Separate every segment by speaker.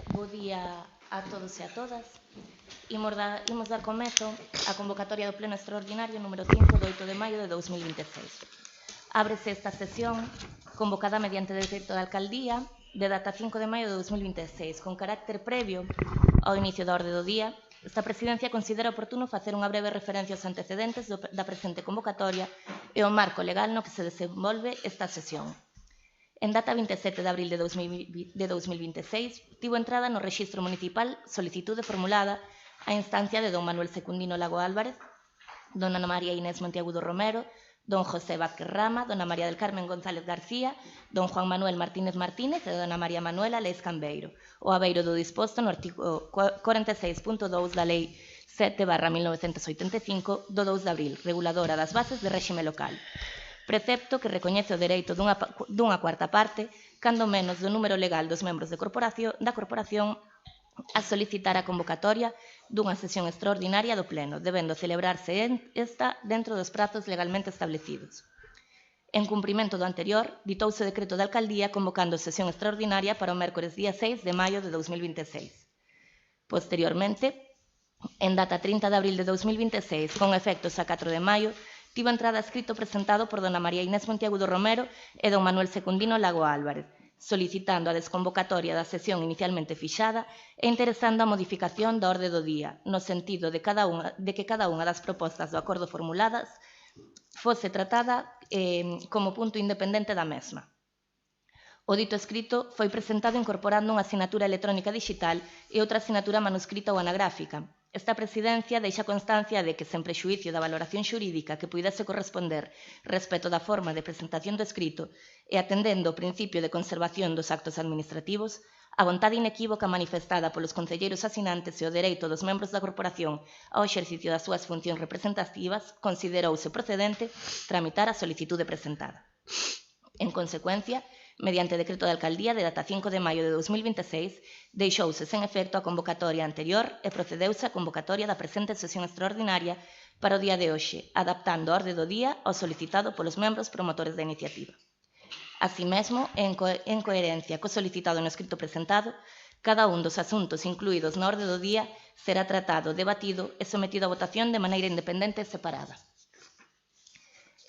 Speaker 1: Bo día a todos e a todas. Imos dar comezo á convocatoria do Pleno Extraordinario número 5 do 8 de maio de 2026. Ábrese esta sesión convocada mediante decreto da Alcaldía de data 5 de maio de 2026, con carácter previo ao inicio da orde do día. Esta presidencia considera oportuno facer unha breve referencia aos antecedentes da presente convocatoria e o marco legal no que se desenvolve esta sesión. En data 27 de abril de 2026, tivo entrada no rexistro municipal solicitude formulada a instancia de don Manuel Secundino Lago Álvarez, dona María Inés Monteagudo Romero, don José Vázquez Rama, dona María del Carmen González García, don Juan Manuel Martínez Martínez e dona María Manuela Leis Cambeiro, o abeiro do disposto no artigo 46.2 da Lei 7/1985 do 2 de abril, reguladora das bases de réxime local. Precepto que recoñece o dereito dunha cuarta parte, cando menos do número legal dos membros da corporación a solicitar a convocatoria dunha sesión extraordinaria do Pleno, debendo celebrarse esta dentro dos prazos legalmente establecidos. En cumprimento do anterior, ditouse o decreto da Alcaldía convocando sesión extraordinaria para o mércores día 6 de maio de 2026. Posteriormente, en data 30 de abril de 2026, con efectos a 4 de maio, tivo entrada escrito presentado por dona María Inés Monteagudo Romero e don Manuel Secundino Lago Álvarez, solicitando a desconvocatoria da sesión inicialmente fixada e interesando a modificación da orde do día, no sentido de que cada unha das propostas do acordo formuladas fose tratada como punto independente da mesma. O dito escrito foi presentado incorporando unha asinatura electrónica digital e outra asinatura manuscrita ou anagráfica. Esta presidencia deixa constancia de que, sen prexuízo da valoración xurídica que puidese corresponder respecto da forma de presentación do escrito e atendendo o principio de conservación dos actos administrativos, a vontade inequívoca manifestada polos concelleiros asinantes e o dereito dos membros da corporación ao exercicio das súas funcións representativas, considerouse procedente tramitar a solicitude presentada. En consecuencia, mediante decreto da Alcaldía de data 5 de maio de 2026, deixouse sen efecto a convocatoria anterior e procedeuse a convocatoria da presente sesión extraordinaria para o día de hoxe, adaptando a orde do día ao solicitado polos membros promotores da iniciativa. Así mesmo, en coherencia co solicitado no escrito presentado, cada un dos asuntos incluídos na orde do día será tratado, debatido e sometido a votación de maneira independente e separada.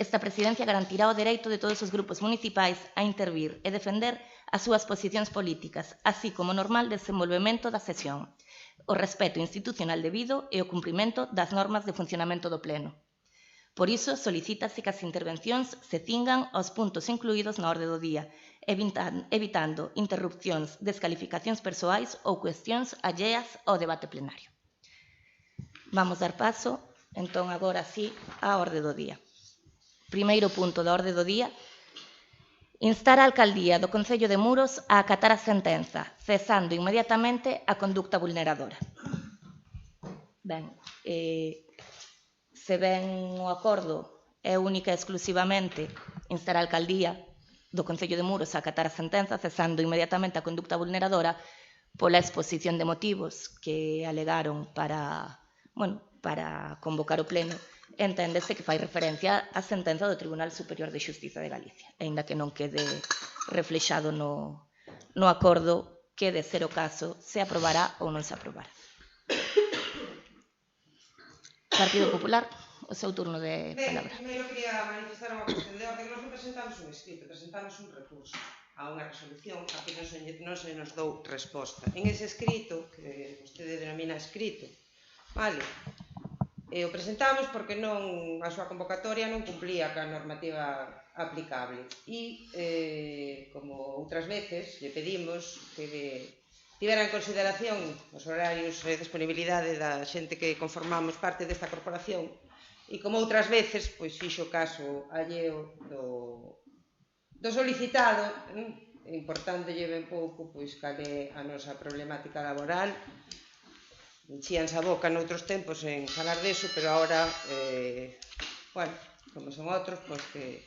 Speaker 1: Esta presidencia garantirá o dereito de todos os grupos municipais a intervir e defender as súas posicións políticas, así como o normal desenvolvemento da sesión, o respeto institucional debido e o cumprimento das normas de funcionamento do Pleno. Por iso, solicítase que as intervencións se cingan aos puntos incluídos na orde do día, evitando interrupcións, descalificacións persoais ou cuestións alleas ao debate plenario. Vamos dar paso, entón, agora sí, á orde do día. Primeiro punto da orde do día, instar a Alcaldía do Concello de Muros a acatar a sentenza, cesando inmediatamente a conducta vulneradora. Ben, se ben o acordo é única e exclusivamente instar a Alcaldía do Concello de Muros a acatar a sentenza, cesando inmediatamente a conducta vulneradora pola exposición de motivos que alegaron para convocar o Pleno, enténdese que fai referencia á sentenza do Tribunal Superior de Xustiza de Galicia, aínda que non quede reflexado no acordo que, de ser o caso, se aprobará ou non se aprobará. Partido Popular, o seu turno de palabra.
Speaker 2: Primeiro quería manifestar unha cuestión de orde. Nós non presentamos un escrito, presentamos un recurso a unha resolución a que non se nos dou resposta. En ese escrito, que vostede denomina escrito, vale, o presentamos porque a súa convocatoria non cumplía ca normativa aplicable e, como outras veces, lle pedimos que tivera en consideración os horarios e disponibilidade da xente que conformamos parte desta corporación e, como outras veces, pois fixo caso alleo do solicitado, importándole ben pouco pois cal é a nosa problemática laboral. Enchíanse a boca noutros tempos en falar deso, pero agora, como son outros, pois que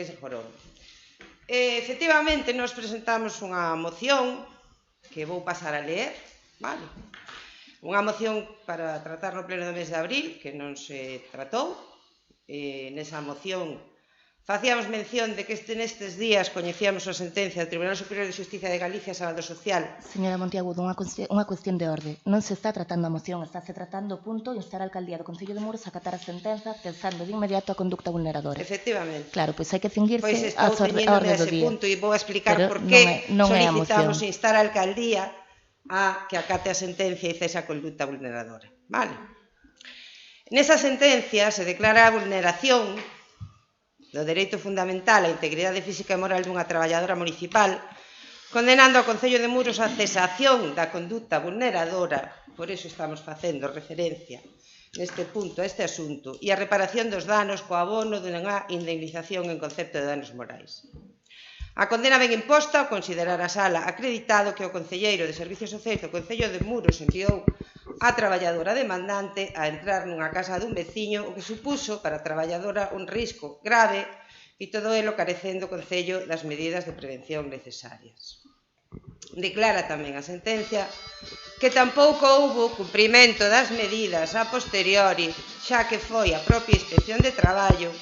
Speaker 2: se joroben. Efectivamente, nós presentamos unha moción que vou pasar a ler, vale? Unha moción para tratar no pleno do mes de abril, que non se tratou. Nesa moción Facíamos mención de que nestes días coñecíamos a sentencia do Tribunal Superior de Xustiza de Galicia Sábado Social.
Speaker 1: Señora Monteagudo, unha cuestión de orde. Non se está tratando a moción, estáse tratando o punto e instar a Alcaldía do Concello de Muros a acatar a sentenza cesando de inmediato a conducta vulneradora.
Speaker 2: Efectivamente.
Speaker 1: Claro, pois hai que cingirse
Speaker 2: a orde do día. Punto, e vou a explicar por que solicitamos instar a Alcaldía a que acate a sentencia e cese a conduta vulneradora. Vale? Nesa sentencia se declara a vulneración do dereito fundamental á integridade física e moral dunha traballadora municipal, condenando ao Concello de Muros a cesación da conduta vulneradora, por iso estamos facendo referencia neste punto a este asunto, e a reparación dos danos co abono dunha indemnización en concepto de danos morais. A condena ben imposta ao considerar a sala acreditado que o concelleiro de Servicios Sociais do Concello de Muros enviou a traballadora demandante a entrar nunha casa dun veciño, o que supuso para a traballadora un risco grave e todo elo carecendo o Concello das medidas de prevención necesarias. Declara tamén a sentencia que tampouco houbo cumprimento das medidas a posteriori, xa que foi a propia Inspección de Traballo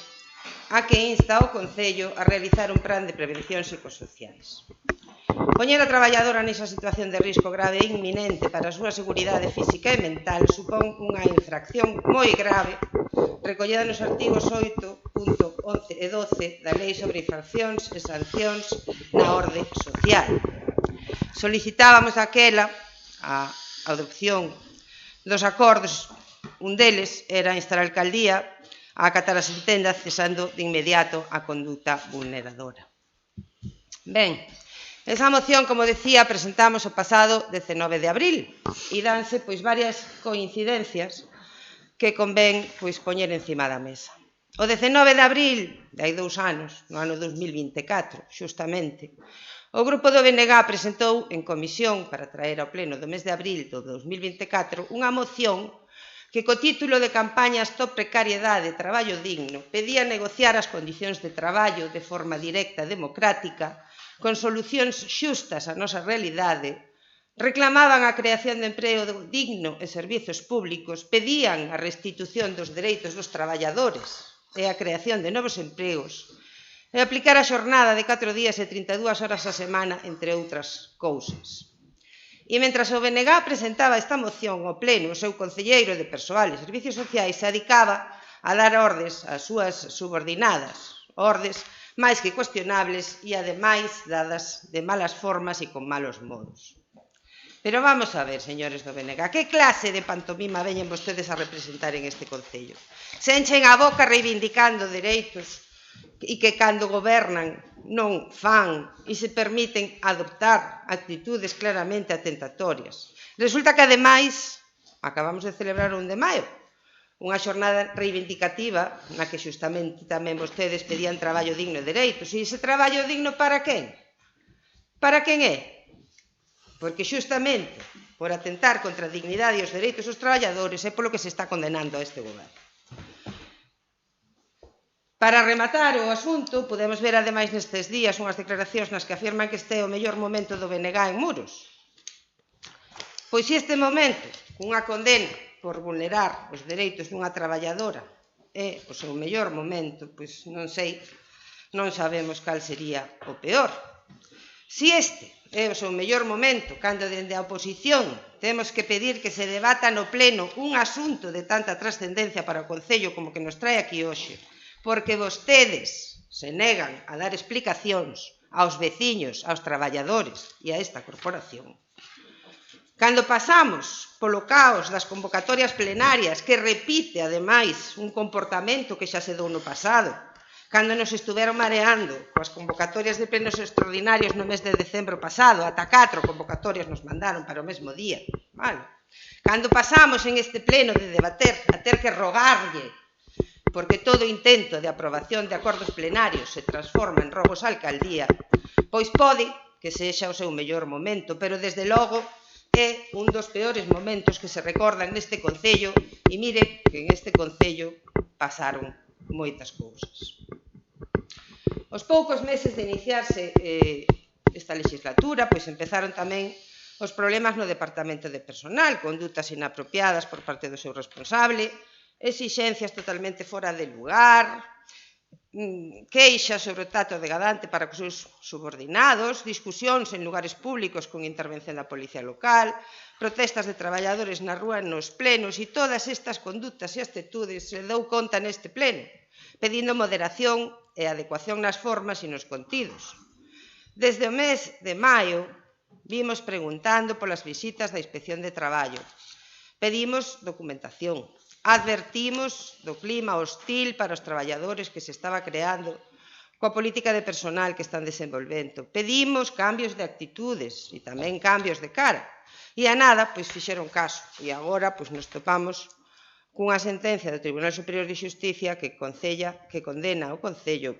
Speaker 2: a que insta ao Concello a realizar un plan de prevención psicosociais. Poñer a traballadora nesa situación de risco grave e inminente para a súa seguridade física e mental supón unha infracción moi grave recollida nos artigos 8.11 e 12 da Lei sobre infraccións e sancións na orde social. Solicitábamos aquela a adopción dos acordos, un deles era instar a Alcaldía a acatar a sentenza cesando de inmediato a conduta vulneradora. Ben, esa moción, como decía, presentamos o pasado 19 de abril e danse varias coincidencias que convén poñer encima da mesa. O 19 de abril, de hai 2 anos, no ano 2024, xustamente, o grupo do BNG presentou en comisión para traer ao pleno do mes de abril do 2024 unha moción que co título de campaña Stop Precariedade, Traballo Digno pedía negociar as condicións de traballo de forma directa e democrática con solucións xustas á nosa realidade, reclamaban a creación de emprego digno e servizos públicos, pedían a restitución dos dereitos dos traballadores e a creación de novos empregos e aplicar a xornada de 4 días e 32 horas a semana, entre outras cousas. E mentras o BNG presentaba esta moción ao pleno, o seu concelleiro de Persoal e Servicios Sociais se dedicaba a dar ordes ás súas subordinadas, ordes máis que cuestionables e, ademais, dadas de malas formas e con malos modos. Pero vamos a ver, señores do BNG, que clase de pantomima veñen vostedes a representar en este concello? Se enchen a boca reivindicando dereitos e que cando gobernan non fan e se permiten adoptar actitudes claramente atentatorias. Resulta que, ademais, acabamos de celebrar o 1 de maio, unha xornada reivindicativa na que xustamente tamén vostedes pedían traballo digno e dereitos. E ese traballo digno para quen? Para quen é? Porque xustamente por atentar contra a dignidade e os dereitos dos traballadores é polo que se está condenando a este goberno. Para rematar o asunto, podemos ver ademais nestes días unhas declaracións nas que afirman que este é o mellor momento do BNG en Muros. Pois se este momento, cunha condena por vulnerar os dereitos dunha traballadora, é o seu mellor momento, pois non sei, non sabemos cal sería o peor. Se este é o seu mellor momento, cando dende a oposición temos que pedir que se debata no pleno un asunto de tanta trascendencia para o Concello como que nos trae aquí hoxe, porque vostedes se negan a dar explicacións aos veciños, aos traballadores e a esta corporación. Cando pasamos polo caos das convocatorias plenarias, que repite, ademais, un comportamento que xa se dou no pasado, cando nos estuveron mareando coas convocatorias de plenos extraordinarios no mes de decembro pasado, ata 4 convocatorias nos mandaron para o mesmo día, vale? Cando pasamos en este pleno de debater a ter que rogarlle porque todo intento de aprobación de acordos plenarios se transforma en robos á alcaldía, pois pode que sexa o seu mellor momento, pero desde logo é un dos peores momentos que se recordan neste concello, e mire que en este concello pasaron moitas cousas. Aos poucos meses de iniciarse esta legislatura, pois empezaron tamén os problemas no Departamento de Personal, condutas inapropiadas por parte do seu responsable, exixencias totalmente fora de lugar, queixas sobre o trato degradante para os seus subordinados, discusións en lugares públicos con intervención da Policía Local, protestas de traballadores na rúa nos plenos e todas estas conductas e actitudes se dou conta neste pleno, pedindo moderación e adecuación nas formas e nos contidos. Desde o mes de maio vimos preguntando polas visitas da Inspección de Traballo, pedimos documentación, advertimos do clima hostil para os traballadores que se estaba creando coa política de personal que están desenvolvendo. Pedimos cambios de actitudes e tamén cambios de cara. E a nada, pois fixeron caso. E agora, pois nos topamos cunha sentencia do Tribunal Superior de Xusticia que condena o Concello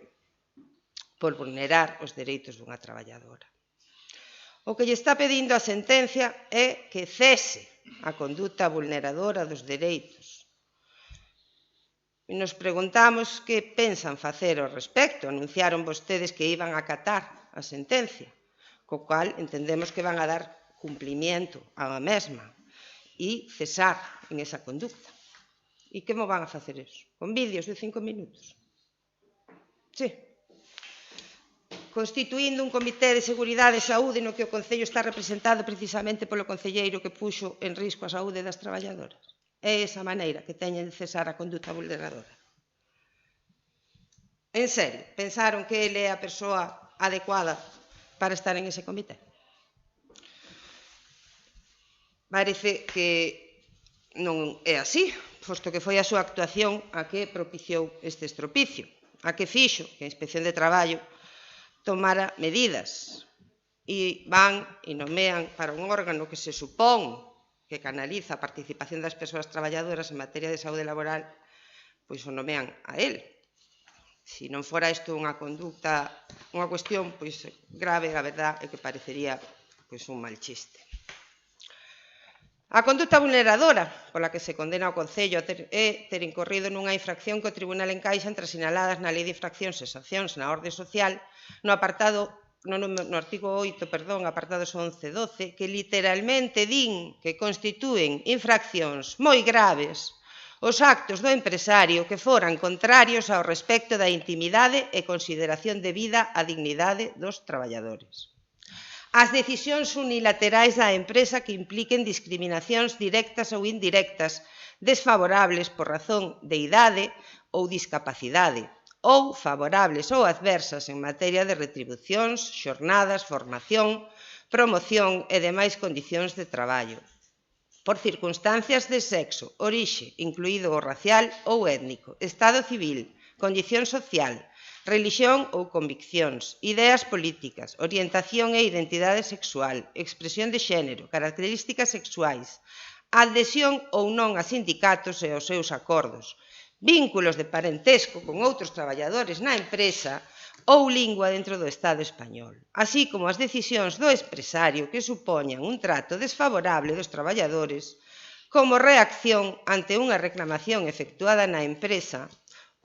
Speaker 2: por vulnerar os dereitos dunha traballadora. O que lle está pedindo a sentencia é que cese a conduta vulneradora dos dereitos. E nos preguntamos que pensan facer ao respecto. Anunciaron vostedes que iban a acatar a sentencia, co cual entendemos que van a dar cumplimiento á mesma e cesar en esa conducta. E que mo van a facer eso? Con vídeos de 5 minutos? Sí. Constituindo un comité de seguridade e saúde no que o Concello está representado precisamente polo concelleiro que puxo en risco a saúde das traballadoras. É esa maneira que teñen de cesar a conduta vulneradora. En serio, pensaron que ele é a persoa adecuada para estar en ese comité? Parece que non é así, posto que foi a súa actuación a que propiciou este estropicio, a que fixo que a Inspección de Traballo tomara medidas e van e nomean para un órgano que se supón que canaliza a participación das persoas traballadoras en materia de saúde laboral, pois o nomean a él. Se non fora isto unha conducta, unha cuestión pois grave, a verdad é que parecería pois un mal chiste. A conduta vulneradora pola que se condena o Concello é ter incorrido nunha infracción que o Tribunal encaixa entre as sinaladas na Lei de Infraccións e Sancións na Orde Social no artigo 8, apartados 11 e 12, que literalmente din que constitúen infraccións moi graves os actos do empresario que foran contrarios ao respecto da intimidade e consideración debida á dignidade dos traballadores. As decisións unilaterais da empresa que impliquen discriminacións directas ou indirectas desfavorables por razón de idade ou discapacidade, ou favorables ou adversas en materia de retribucións, xornadas, formación, promoción e demais condicións de traballo, por circunstancias de sexo, orixe, incluído o racial ou étnico, estado civil, condición social, relixión ou conviccións, ideas políticas, orientación e identidade sexual, expresión de xénero, características sexuais, adhesión ou non a sindicatos e aos seus acordos, vínculos de parentesco con outros traballadores na empresa ou lingua dentro do Estado español, así como as decisións do empresario que supoñan un trato desfavorable dos traballadores como reacción ante unha reclamación efectuada na empresa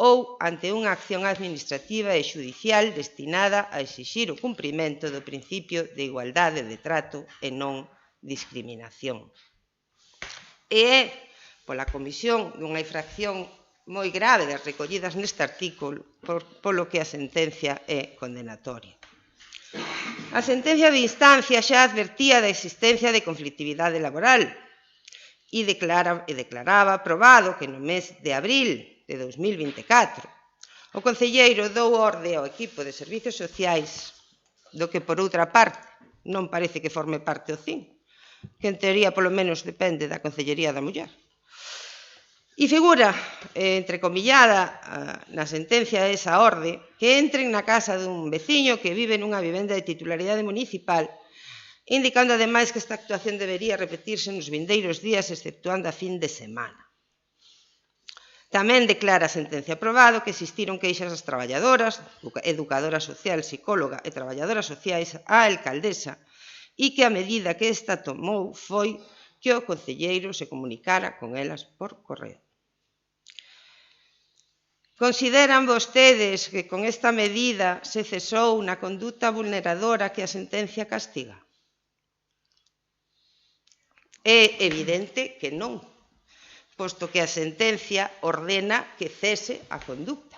Speaker 2: ou ante unha acción administrativa e xudicial destinada a exixir o cumprimento do principio de igualdade de trato e non discriminación. E é pola comisión dunha infracción moi grave das recollidas neste artículo, polo que a sentencia é condenatoria. A sentencia de instancia xa advertía da existencia de conflictividade laboral e declaraba probado que no mes de abril de 2024 o concelleiro dou orde ao equipo de servizos sociais, do que por outra parte non parece que forme parte o CIN, que en teoría polo menos depende da Concellería da Muller. E figura, entrecomillada, na sentencia esa orde, que entren na casa dun veciño que vive nunha vivenda de titularidade municipal, indicando ademais que esta actuación debería repetirse nos vindeiros días, exceptuando a fin de semana. Tamén declara a sentencia aprobado que existiron queixas das traballadoras, educadora social, psicóloga e traballadoras sociais á alcaldesa e que a medida que esta tomou foi que o concelleiro se comunicara con elas por correo. Consideran vostedes que con esta medida se cesou na conduta vulneradora que a sentencia castiga? É evidente que non, posto que a sentencia ordena que cese a conducta.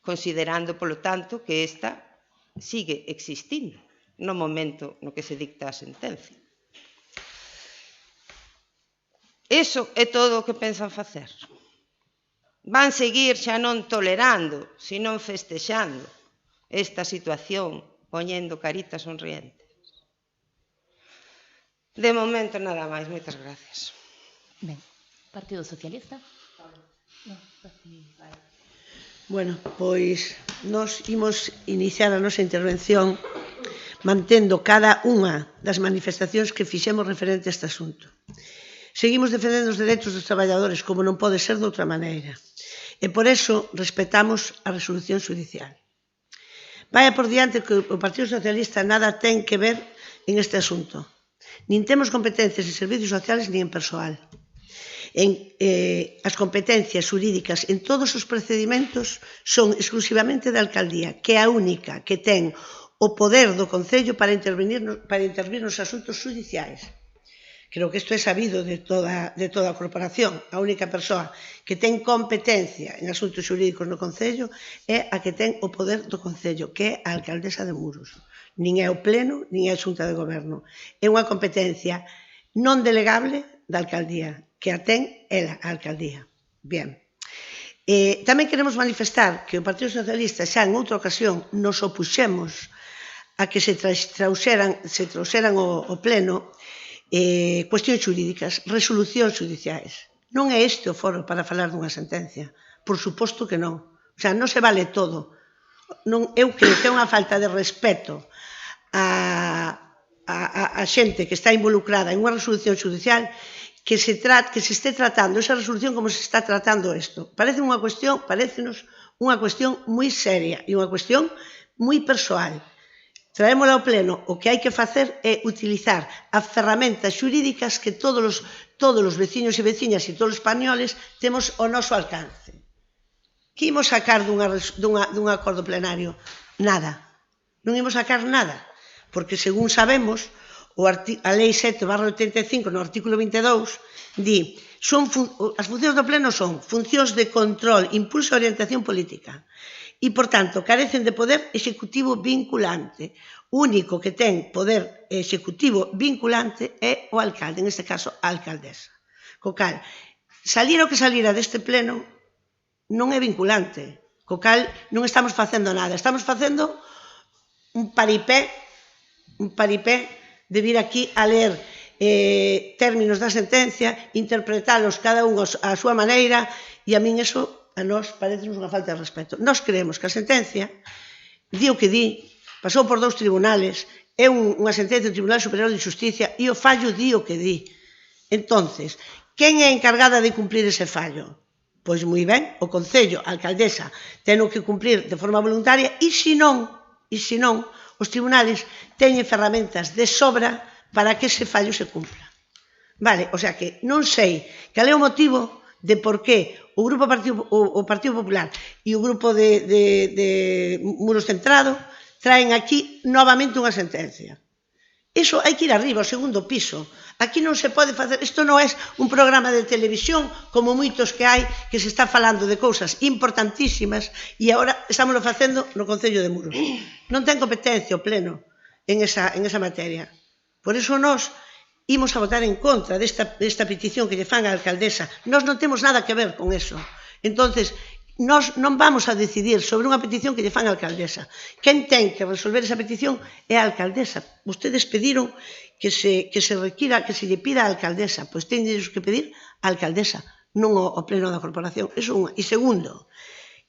Speaker 2: considerando, polo tanto, que esta sigue existindo no momento no que se dicta a sentencia. Iso é todo o que pensan facer. Van seguir xa non tolerando, senón festexando esta situación, poñendo caritas sonrientes. De momento nada máis, moitas gracias.
Speaker 1: Ben, Partido Socialista.
Speaker 3: Bueno, pois nos imos iniciar a nosa intervención mantendo cada unha das manifestacións que fixemos referente a este asunto. Seguimos defendendo os dereitos dos traballadores como non pode ser de outra maneira. E por eso respetamos a resolución judicial. Vaya por diante que o Partido Socialista nada ten que ver en este asunto. Nin temos competencias en servicios sociales nin en persoal. As competencias xurídicas en todos os procedimentos son exclusivamente da Alcaldía, que é a única que ten o poder do Concello para intervir nos asuntos xudiciais. Creo que isto é sabido de toda a corporación. A única persoa que ten competencia en asuntos xurídicos no Concello é a que ten o poder do Concello, que é a alcaldesa de Muros. Nin é o Pleno, nin é a Xunta de Goberno. É unha competencia non delegable da Alcaldía, que a ten ela, a Alcaldía. Bien. Tamén queremos manifestar que o Partido Socialista xa en outra ocasión nos opuxemos a que se trouxeran ao Pleno cuestións xurídicas, resolucións judiciais. Non é este o foro para falar dunha sentencia. Por suposto que non. O sea, non se vale todo. Eu creo que é unha falta de respeto a xente que está involucrada en unha resolución judicial que se este tratando esa resolución como se está tratando isto. Parécenos unha cuestión moi seria e unha cuestión moi persoal. Traémola ao Pleno, o que hai que facer é utilizar as ferramentas xurídicas que todos os veciños e veciñas e todos os españoles temos ao noso alcance. Que imos sacar dun acordo plenario? Nada. Non imos sacar nada, porque según sabemos, a Lei 7/85 no artículo 22 di as funcións do Pleno son funcións de control, impulso e orientación política. E, por tanto, carecen de poder executivo vinculante. O único que ten poder executivo vinculante é o alcalde, en este caso, a alcaldesa. Co cal, salir o que salira deste pleno non é vinculante. Co cal, non estamos facendo nada. Estamos facendo un paripé de vir aquí a ler términos da sentencia, interpretalos cada un á súa maneira, e a min eso a nós parece-nos unha falta de respeto. Nós creemos que a sentencia di o que di, pasou por 2 tribunales, é unha sentencia do Tribunal Superior de Xusticia e o fallo di o que di. Entonces, quen é encargada de cumplir ese fallo? Pois moi ben, o Concello, a alcaldesa, ten que cumplir de forma voluntaria e se non, os tribunales teñen ferramentas de sobra para que ese fallo se cumpla. Vale, o sea que non sei cal é o motivo de por que o Partido Popular e o grupo de Muros Centrado traen aquí novamente unha sentencia. Iso hai que ir arriba, ao segundo piso. Aquí non se pode facer, isto non é un programa de televisión como moitos que hai que se está falando de cousas importantísimas e agora estamos facendo no Concello de Muros. Non ten competencia o Pleno en esa materia. Por iso nós imos a votar en contra desta petición que lle fan á alcaldesa. Nós non temos nada que ver con eso. Entonces, nós non vamos a decidir sobre unha petición que lle fan á alcaldesa. Quen ten que resolver esa petición é a alcaldesa. Vostedes pediron que se requira, que se lle pida á alcaldesa. Pois teñen que pedir á alcaldesa, non ao Pleno da Corporación. Eso unha. E segundo,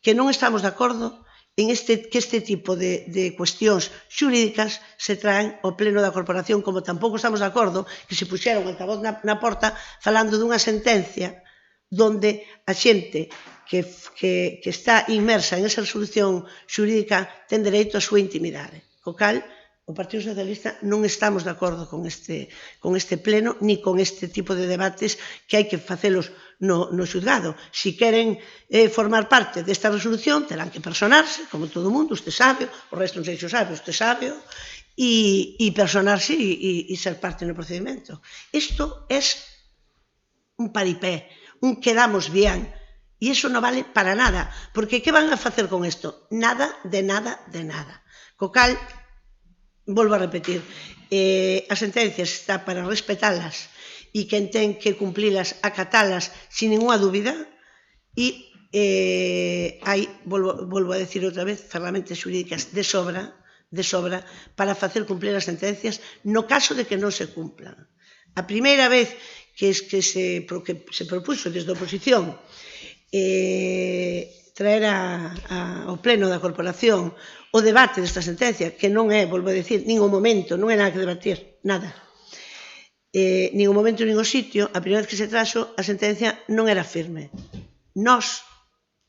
Speaker 3: que non estamos de acordo en que este tipo de cuestións xurídicas se traen ao Pleno da Corporación, como tampouco estamos de acordo que se puxera un altavoz na porta falando dunha sentencia donde a xente que está inmersa en esa resolución xurídica ten dereito á súa intimidade. Co cal, o Partido Socialista non estamos de acordo con este pleno ni con este tipo de debates que hai que facelos no xuzgado. Si queren formar parte desta resolución, terán que personarse, como todo o mundo, usted sabe, o resto non sei se o sabe, usted sabe, e personarse e ser parte no procedimento. Isto é un paripé, un quedamos bien. E iso non vale para nada, porque que van a facer con isto? Nada, de nada, de nada. Co cal, volvo a repetir, as sentencias está para respetalas e quen ten que cumplilas, acatalas sin ninguna dúbida, e hai, volvo a decir outra vez, ferramentas xurídicas de sobra para facer cumplir as sentencias no caso de que non se cumplan. A primeira vez que se propuxo desde a oposición traer ao pleno da corporación o debate desta sentencia, que non é, volvo a decir, nin o momento, non é nada que debatir, nada. Nin o momento, nin o sitio, a primeira vez que se traxo, a sentencia non era firme. Nós,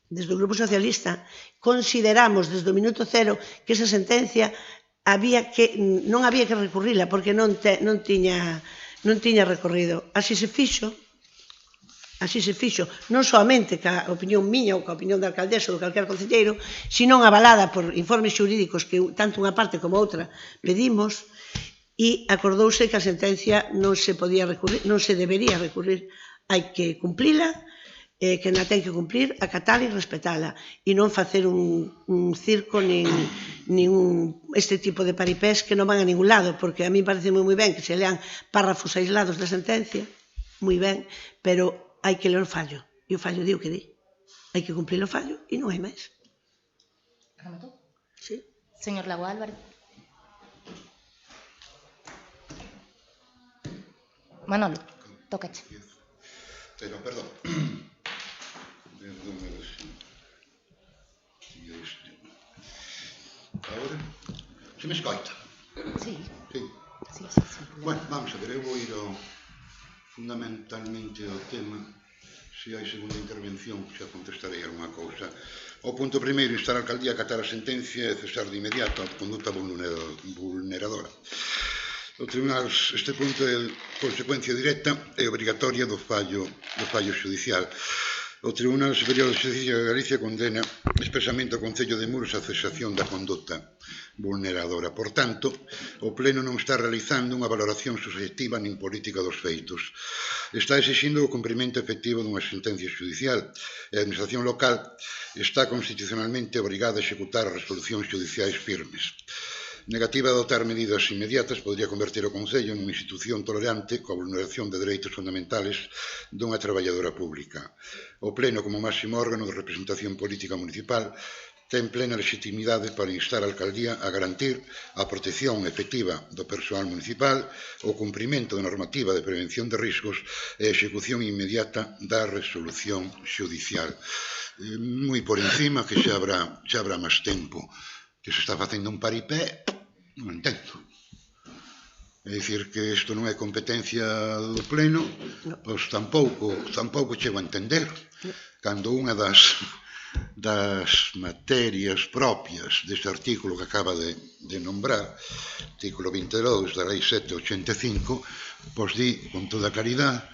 Speaker 3: desde o Grupo Socialista, consideramos desde o minuto cero que esa sentencia non había que recurrila, porque non tiña recorrido. Así se fixo, non soamente ca opinión miña ou ca opinión da alcaldesa ou de calquer concelleiro, sino avalada por informes xurídicos que tanto unha parte como outra pedimos, e acordouse que a sentencia non se podía recurrir, non se debería recurrir, hai que cumplila, que na ten que cumplir, acatala e respetala, e non facer un circo nin este tipo de paripés que non van a ningún lado, porque a mí parece moi ben que se lean párrafos aislados da sentencia, moi ben, pero hai que ler o fallo, e o fallo di o que di. Hai que cumplir o fallo e non hai máis.
Speaker 1: ¿Rematou?
Speaker 3: Sí.
Speaker 1: Señor Lago Álvarez. Manolo, tócache.
Speaker 4: Pero, perdón. Ahora, se me escoita?
Speaker 1: Sí.
Speaker 4: Sí. Bueno, vamos a ver, eu vou ir fundamentalmente ao tema. Se hai segunda intervención, xa contestarei algunha cousa. O punto primeiro, instar a alcaldía a acatar a sentencia e cesar de inmediato a conduta vulneradora. O tribunal, este punto é consecuencia directa e obrigatoria do fallo judicial. O Tribunal Superior de Xusticia de Galicia condena expresamente o Concello de Muros a cesación da conduta vulneradora. Por tanto, o Pleno non está realizando unha valoración subjetiva nin política dos feitos. Está exixindo o cumprimento efectivo dunha sentencia judicial e a Administración local está constitucionalmente obrigada a executar as resolucións judiciais firmes. Negativa a adoptar medidas inmediatas podría convertir o Concello nunha institución tolerante coa vulneración de dereitos fundamentales dunha traballadora pública. O Pleno, como máximo órgano de representación política municipal, ten plena legitimidade para instar a alcaldía a garantir a protección efectiva do persoal municipal, o cumprimento da normativa de prevención de riscos e a execución inmediata da resolución judicial. Moi por encima, que xa habrá máis tempo. Que se está facendo un paripé, non entendo. É dicir, que isto non é competencia do Pleno, pois tampouco chego a entender. Cando unha das materias propias deste artículo que acaba de nombrar, artículo 22 da Lei 785, pois di con toda claridade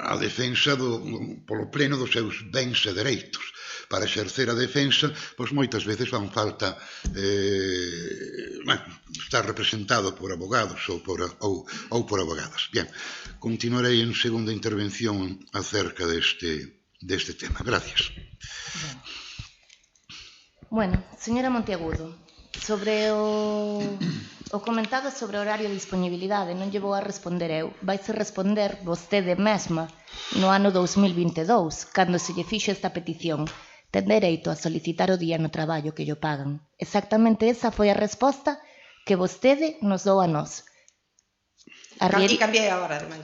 Speaker 4: a defensa polo Pleno dos seus bens e dereitos. Para exercer a defensa, pois moitas veces fan falta estar representado por abogados ou por abogadas. Bien, continuarei en segunda intervención acerca deste tema. Gracias.
Speaker 1: Bueno, señora Monteagudo, sobre o comentado sobre o horario de disponibilidade non lle vou a responder eu, vaise responder vostede mesma no ano 2022, cando se lle fixo esta petición. Ten dereito a solicitar o día no traballo que lle pagan. Exactamente esa foi a resposta que vostede nos dou a nós.
Speaker 2: E cambiei agora, ademais.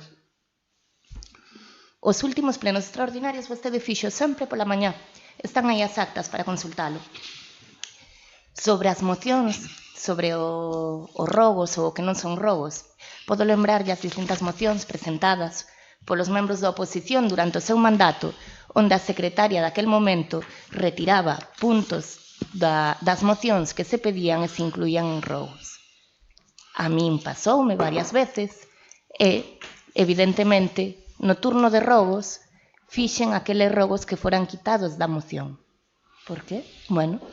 Speaker 1: Os últimos plenos extraordinarios vostede fixo sempre pola mañá. Están aí as actas para consultalo. Sobre as mocións, sobre os rogos ou o que non son rogos, podo lembrarlle as distintas mocións presentadas polos membros da oposición durante o seu mandato, onde a secretaria daquel momento retiraba puntos das mocións que se pedían e se incluían en rogos. A min pasoume varias veces e, evidentemente, no turno de rogos, fixen aqueles rogos que foran quitados da moción. Por qué? Bueno,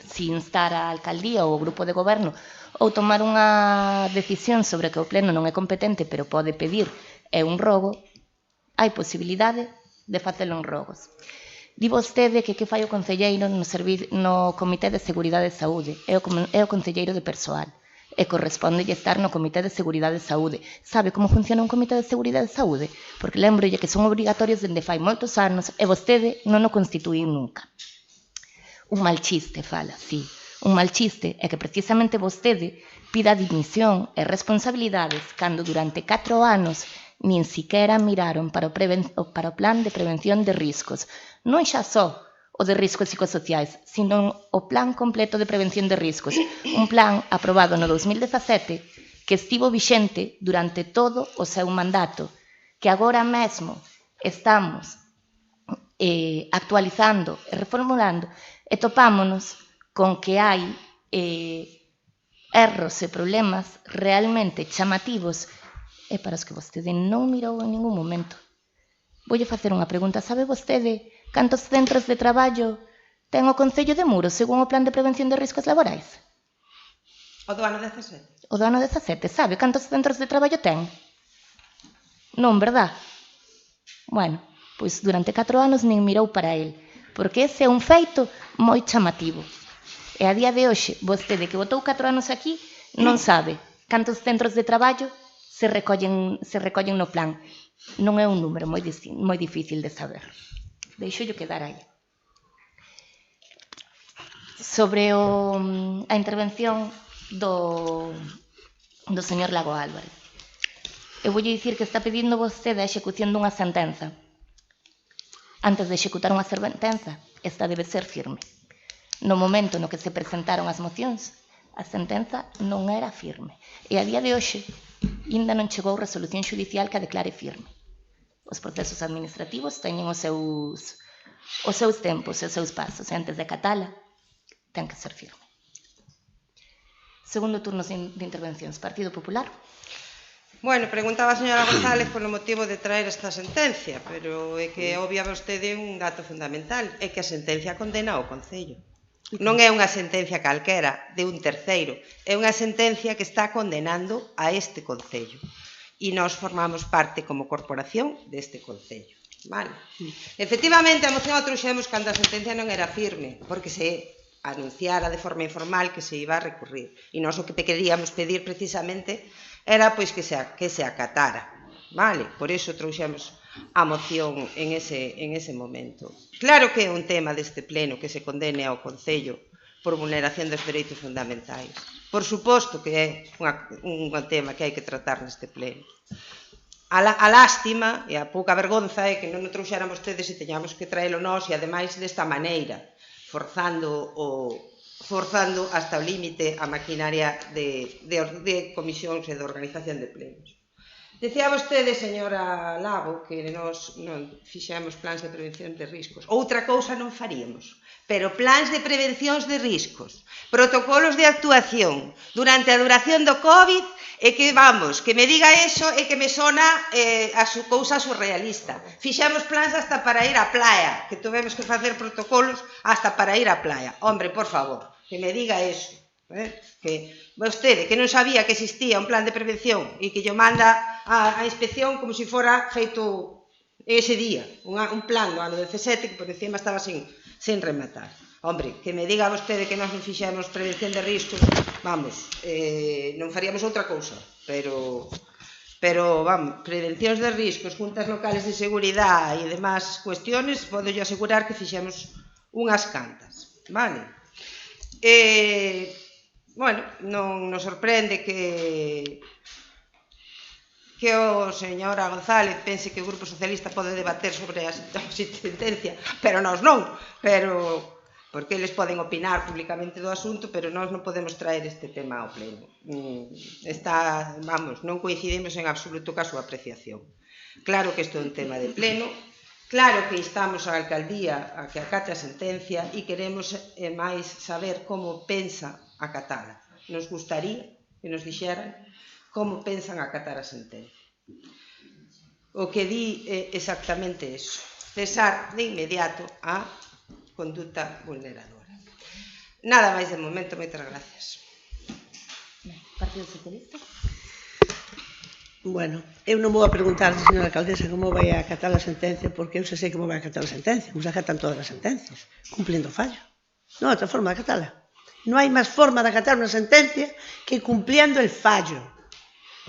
Speaker 1: se instar a alcaldía ou o grupo de goberno ou tomar unha decisión sobre que o pleno non é competente pero pode pedir un rogo, hai posibilidade de facelo en Rogos. Di vostede que fai o concelleiro no Comité de Seguridade e Saúde, é o concelleiro de persoal, e correspondelle estar no Comité de Seguridade e Saúde. Sabe como funciona un Comité de Seguridade e Saúde? Porque lembrolle que son obrigatorios dende fai moitos anos e vostede non o constituíu nunca. Un mal chiste, fala, sí. Un mal chiste é que precisamente vostede pida dimisión e responsabilidades cando durante 4 anos nin siquera miraron para o plan de prevención de riscos. Non xa só o de riscos psicosociais, sino o plan completo de prevención de riscos. Un plan aprobado no 2017 que estivo vixente durante todo o seu mandato, que agora mesmo estamos actualizando e reformulando, e topámonos con que hai erros e problemas realmente chamativos e para os que vostede non mirou en ningún momento. Voulle facer unha pregunta. Sabe vostede cantos centros de traballo ten o Concello de Muros según o Plan de Prevención de Riscos Laborais?
Speaker 2: O do ano 17.
Speaker 1: O do ano 17. Sabe cantos centros de traballo ten? Non, verdad? Bueno, pois durante 4 anos nin mirou para el, porque ese é un feito moi chamativo. E a día de hoxe, vostede que botou 4 anos aquí, non sabe cantos centros de traballo se recollen no plan. Non é un número moi difícil de saber. Deixo-llo quedar aí. Sobre a intervención do señor Lago Álvarez. Eu voulle dicir que está pedindo vostede a execución dunha sentenza. Antes de executar unha sentenza, esta debe ser firme. No momento no que se presentaron as mocións, a sentenza non era firme. E a día de hoxe, ainda non chegou resolución xudicial que a declare firme. Os procesos administrativos teñen os seus tempos e os seus pasos. E antes de acatala, ten que ser firme. Segundo turno de intervencións. Partido Popular.
Speaker 2: Bueno, preguntaba a señora González polo motivo de traer esta sentencia, pero é que obvia vostede un dato fundamental, é que a sentencia condena ao Concello. Non é unha sentencia calquera de un terceiro, é unha sentencia que está condenando a este Concello. E nós formamos parte como corporación deste Concello. Vale. Efectivamente, a moción a trouxemos cando a sentencia non era firme, porque se anunciara de forma informal que se iba a recurrir. E nós o que queríamos pedir precisamente era pois que se acatara. Vale? Por iso trouxemos a moción en ese momento. Claro que é un tema deste pleno que se condene ao Concello por vulneración dos dereitos fundamentais. Por suposto que é un tema que hai que tratar neste pleno. A lástima e a pouca vergonza é que non o trouxeran vostedes e teñamos que traelo nós e ademais desta maneira, forzando hasta o límite a maquinaria de comisións e de organización de plenos. Decía vostede, señora Lago, que nós non fixemos plans de prevención de riscos. Outra cousa non faríamos, pero plans de prevencións de riscos, protocolos de actuación durante a duración do COVID, e que, vamos, que me diga eso e que me sona a cousa surrealista. Fixemos plans hasta para ir á playa, que tuvemos que facer protocolos hasta para ir á playa. Hombre, por favor, que me diga eso. Que vostede, que non sabía que existía un plan de prevención e que lle manda a inspección como se fora feito ese día, un plan do ano 17 que por encima estaba sin rematar. Hombre, que me diga vostede que nós non fixemos prevención de riscos, vamos, non faríamos outra cousa, pero vamos, prevencións de riscos, juntas locales de seguridade e demás cuestiones, podo yo asegurar que fixemos unhas cantas, vale? Bueno, non nos sorprende que o señora González pense que o Grupo Socialista pode debater sobre a sentencia, pero nós non, porque eles poden opinar públicamente do asunto, pero nós non podemos traer este tema ao pleno. Non coincidimos en absoluto ca súa apreciación. Claro que isto é un tema de pleno, claro que instamos á alcaldía a que acate a sentencia e queremos máis saber como pensa acatala. Nos gustaría que nos dixeran como pensan acatar a sentencia. O que di é exactamente eso, cesar de inmediato a conduta vulneradora. Nada máis de momento, moitas gracias.
Speaker 1: Partido Socialista.
Speaker 3: Bueno, eu non vou a preguntar, señora alcaldesa, como vai a acatar a sentencia, porque eu sei como vai a acatar a sentencia. Nos acatan todas as sentencias, cumplindo o fallo. Non hai outra forma de acatala. Non hai máis forma de acatar unha sentencia que cumpliendo el fallo.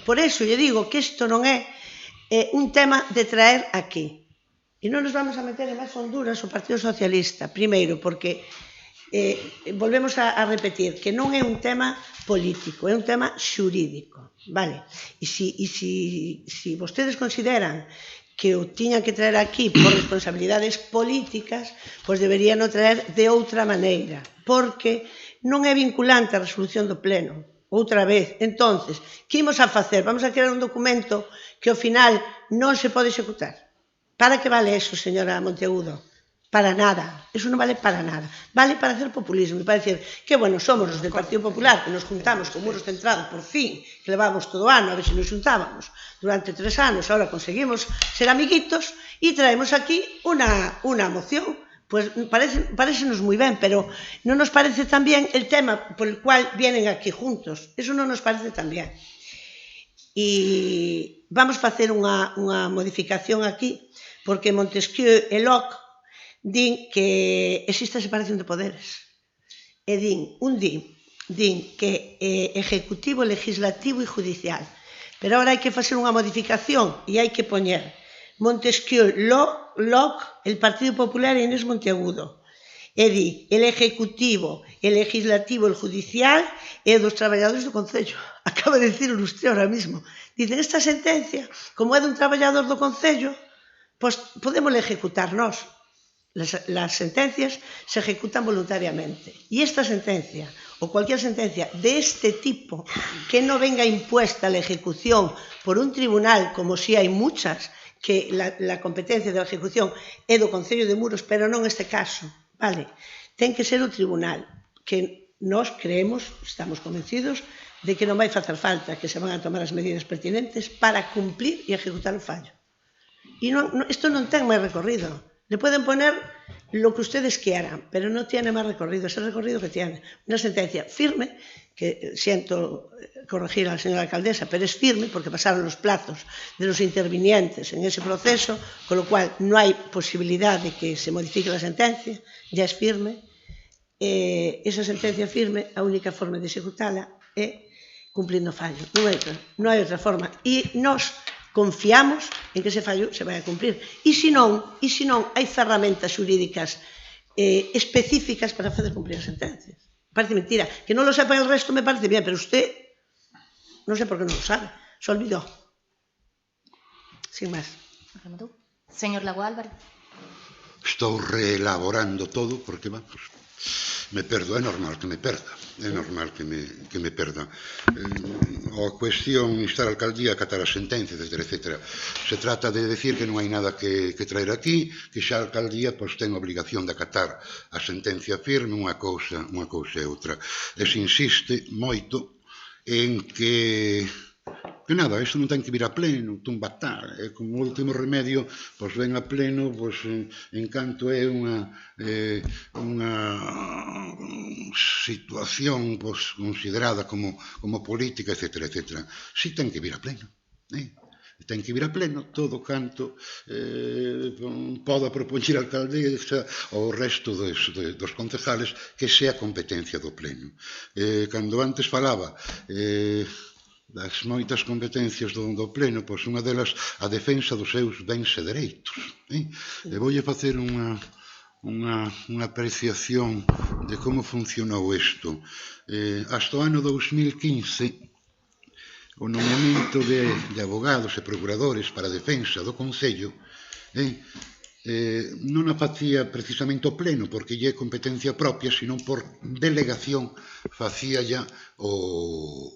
Speaker 3: Por eso lle digo que isto non é un tema de traer aquí. E non nos vamos a meter en máis honduras o Partido Socialista. Primeiro, porque volvemos a repetir que non é un tema político, é un tema xurídico, vale? E se vostedes consideran que o tiñan que traer aquí por responsabilidades políticas, pois deberían o traer de outra maneira, porque non é vinculante a resolución do Pleno. Outra vez, entonces, que imos a facer? Vamos a crear un documento que ao final non se pode executar. Para que vale eso, señora Monteagudo? Para nada, eso non vale para nada. Vale para hacer populismo e para decir que, bueno, somos os del Partido Popular que nos juntamos con Muros Centrado, por fin, que levábamos todo o ano, a ver se nos juntábamos durante 3 anos, ahora conseguimos ser amiguitos e traemos aquí unha moción. Pues parecenos moi ben, pero non nos parece tan bien el tema por el cual vienen aquí juntos. Eso non nos parece tan bien. E vamos facer unha modificación aquí, porque Montesquieu e Locke din que existe a separación de poderes. E din que ejecutivo, legislativo e judicial. Pero agora hai que facer unha modificación e hai que poñer Montesquieu, Locke, el Partido Popular e Inés Monteagudo. E di, el ejecutivo, el legislativo, el judicial e dos traballadores do Concello. Acaba de dicir usted ahora mismo. Dicen, esta sentencia, como é dun traballador do Concello, pois podemos ejecutar nós. Las sentencias se ejecutan voluntariamente. Y esta sentencia, o cualquier sentencia de este tipo, que no venga impuesta la ejecución por un tribunal, como si hay muchas, que la competencia de la ejecución é do Concello de Muros, pero non neste caso, vale? Ten que ser o tribunal, que nós creemos, estamos convencidos, de que non vai facer falta, que se van a tomar as medidas pertinentes para cumplir e ejecutar o fallo. E isto non ten máis recorrido. Le pueden poner lo que ustedes quieran, pero no tiene más recorrido, es el recorrido que tiene. Una sentencia firme, que siento corregir a la señora alcaldesa, pero es firme porque pasaron los plazos de los intervinientes en ese proceso, con lo cual no hay posibilidad de que se modifique la sentencia, ya es firme. Esa sentencia firme, a única forma de executarla é cumplindo fallo. Non hai outra forma. E nós confiamos en que ese fallo se vai a cumplir. E se non, hai ferramentas xurídicas específicas para fazer cumplir as sentencias. Parece mentira. Que non lo sepa el resto me parece bien, pero usted non sei por qué non lo sabe. Se olvidó. Sin máis.
Speaker 1: Señor Lago Álvarez.
Speaker 4: Estou reelaborando todo porque, vamos, me perdo, é normal que me perda. É normal que me perda. A cuestión instar a alcaldía a acatar as sentencias, etc. Se trata de decir que non hai nada que traer aquí, que xa a alcaldía ten a obligación de acatar a sentencia firme, unha cousa e outra. E se insiste moito en que nada, isto non ten que vir a pleno, tumba tal, é como último remedio, pois ven a pleno, pois en canto é unha situación pois considerada como política, etc. Si ten que vir a pleno, ten que vir a pleno todo canto poda propoñer a alcaldesa ou o resto dos concejales que sea competencia do pleno. Cando antes falaba das moitas competencias do pleno, pois unha delas a defensa dos seus bens e dereitos. E voulle facer unha apreciación de como funcionou isto. Hasta o ano 2015, o nomeamento de abogados e procuradores para a defensa do Concello non a facía precisamente o pleno, porque lle é competencia propia, senón por delegación facía o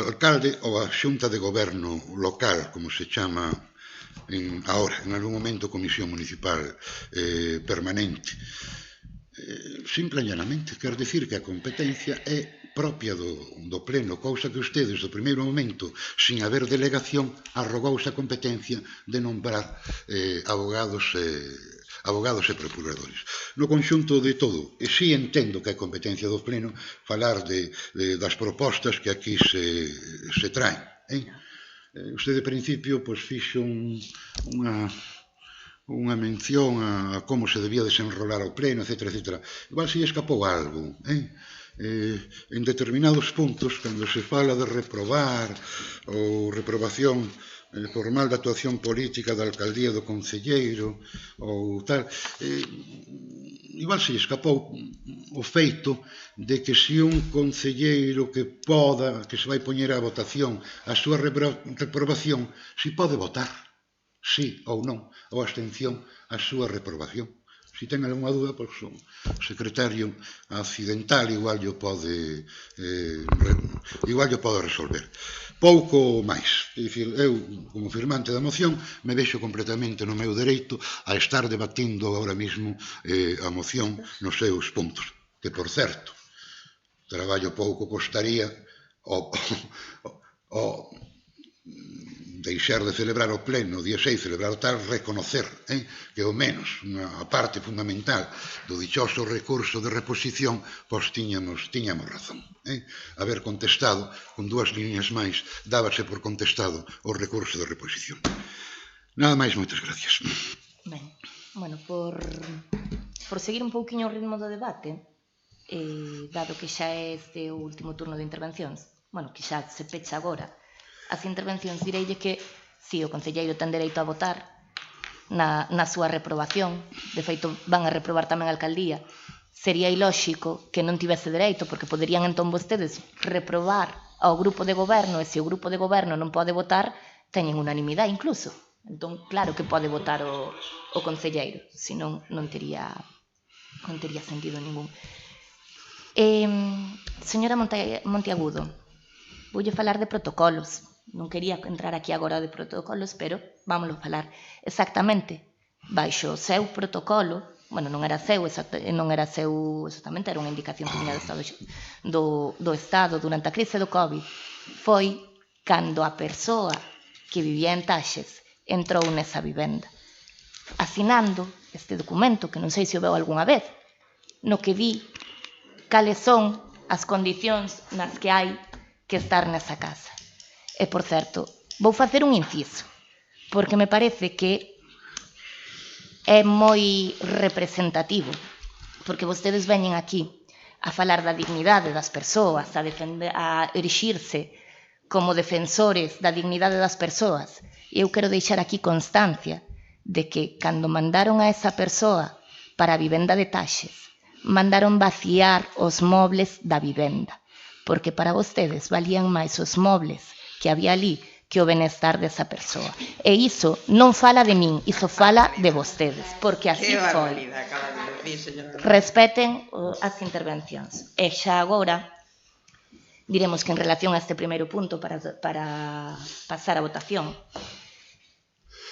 Speaker 4: alcalde ou a xunta de goberno local, como se chama ahora, en algún momento comisión municipal permanente. Simple e llanamente, quer dicir que a competencia é propia do pleno, cousa que ustedes, do primeiro momento, sin haber delegación, arrogouse a competencia de nombrar abogados e procuradores. No conxunto de todo, e si entendo que é competencia do pleno falar das propostas que aquí se traen. Usted de principio fixo unha mención a como se debía desenrolar o pleno, etc. Igual se escapou algo, en determinados puntos, cando se fala de reprobar ou reprobación formal da actuación política da alcaldía do concelleiro ou tal, igual se escapou o feito de que se un concelleiro que se vai poñer a votación a súa reprobación, se pode votar sí ou non, ou abstención a súa reprobación. Se ten algunha dúda, o secretario accidental igual lle pode resolver. Pouco máis. É dicir, eu, como firmante da moción, me vexo completamente no meu dereito a estar debatindo agora mesmo a moción nos seus puntos. Que, por certo, traballo pouco costaría o deixar de celebrar o pleno, o día 6, celebrar o tal, reconocer que ao menos unha parte fundamental do dichoso recurso de reposición, tiñamos razón. Haber contestado con 2 líneas máis, dábase por contestado o recurso de reposición. Nada máis, moitas gracias.
Speaker 1: Ben, bueno, por seguir un pouquiño o ritmo do debate, dado que xa é este o último turno de intervencións, bueno, que xa se pecha agora, as intervencións direille que si o concelleiro ten dereito a votar na súa reprobación, de feito van a reprobar tamén a alcaldía, sería ilóxico que non tivese dereito, porque poderían entón vostedes reprobar ao grupo de goberno, e se o grupo de goberno non pode votar, teñen unanimidade incluso. Entón, claro que pode votar o concelleiro, senón non tería sentido ningún. Señora Monteagudo, voulle falar de protocolos. Non quería entrar aquí agora de protocolos, pero vámoslo falar exactamente. Baixo o seu protocolo, bueno, non era seu exactamente, era unha indicación que viña do Estado durante a crise do COVID, foi cando a persoa que vivía en Taxes entrou nesa vivenda, asinando este documento, que non sei se o veu algunha vez, no que di cales son as condicións nas que hai que estar nesa casa. E, por certo, vou facer un inciso, porque me parece que é moi representativo, porque vostedes veñen aquí a falar da dignidade das persoas, a erixirse como defensores da dignidade das persoas. E eu quero deixar aquí constancia de que, cando mandaron a esa persoa para a vivenda de Taxes, mandaron vaciar os mobles da vivenda, porque para vostedes valían máis os mobles que había ali que o benestar desa persoa. E iso non fala de min, iso fala de vostedes, porque así foi. Respeten as intervencións. E xa agora diremos que en relación a este primeiro punto para pasar a votación,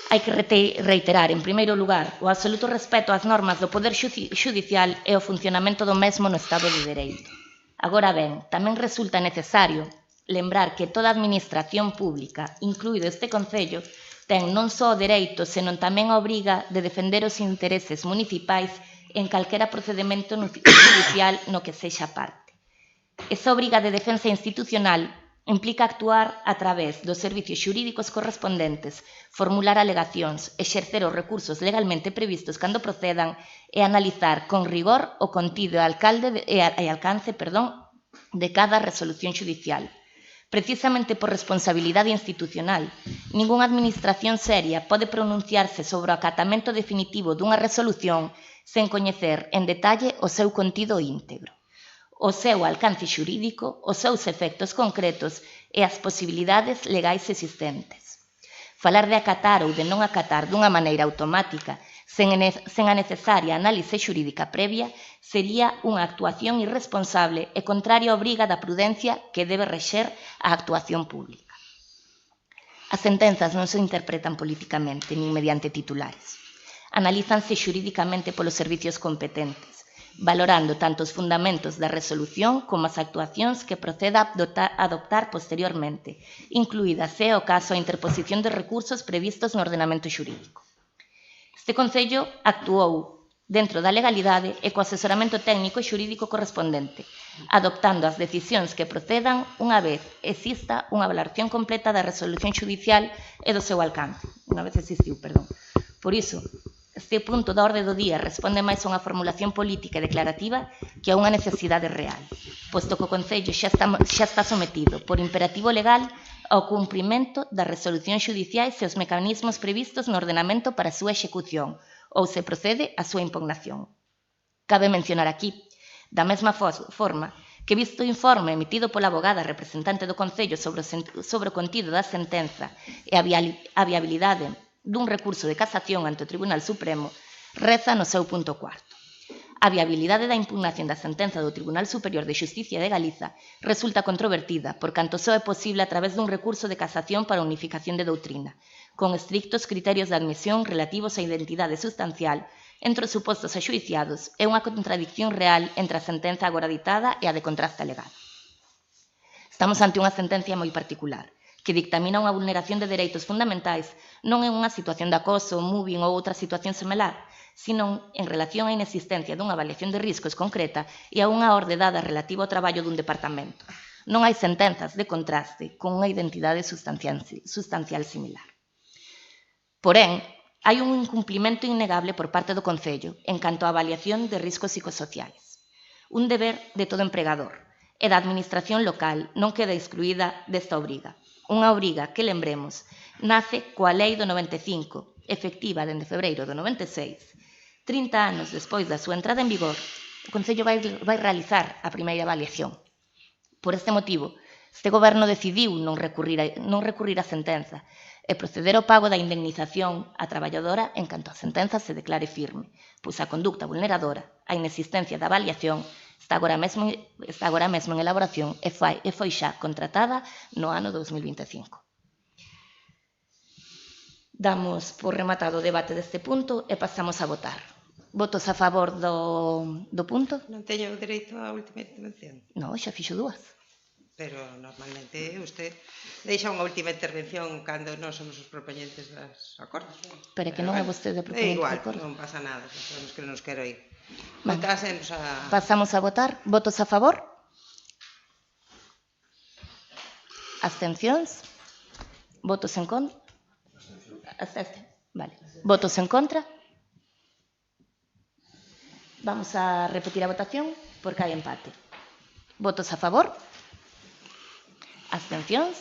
Speaker 1: hai que reiterar, en primeiro lugar, o absoluto respeto ás normas do Poder Xudicial e o funcionamento do mesmo no Estado de Dereito. Agora ben, tamén resulta necesario lembrar que toda administración pública, incluído este Concello, ten non só o dereito, senón tamén a obriga de defender os intereses municipais en calquera procedemento judicial no que sexa parte. Esa obriga de defensa institucional implica actuar a través dos servicios xurídicos correspondentes, formular alegacións, exercer os recursos legalmente previstos cando procedan e analizar con rigor o contido e alcance de cada resolución xudicial. Precisamente por responsabilidade institucional, ningunha administración seria pode pronunciarse sobre o acatamento definitivo dunha resolución sen coñecer en detalle o seu contido íntegro, o seu alcance xurídico, os seus efectos concretos e as posibilidades legais existentes. Falar de acatar ou de non acatar dunha maneira automática, sen a necesaria análise xurídica previa, sería unha actuación irresponsable e contraria á obriga da prudencia que debe rexer a actuación pública. As sentenzas non se interpretan politicamente nin mediante titulares. Analízanse xurídicamente polos servicios competentes, valorando tanto os fundamentos da resolución como as actuacións que proceda a adoptar posteriormente, incluída, se é o caso, a interposición de recursos previstos no ordenamento xurídico. Este Concello actuou dentro da legalidade e co asesoramento técnico e xurídico correspondente, adoptando as decisións que procedan unha vez exista unha valoración completa da resolución xudicial e do seu alcance. Unha vez existiu, perdón. Por iso, este punto da orde do día responde máis a unha formulación política e declarativa que a unha necesidade real, posto que o Concello xa está sometido por imperativo legal ao cumprimento das resolucións xudiciais e os mecanismos previstos no ordenamento para a súa execución, ou se procede á súa impugnación. Cabe mencionar aquí, da mesma forma, que visto o informe emitido pola abogada representante do Concello sobre o contido da sentenza e a viabilidade dun recurso de casación ante o Tribunal Supremo, reza no seu punto 4. A viabilidade da impugnación da sentenza do Tribunal Superior de Xusticia de Galiza resulta controvertida por canto só é posible a través dun recurso de casación para unificación de doutrina, con estrictos criterios de admisión relativos á identidade sustancial entre os supostos axuiciados e unha contradicción real entre a sentenza agora ditada e a de contraste alegado. Estamos ante unha sentencia moi particular, que dictamina unha vulneración de dereitos fundamentais non en unha situación de acoso, mobbing ou outra situación semellar, sino en relación á inexistencia dunha avaliación de riscos concreta e a unha orde dada relativa ao traballo dun departamento. Non hai sentenzas de contraste con unha identidade sustancial similar. Porén, hai un incumplimento innegable por parte do Concello en canto á avaliación de riscos psicosociais. Un deber de todo empregador e da administración local non queda excluída desta obriga. Unha obriga que, lembremos, nace coa Lei do 95, efectiva dende febreiro do 96. 30 anos despois da súa entrada en vigor, o Concello vai realizar a primeira avaliación. Por este motivo, este goberno decidiu non recurrir a sentenza e proceder ao pago da indemnización á traballadora en canto a sentenza se declare firme, pois a conducta vulneradora, a inexistencia da avaliación, está agora mesmo en elaboración e foi xa contratada no ano 2025. Damos por rematado o debate deste punto e pasamos a votar. Votos a favor do punto?
Speaker 2: Non teño o dereito á última intervención.
Speaker 1: Non, xa fixo dúas.
Speaker 2: Pero normalmente usted deixa unha última intervención cando non somos os propoñentes dos acordos.
Speaker 1: Pero que non é vostede proponente
Speaker 2: de
Speaker 1: acordo.
Speaker 2: Non pasa nada, sabemos que non nos quero ir.
Speaker 1: Pasamos a votar. Votos a favor? Abstencións? Votos en contra? Vale. Votos en contra? Vamos a repetir a votación porque hai empate. Votos a favor? Abstencións?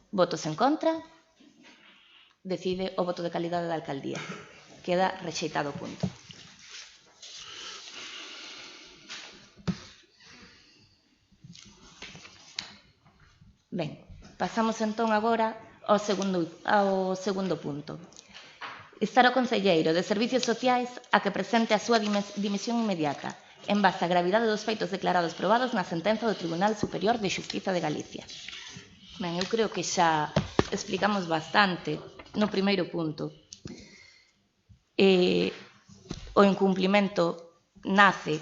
Speaker 1: Votos en contra? Decide o voto de calidade da alcaldía. Queda rexeitado o punto. Ben, pasamos entón agora ao segundo punto. Instar o concelleiro de Servicios Sociais a que presente a súa dimisión inmediata en base á gravidade dos feitos declarados probados na sentenza do Tribunal Superior de Xustiza de Galicia. Ben, eu creo que xa explicamos bastante no primeiro punto. O incumplimento nace,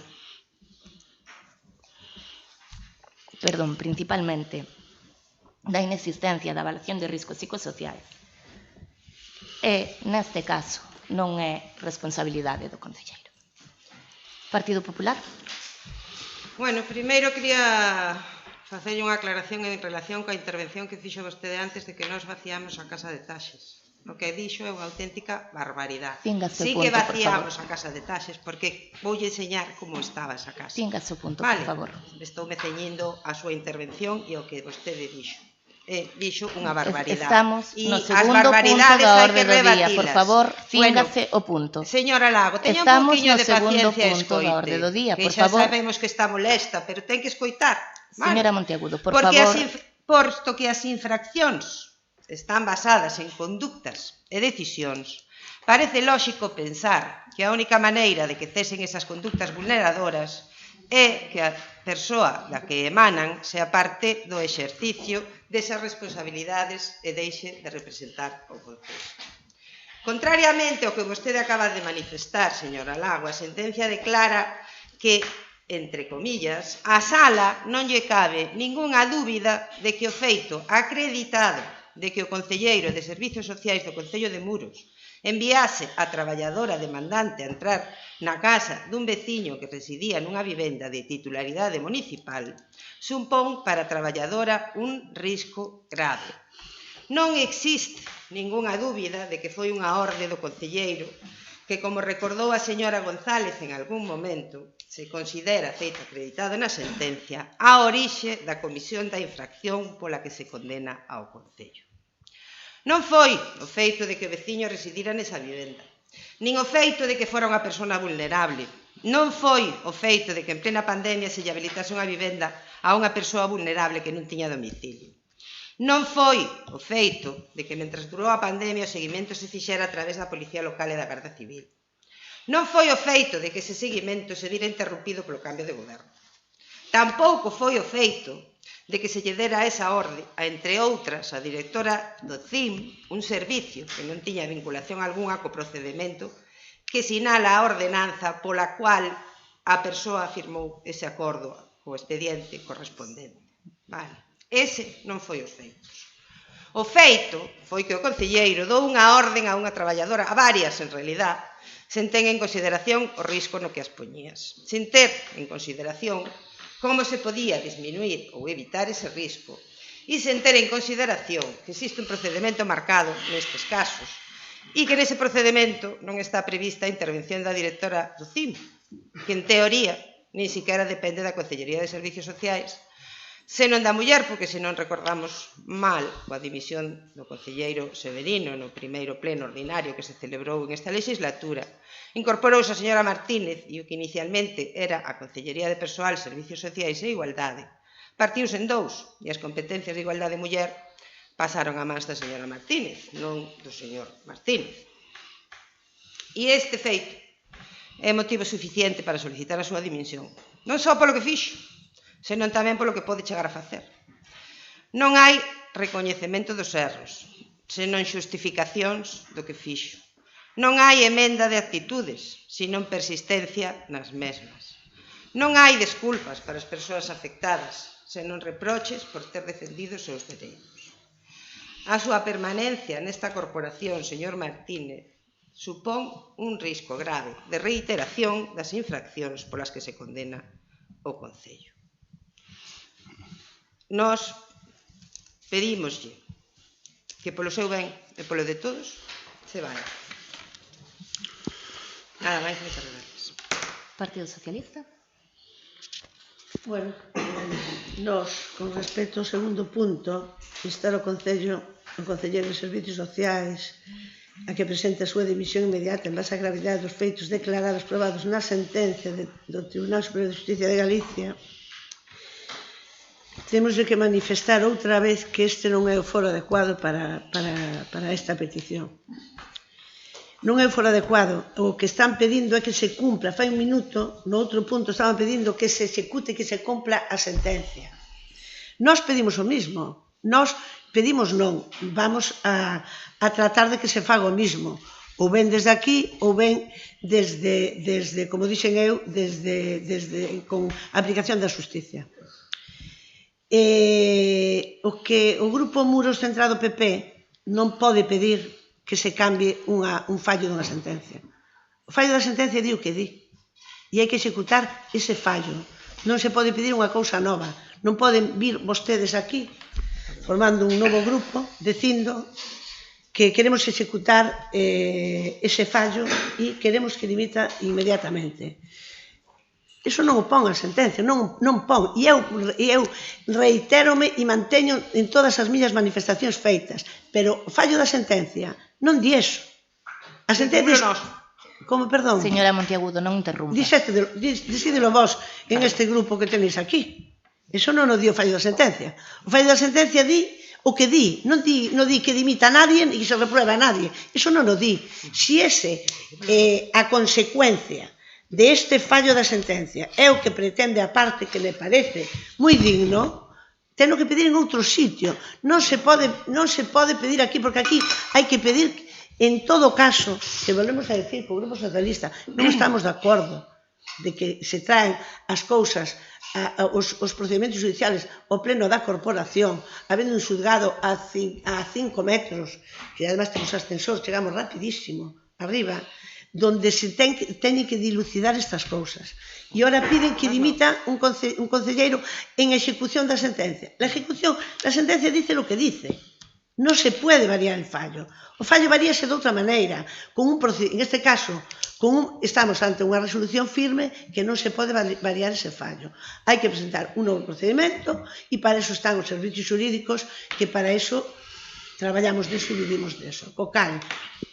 Speaker 1: principalmente, da inexistencia da avaliación de riscos psicosociais. E, neste caso, non é responsabilidade do concelleiro. Partido Popular?
Speaker 2: Bueno, primeiro quería facerlle unha aclaración en relación coa intervención que fixo vostede antes de que nós vaciamos a casa de Taxes. O que dixo é unha auténtica barbaridade. Sí que vaciamos a casa de Taxes, porque voulle enseñar como estaba esa casa.
Speaker 1: Tíngase o punto, por favor.
Speaker 2: Estou me ceñindo a súa intervención e o que vostede dixo. Dixo unha barbaridade.
Speaker 1: Estamos no segundo punto da orde do día. Por favor, fíngase o punto.
Speaker 2: Señora Lago, teña un poquinho de paciencia e escoite.
Speaker 1: Que
Speaker 2: xa sabemos que está molesta, pero ten que escoitar.
Speaker 1: Señora Monteagudo, por favor.
Speaker 2: Posto que as infraccións están basadas en conductas e decisións, parece lóxico pensar que a única maneira de que cesen esas conductas vulneradoras é que a persoa da que emanan sea parte do exercicio desas responsabilidades e deixe de representar o Concello. Contrariamente ao que vostede acaba de manifestar, señora Lago, a sentencia declara que, entre comillas, a sala non lle cabe ningunha dúbida de que o feito acreditado de que o concelleiro de Servicios Sociais do Concello de Muros enviase a traballadora demandante a entrar na casa dun veciño que residía nunha vivenda de titularidade municipal supón para a traballadora un risco grave. Non existe ningunha dúbida de que foi unha orde do concelleiro que, como recordou a señora González en algún momento, se considera feito acreditado na sentencia a orixe da comisión da infracción pola que se condena ao Concello. Non foi o feito de que o veciño residira nesa vivenda, nin o feito de que fora unha persona vulnerable, non foi o feito de que en plena pandemia se lle habilitase unha vivenda a unha persoa vulnerable que non tiña domicilio. Non foi o feito de que, mentres durou a pandemia, o seguimento se fixera a través da Policía Local e da Garda Civil. Non foi o feito de que ese seguimento se vira interrompido polo cambio de goberno. Tampouco foi o feito de que se lle dera esa orde a, entre outras, a directora do CIM, un servicio que non tiña vinculación algunha co procedemento que sinala a ordenanza pola cual a persoa firmou ese acordo co expediente correspondente. Vale. Ese non foi os feitos. O feito foi que o concelleiro dou unha orden a unha traballadora, a varias en realidad, sen ter en consideración o risco no que as poñías, sen ter en consideración como se podía disminuir ou evitar ese risco e sen ter en consideración que existe un procedimento marcado nestes casos e que nese procedimento non está prevista a intervención da directora do CIM, que en teoría nin siquiera depende da Concellería de Servicios Sociais, senón da muller, porque se non recordamos mal coa dimisión do concelleiro Severino no primeiro pleno ordinario que se celebrou en esta legislatura, incorporouse a señora Martínez e o que inicialmente era a Concellería de Persoal, Servicios Sociais e Igualdade partiuse en dous e as competencias de igualdade e muller pasaron a mans da señora Martínez, non do señor Martínez. E este feito é motivo suficiente para solicitar a súa dimisión, non só polo que fixo, senón tamén polo que pode chegar a facer. Non hai recoñecemento dos erros, senón xustificacións do que fixo. Non hai emenda de actitudes, senón persistencia nas mesmas. Non hai desculpas para as persoas afectadas, senón reproches por ter defendido os seus dereitos. A súa permanencia nesta corporación, señor Martínez, supón un risco grave de reiteración das infraccións polas que se condena o Concello. Nós pedímoslle que polo seu ben e polo de todos se vaya. Nada máis, moitas gracias.
Speaker 1: Partido Socialista.
Speaker 3: Bueno, nós, con respecto ao segundo punto, instar o Concelleiro de Servicios Sociais a que presente a súa dimisión inmediata en base á gravidade dos feitos declarados probados na sentencia do Tribunal Superior de Justicia de Galicia. Temos que manifestar outra vez que este non é o foro adecuado para esta petición. Non é o foro adecuado. O que están pedindo é que se cumpla. Fai un minuto, no outro punto, estaban pedindo que se execute, que se cumpla a sentencia. Nós pedimos o mismo. Nós pedimos non. Vamos a tratar de que se faga o mismo. Ou ben desde aquí, ou ben desde como dixen eu, con a aplicación da justicia. O Grupo Muros Centrado PP non pode pedir que se cambie un fallo dunha sentencia. O fallo da sentencia di o que di. E hai que executar ese fallo. Non se pode pedir unha cousa nova. Non poden vir vostedes aquí, formando un novo grupo, dicindo que queremos executar ese fallo e queremos que dimita inmediatamente. Iso non o pon a sentencia, non pon. E eu reitérome e manteño en todas as miñas manifestacións feitas. Pero o fallo da sentencia non di eso. A sentencia... Como, perdón?
Speaker 1: Señora Monteagudo, non interrumpa.
Speaker 3: Dicídelo vos en este grupo que tenéis aquí. Eso non o di o fallo da sentencia. O fallo da sentencia di o que di. Non di que dimita a nadie e que se reprueba a nadie. Eso non o di. Si ese a consecuencia de este fallo da sentencia é o que pretende a parte que me parece moi digno, teno que pedir en outro sitio. Non se pode pedir aquí, porque aquí hai que pedir, en todo caso, que volvemos a decir, co Grupo Socialista, non estamos de acordo de que se traen as cousas, os procedimentos judiciales ao pleno da corporación, habendo un xulgado a 5 metros, que además temos ascensor, chegamos rapidísimo arriba, donde se teñen que dilucidar estas cousas. E ora piden que dimita un concelleiro en execución da sentencia. La sentencia dice lo que dice. Non se puede variar el fallo. O fallo varíase de outra maneira. En este caso, estamos ante unha resolución firme que non se pode variar ese fallo. Hai que presentar un novo procedimento e para eso están os servicios xurídicos, que para eso traballamos deso e vivimos deso. Co cal,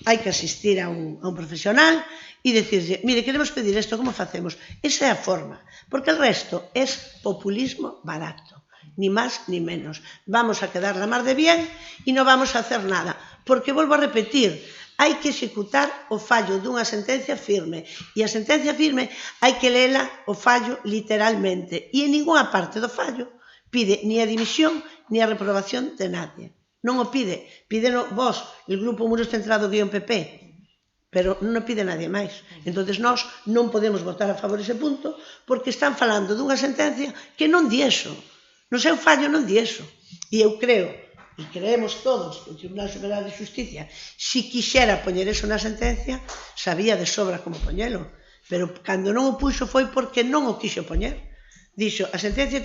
Speaker 3: hai que asistir a un profesional e dicirlle, mire, queremos pedir isto, como facemos? Esa é a forma, porque el resto é populismo barato, ni máis ni menos. Vamos a quedar la mar de bien e non vamos a hacer nada, porque, volvo a repetir, hai que executar o fallo dunha sentencia firme, e a sentencia firme hai que leela o fallo literalmente, e en ninguna parte do fallo pide ni a dimisión ni a reprobación de nadie. Non o pide, pídelo vos, el grupo Muros Centrado-PP, pero non o pide nadie máis. Entón, nós non podemos votar a favor ese punto, porque están falando dunha sentencia que non di eso. No seu fallo non di eso. E eu creo, e creemos todos, que o Tribunal Superior de Justicia, si quixera poñer eso na sentencia, sabía de sobra como poñelo. Pero cando non o puxo foi porque non o quixo poñer. Dixo, a sentencia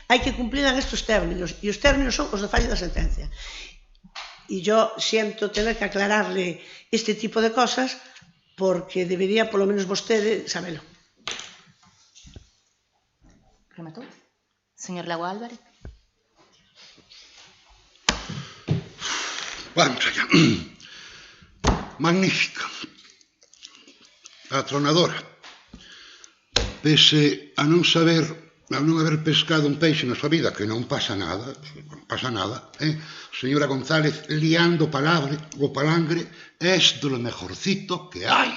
Speaker 3: hai que cumplirla nestes términos, e os términos son os do fallo da sentencia. E yo siento tener que aclararle este tipo de cosas, porque debería, polo menos vostede, sabelo.
Speaker 1: Rematou? Señor Lago Álvarez.
Speaker 4: Vamos allá. Magnífica. Atronadora. Pese a non haber pescado un peixe na súa vida, que non pasa nada, señora González, liando o palangre, es do mejorcito que hai,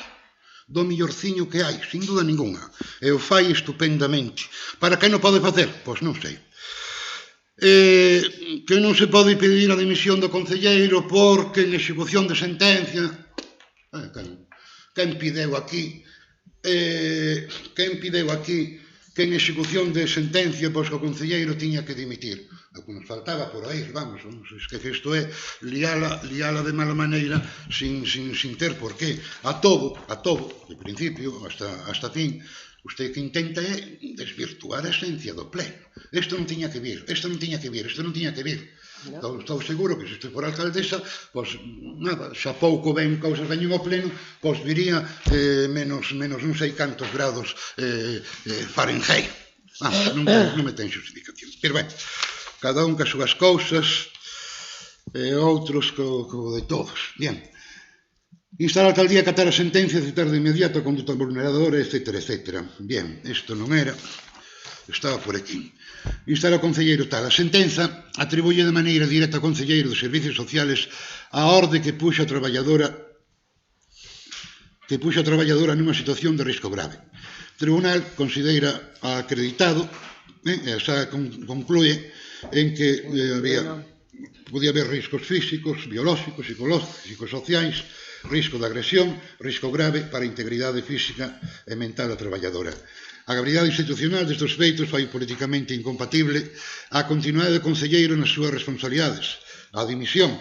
Speaker 4: do millorciño que hai, sin duda ninguna, e o fai estupendamente. Para que non pode facer? Pois non sei. Que non se pode pedir a dimisión do concelleiro porque en execución de sentencia, quen pideu aquí que en execución de sentencia pois o concelleiro tiña que dimitir? O que nos faltaba por aí, vamos, es que isto é liala de mala maneira sin ter por qué. A todo, de principio hasta fin, usted que intenta é desvirtuar a esencia do pleno. Isto non tiña que vir. Estou seguro que se isto for alcaldesa, pois nada, xa pouco ven cousas veñen ao pleno, pois viría menos non sei cantos grados Fahrenheit. Non me ten justificación. Pero ben, cada un cas súas cousas, e outros co de todos. Bien. Instar a alcaldía a acatar a sentencia, aceptar de inmediato a conduta vulneradora, etc. Bien, isto non era, estaba por aquí. Instar ao concelleiro tal. A sentenza atribuye de maneira directa ao concelleiro de Servicios Sociales a orde que puxo a traballadora nunha situación de risco grave. O tribunal considera acreditado, xa concluye en que podía haber riscos físicos, biolóxicos, psicológicos, sociais, risco de agresión, risco grave para a integridade física e mental da traballadora. A gravidade institucional destes feitos fai políticamente incompatible a continuidade do concelleiro nas súas responsabilidades. A dimisión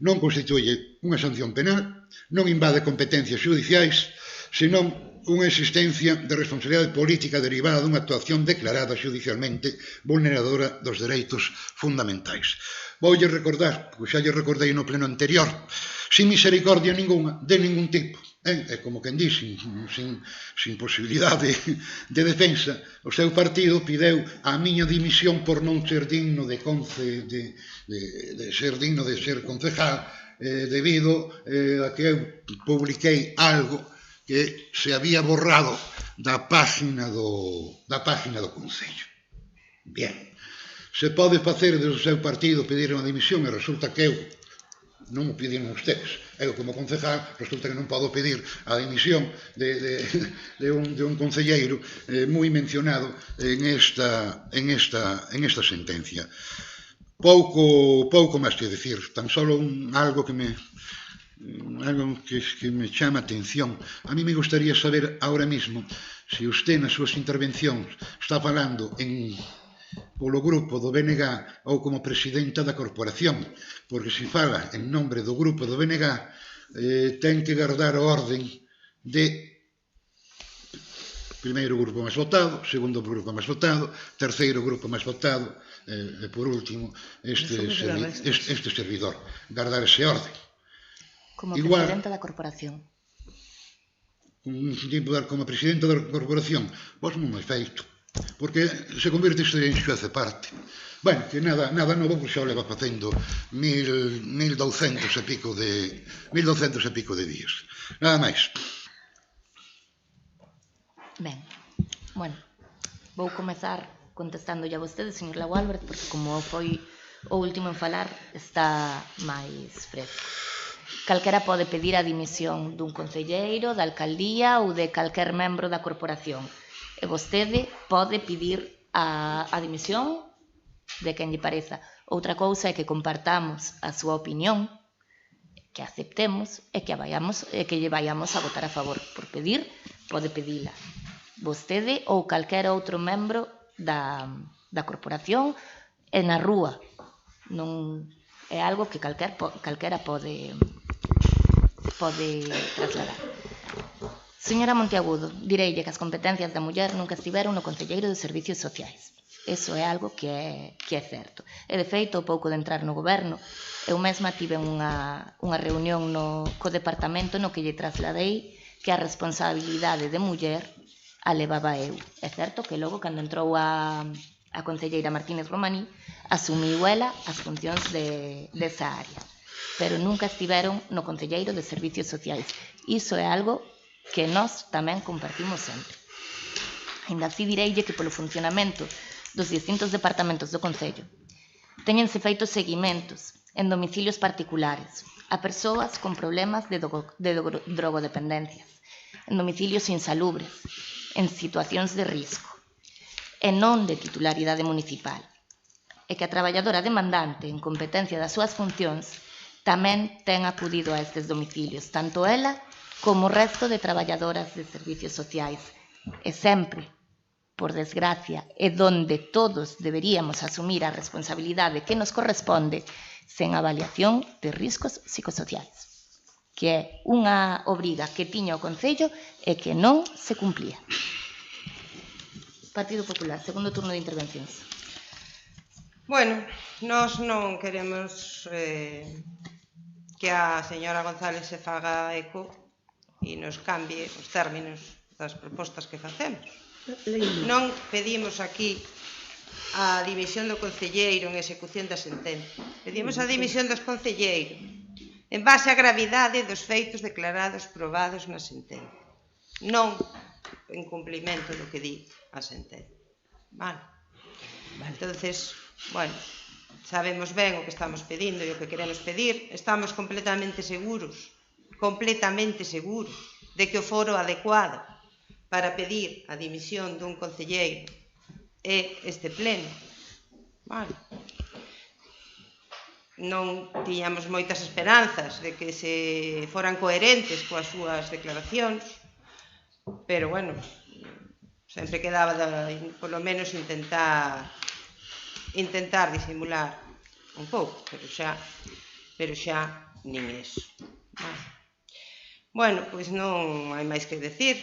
Speaker 4: non constituye unha sanción penal, non invade competencias judiciais, senón unha existencia de responsabilidade política derivada dunha actuación declarada judicialmente vulneradora dos dereitos fundamentais. Voulle recordar, pois xa lle recordei no pleno anterior, sin misericordia ninguna, de ningún tipo. É como quen di, sin posibilidade de defensa. O seu partido pideu a miña dimisión por non ser digno de ser concejal, debido a que eu publiquei algo que se había borrado da página do Concello. Bien, se pode facer desde o seu partido pedir unha dimisión e resulta que eu non o pidieron ustedes. Eu, como concejal, resulta que non podo pedir a dimisión de un concelleiro moi mencionado en esta sentencia. Pouco máis que decir, tan solo algo que me chama a atención. A mí me gustaría saber ahora mismo se usted nas súas intervencións está falando polo grupo do BNG ou como presidenta da corporación, porque se fala en nombre do grupo do BNG, ten que guardar o orden de primeiro grupo máis votado, segundo grupo máis votado, terceiro grupo máis votado, e por último, este servidor. Guardar ese orden.
Speaker 1: Como presidenta da corporación.
Speaker 4: Como presidenta da corporación, pois non é feito, porque se convirte en xuez de parte. Bueno, que nada novo, porque xa o leva facendo 1200 e pico de días. Nada máis.
Speaker 1: Ben, bueno, vou comezar contestándolle a vostede, señor Lago Álvarez, porque como foi o último en falar, está máis fresco. Calquera pode pedir a dimisión dun concelleiro, da alcaldía ou de calquer membro da corporación. E vostede pode pedir a dimisión de quen lle pareza. Outra cousa é que compartamos a súa opinión, que aceptemos e que lle vayamos a votar a favor. Por pedir, pode pedila vostede ou calquer outro membro da corporación e na rúa. Non é algo que calquera pode trasladar. Señora Monteagudo, direille que as competencias da muller nunca estiveron no Concelleiro de Servicios Sociais. Eso é algo que é certo. E, de feito, ao pouco de entrar no goberno, eu mesma tive unha reunión co departamento no que lle trasladei que a responsabilidade de muller a levaba eu. É certo que logo, cando entrou a concelleira Martínez Romaní, asumiu ela as funcións desa área. Pero nunca estiveron no Concelleiro de Servicios Sociais. Iso é algo que nós tamén compartimos sempre. Ainda así direille que polo funcionamento dos distintos departamentos do Concello téñense feitos seguimentos en domicilios particulares a persoas con problemas de drogodependencias, en domicilios insalubres, en situacións de risco, e non de titularidade municipal, e que a traballadora demandante en competencia das súas funcións tamén ten acudido a estes domicilios, tanto ela como o resto de traballadoras de servicios sociais, e sempre, por desgracia, é donde todos deberíamos asumir a responsabilidade que nos corresponde sen avaliación de riscos psicosociais, que é unha obriga que tiña o Concello e que non se cumplía. Partido Popular, segundo turno de intervencións.
Speaker 2: Bueno, nós non queremos que a señora González se faga eco e nos cambie os términos das propostas que facemos. Non pedimos aquí a dimisión do concelleiro en execución da sentencia. Pedimos a dimisión dos concelleiros en base á gravidade dos feitos declarados probados na sentencia, non en cumplimento do que di a sentencia. Vale. Entonces, bueno, sabemos ben o que estamos pedindo e o que queremos pedir. Estamos completamente seguros de que o foro adecuado para pedir a dimisión dun concelleiro é este pleno. Vale. Non tiñamos moitas esperanzas de que se foran coherentes coas súas declaracións, pero, bueno, sempre quedaba polo menos intentar disimular un pouco, pero xa nin iso. Bueno, pois non hai máis que decir.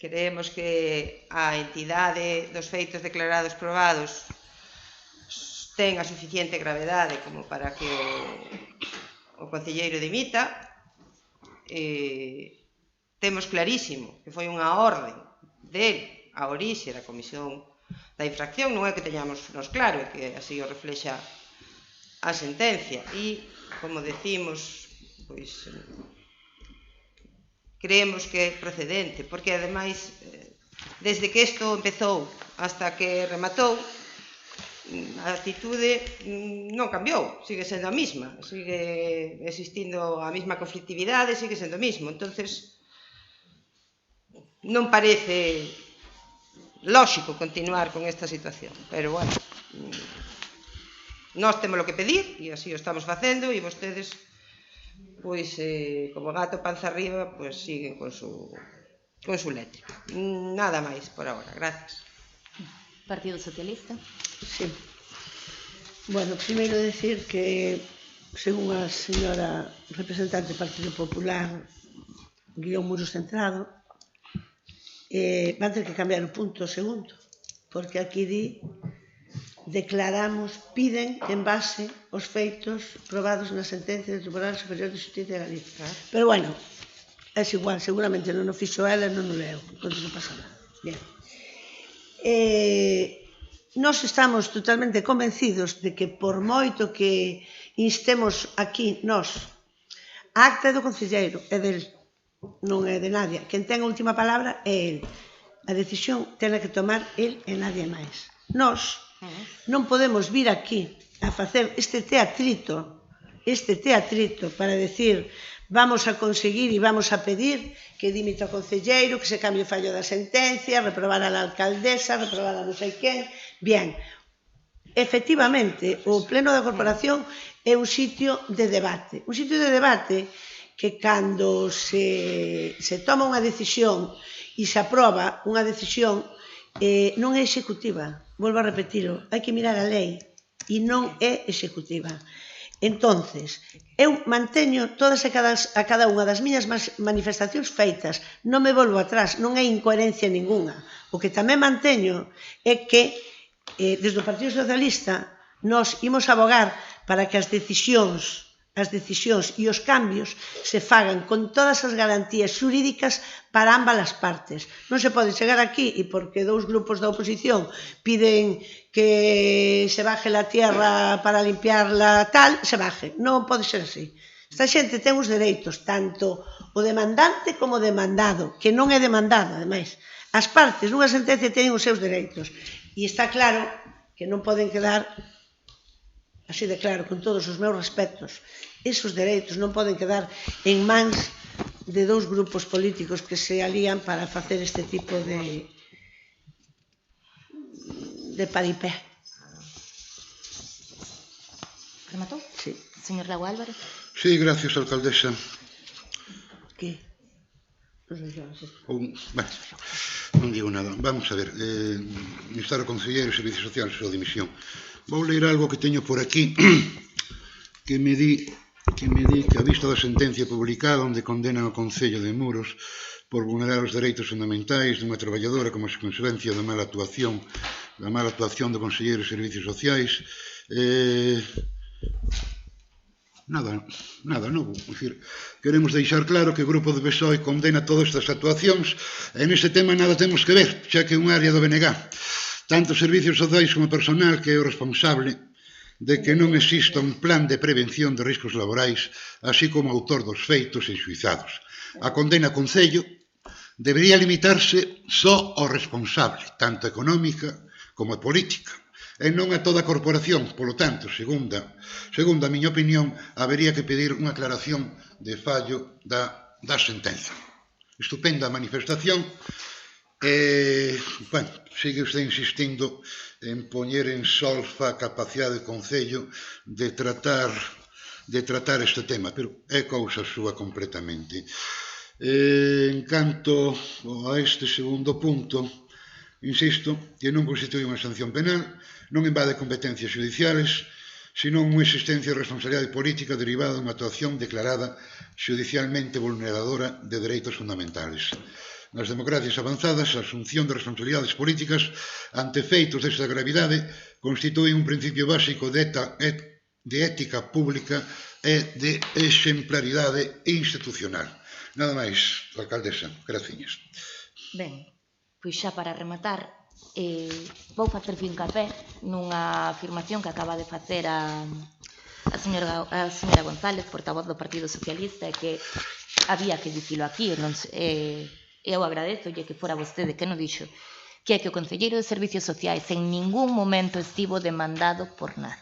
Speaker 2: Creemos que a entidade dos feitos declarados probados ten a suficiente gravedade como para que o concelleiro dimita. Temos clarísimo que foi unha orde del a orixe da comisión da infracción, non é que teñamos nos claro, é que así o reflexa a sentencia. E, como decimos, pois creemos que é procedente, porque ademais, desde que isto empezou hasta que rematou, a actitude non cambiou, sigue sendo a mesma, sigue existindo a mesma conflictividade, sigue sendo o mesmo. Entonces, non parece lóxico continuar con esta situación, pero, bueno, nós temos o que pedir e así o estamos facendo, e vostedes, pois, como gato panza arriba, pois siguen con su Consulétrica. Nada máis por agora, gracias.
Speaker 1: Partido Socialista.
Speaker 3: Sí. Bueno, primeiro decir que, según a señora representante do Partido Popular, guión Muros Centrado, van ter que cambiar o punto segundo, porque aquí di declaramos, piden en base aos feitos probados na sentencia do Tribunal Superior de Xustiza de Galicia. Pero bueno, é igual, seguramente non o fixo ela, non o leo, entón non pasa nada. Bien. Nós estamos totalmente convencidos de que por moito que instemos aquí nós, a acta do concelleiro é del, non é de nadie. Quen ten a última palabra é el. A decisión ten que tomar el e nadie máis. Nós non podemos vir aquí a facer este teatrito para decir vamos a conseguir e vamos a pedir que dimita o concelleiro, que se cambie o fallo da sentencia, reprobar a la alcaldesa, reprobar a non sei quen. Bien, efectivamente, o pleno da corporación é un sitio de debate. Un sitio de debate que cando se toma unha decisión e se aproba unha decisión non é executiva. Volvo a repetirlo, hai que mirar a lei e non é executiva. Entonces, eu manteño todas e cada unha das miñas manifestacións feitas, non me volvo atrás, non hai incoherencia ninguna. O que tamén manteño é que, desde o Partido Socialista, nós imos abogar para que as decisións e os cambios se fagan con todas as garantías xurídicas para ambas as partes. Non se pode chegar aquí e porque dous grupos da oposición piden que se baje la tierra para limpiarla tal, se baje. Non pode ser así. Esta xente ten os dereitos, tanto o demandante como o demandado, que non é demandado, ademais. As partes nunha sentencia teñen os seus dereitos. E está claro que non poden quedar, así de claro, con todos os meus respetos, esos dereitos non poden quedar en mans de dous grupos políticos que se alían para facer este tipo de paripé.
Speaker 1: Rematou?
Speaker 3: Sí.
Speaker 1: Señor Lago Álvarez.
Speaker 4: Sí, gracias, alcaldesa.
Speaker 3: Que? Non sei se...
Speaker 4: Non digo nada. Vamos a ver. Instar ao concelleiro de Servicios Sociales a súa dimisión. Vou ler algo que teño por aquí que me di que a vista da sentencia publicada onde condenan o Concello de Muros por vulnerar os dereitos fundamentais dunha traballadora como consecuencia da mala actuación do Conselleiro de Servicios Sociais, nada novo. Queremos deixar claro que o grupo do PSOE condena todas estas actuacións e neste tema nada temos que ver, xa que é unha área do BNG. Tanto Servicios Sociais como personal que é o responsable de que non exista un plan de prevención de riscos laborais, así como autor dos feitos enxuizados. A condena ao Concello debería limitarse só ao responsable, tanto económica como política, e non a toda a corporación. Polo tanto, segundo a miña opinión, habería que pedir unha aclaración de fallo da sentenza. Estupenda manifestación. Sigue usted insistindo en poñer en solfa a capacidade do Concello de tratar este tema, pero é cousa súa completamente. En canto a este segundo punto, insisto que non constitui unha sanción penal, non invade competencias judiciales, senón unha existencia de responsabilidade política derivada dunha actuación declarada judicialmente vulneradora de dereitos fundamentales. Nas democracias avanzadas, a asunción de responsabilidades políticas ante feitos desta gravidade constitúe un principio básico de ética pública e de exemplaridade institucional. Nada máis, alcaldesa. Graciñas.
Speaker 1: Ben, pois xa para rematar, vou facer fincapé nunha afirmación que acaba de facer a señora González, portavoz do Partido Socialista, que había que dicilo aquí, eu agradezolle que fora vostede que non dixo, que é que o Concelleiro de Servicios Sociais en ningún momento estivo demandado por nada.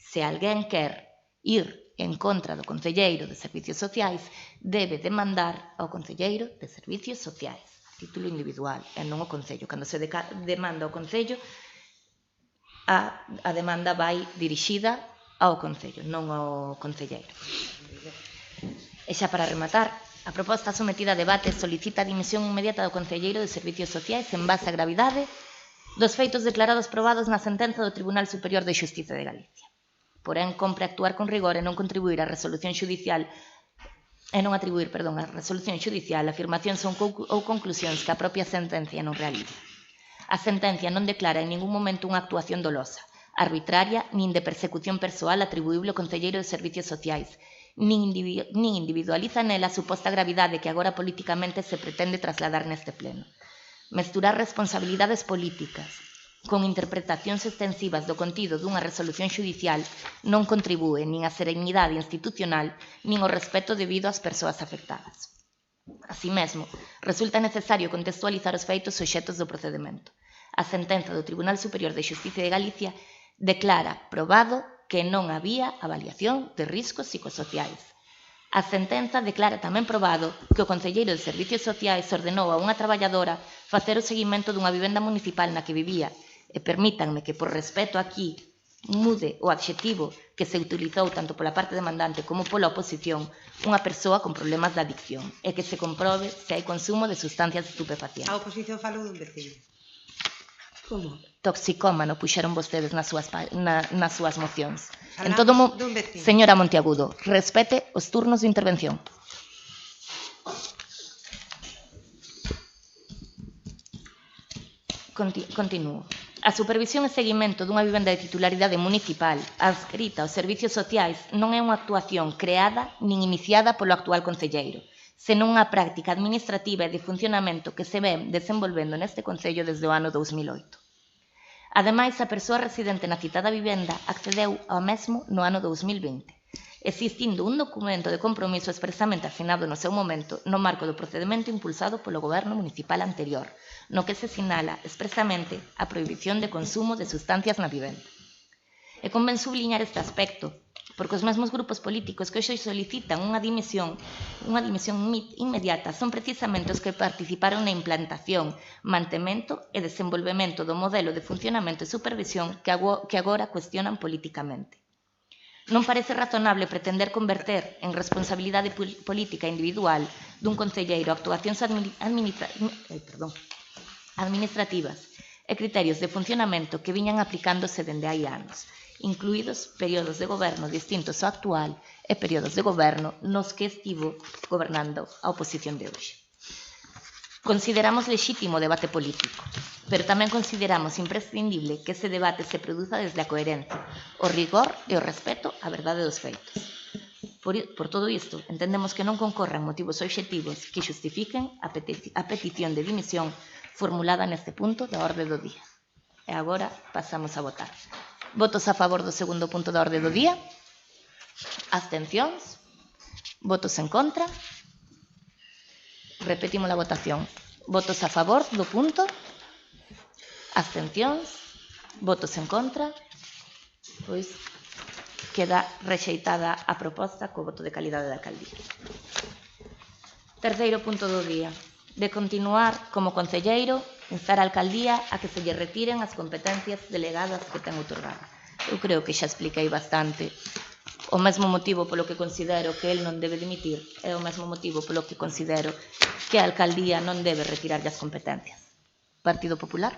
Speaker 1: Se alguén quer ir en contra do Concelleiro de Servicios Sociais, debe demandar ao Concelleiro de Servicios Sociais, a título individual, e non o Concello. Cando se demanda ao Concello, a demanda vai dirixida ao Concello, non ao Concelleiro. E xa para rematar, A proposta sometida a debate solicita a dimisión inmediata do Concelleiro de Servicios Sociais en base á gravidade dos feitos declarados probados na sentenza do Tribunal Superior de Xustiza de Galicia. Porén, compre actuar con rigor e non contribuir á resolución xudicial a afirmacións ou conclusións que a propia sentencia non realiza. A sentencia non declara en ningún momento unha actuación dolosa, arbitraria nin de persecución persoal atribuíble ao Concelleiro de Servicios Sociais, nin individualiza nela a suposta gravidade que agora políticamente se pretende trasladar neste pleno. Mesturar responsabilidades políticas con interpretacións extensivas do contido dunha resolución xudicial non contribúe nin á serenidade institucional nin ao respeto debido ás persoas afectadas. Así mesmo, resulta necesario contextualizar os feitos obxectos do procedemento. A sentenza do Tribunal Superior de Xustiza de Galicia declara probado que non había avaliación de riscos psicosociais. A sentenza declara tamén probado que o Concelleiro de Servicios Sociais ordenou a unha traballadora facer o seguimento dunha vivenda municipal na que vivía, e permítanme que, por respeto aquí, mude o adxetivo que se utilizou tanto pola parte demandante como pola oposición, unha persoa con problemas de adicción, e que se comprobe se hai consumo de sustancias estupefacientes.
Speaker 2: A oposición falou dun vecino.
Speaker 3: Como?
Speaker 1: Toxicómano puxeron vostedes nas súas mocións.
Speaker 2: Falamos dun vecino.
Speaker 1: Señora Monteagudo, respete os turnos de intervención. Continúo. A supervisión e seguimento dunha vivenda de titularidade municipal adscrita aos servicios sociais non é unha actuación creada nin iniciada polo actual concelleiro, senón unha práctica administrativa e de funcionamento que se ven desenvolvendo neste concello desde o ano 2008. Ademais, a persoa residente na citada vivenda accedeu ao mesmo no ano 2020, existindo un documento de compromiso expresamente afinado no seu momento no marco do procedemento impulsado polo goberno municipal anterior, no que se sinala expresamente a prohibición de consumo de sustancias na vivenda. E convén subliñar este aspecto, porque os mesmos grupos políticos que hoxe solicitan unha dimisión inmediata son precisamente os que participaron na implantación, mantemento e desenvolvemento do modelo de funcionamento e supervisión que agora cuestionan políticamente. Non parece razonable pretender converter en responsabilidade política individual dun concelleiro actuacións administrativas e criterios de funcionamento que viñan aplicándose dende hai anos, incluídos períodos de goberno distintos ao actual e períodos de goberno nos que estivo gobernando a oposición de hoxe. Consideramos lexítimo o debate político, pero tamén consideramos imprescindible que ese debate se produza desde a coherencia, o rigor e o respeto á verdade dos feitos. Por todo isto, entendemos que non concorran motivos obxectivos que xustifiquen a petición de dimisión formulada neste punto da orde do día. E agora pasamos a votar. Votos a favor do segundo punto da orde do día? Abstencións? Votos en contra? Repetimos a votación. Votos a favor do punto? Abstencións? Votos en contra? Pois queda rexeitada a proposta co voto de calidade da alcaldía. Terceiro punto do día. De continuar como concelleiro, instar a alcaldía a que se lle retiren as competencias delegadas que ten outorgada. Eu creo que xa expliquei bastante o mesmo motivo polo que considero que el non debe dimitir é o mesmo motivo polo que considero que a alcaldía non debe retirarlle as competencias. Partido Popular?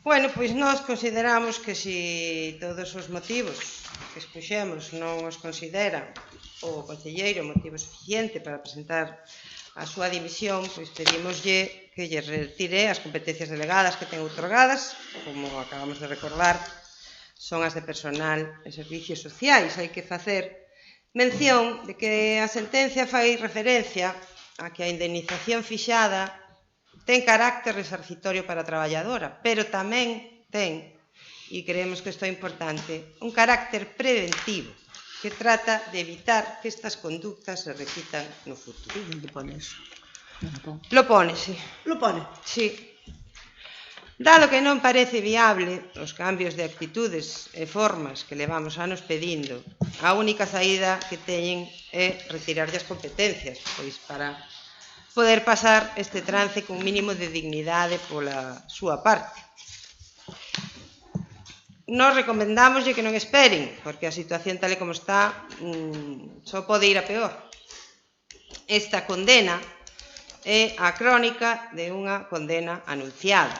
Speaker 2: Bueno, pois nós consideramos que se todos os motivos que expuxemos non os considera o concelleiro motivo suficiente para presentar a súa dimisión, pois pedimoslle que lle retire as competencias delegadas que ten outorgadas, como acabamos de recordar, son as de personal e servicios sociais. Hai que facer mención de que a sentencia fai referencia a que a indemnización fixada ten carácter resarcitorio para a traballadora, pero tamén ten, e creemos que isto é importante, un carácter preventivo que trata de evitar que estas conductas se repitan no futuro.
Speaker 3: ¿Dónde pone eso?
Speaker 2: Lo pone, sí.
Speaker 3: Lo pone.
Speaker 2: Sí. Dado que non parece viable os cambios de actitudes e formas que levamos anos pedindo, a única saída que teñen é retirarlle as competencias, pois para poder pasar este trance con mínimo de dignidade pola súa parte. Nós recomendámoslle que non esperen, porque a situación tal e como está só pode ir a peor. Esta condena é a crónica de unha condena anunciada.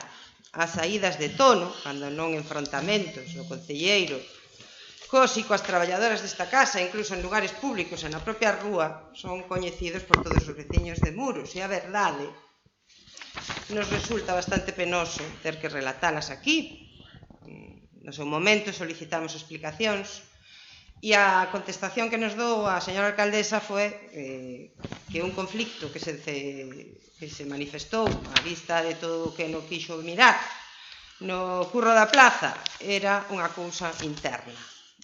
Speaker 2: As saídas de tono, cando non enfrontamentos, o concelleiro cos e coas traballadoras desta casa, incluso en lugares públicos e na propia rúa, son coñecidos por todos os veciños de Muros. E a verdade, nos resulta bastante penoso ter que relatalas aquí. No seu momento solicitamos explicacións e a contestación que nos dou a señora alcaldesa foi que un conflicto que se manifestou a vista de todo o que non quixo mirar no curro da plaza era unha cousa interna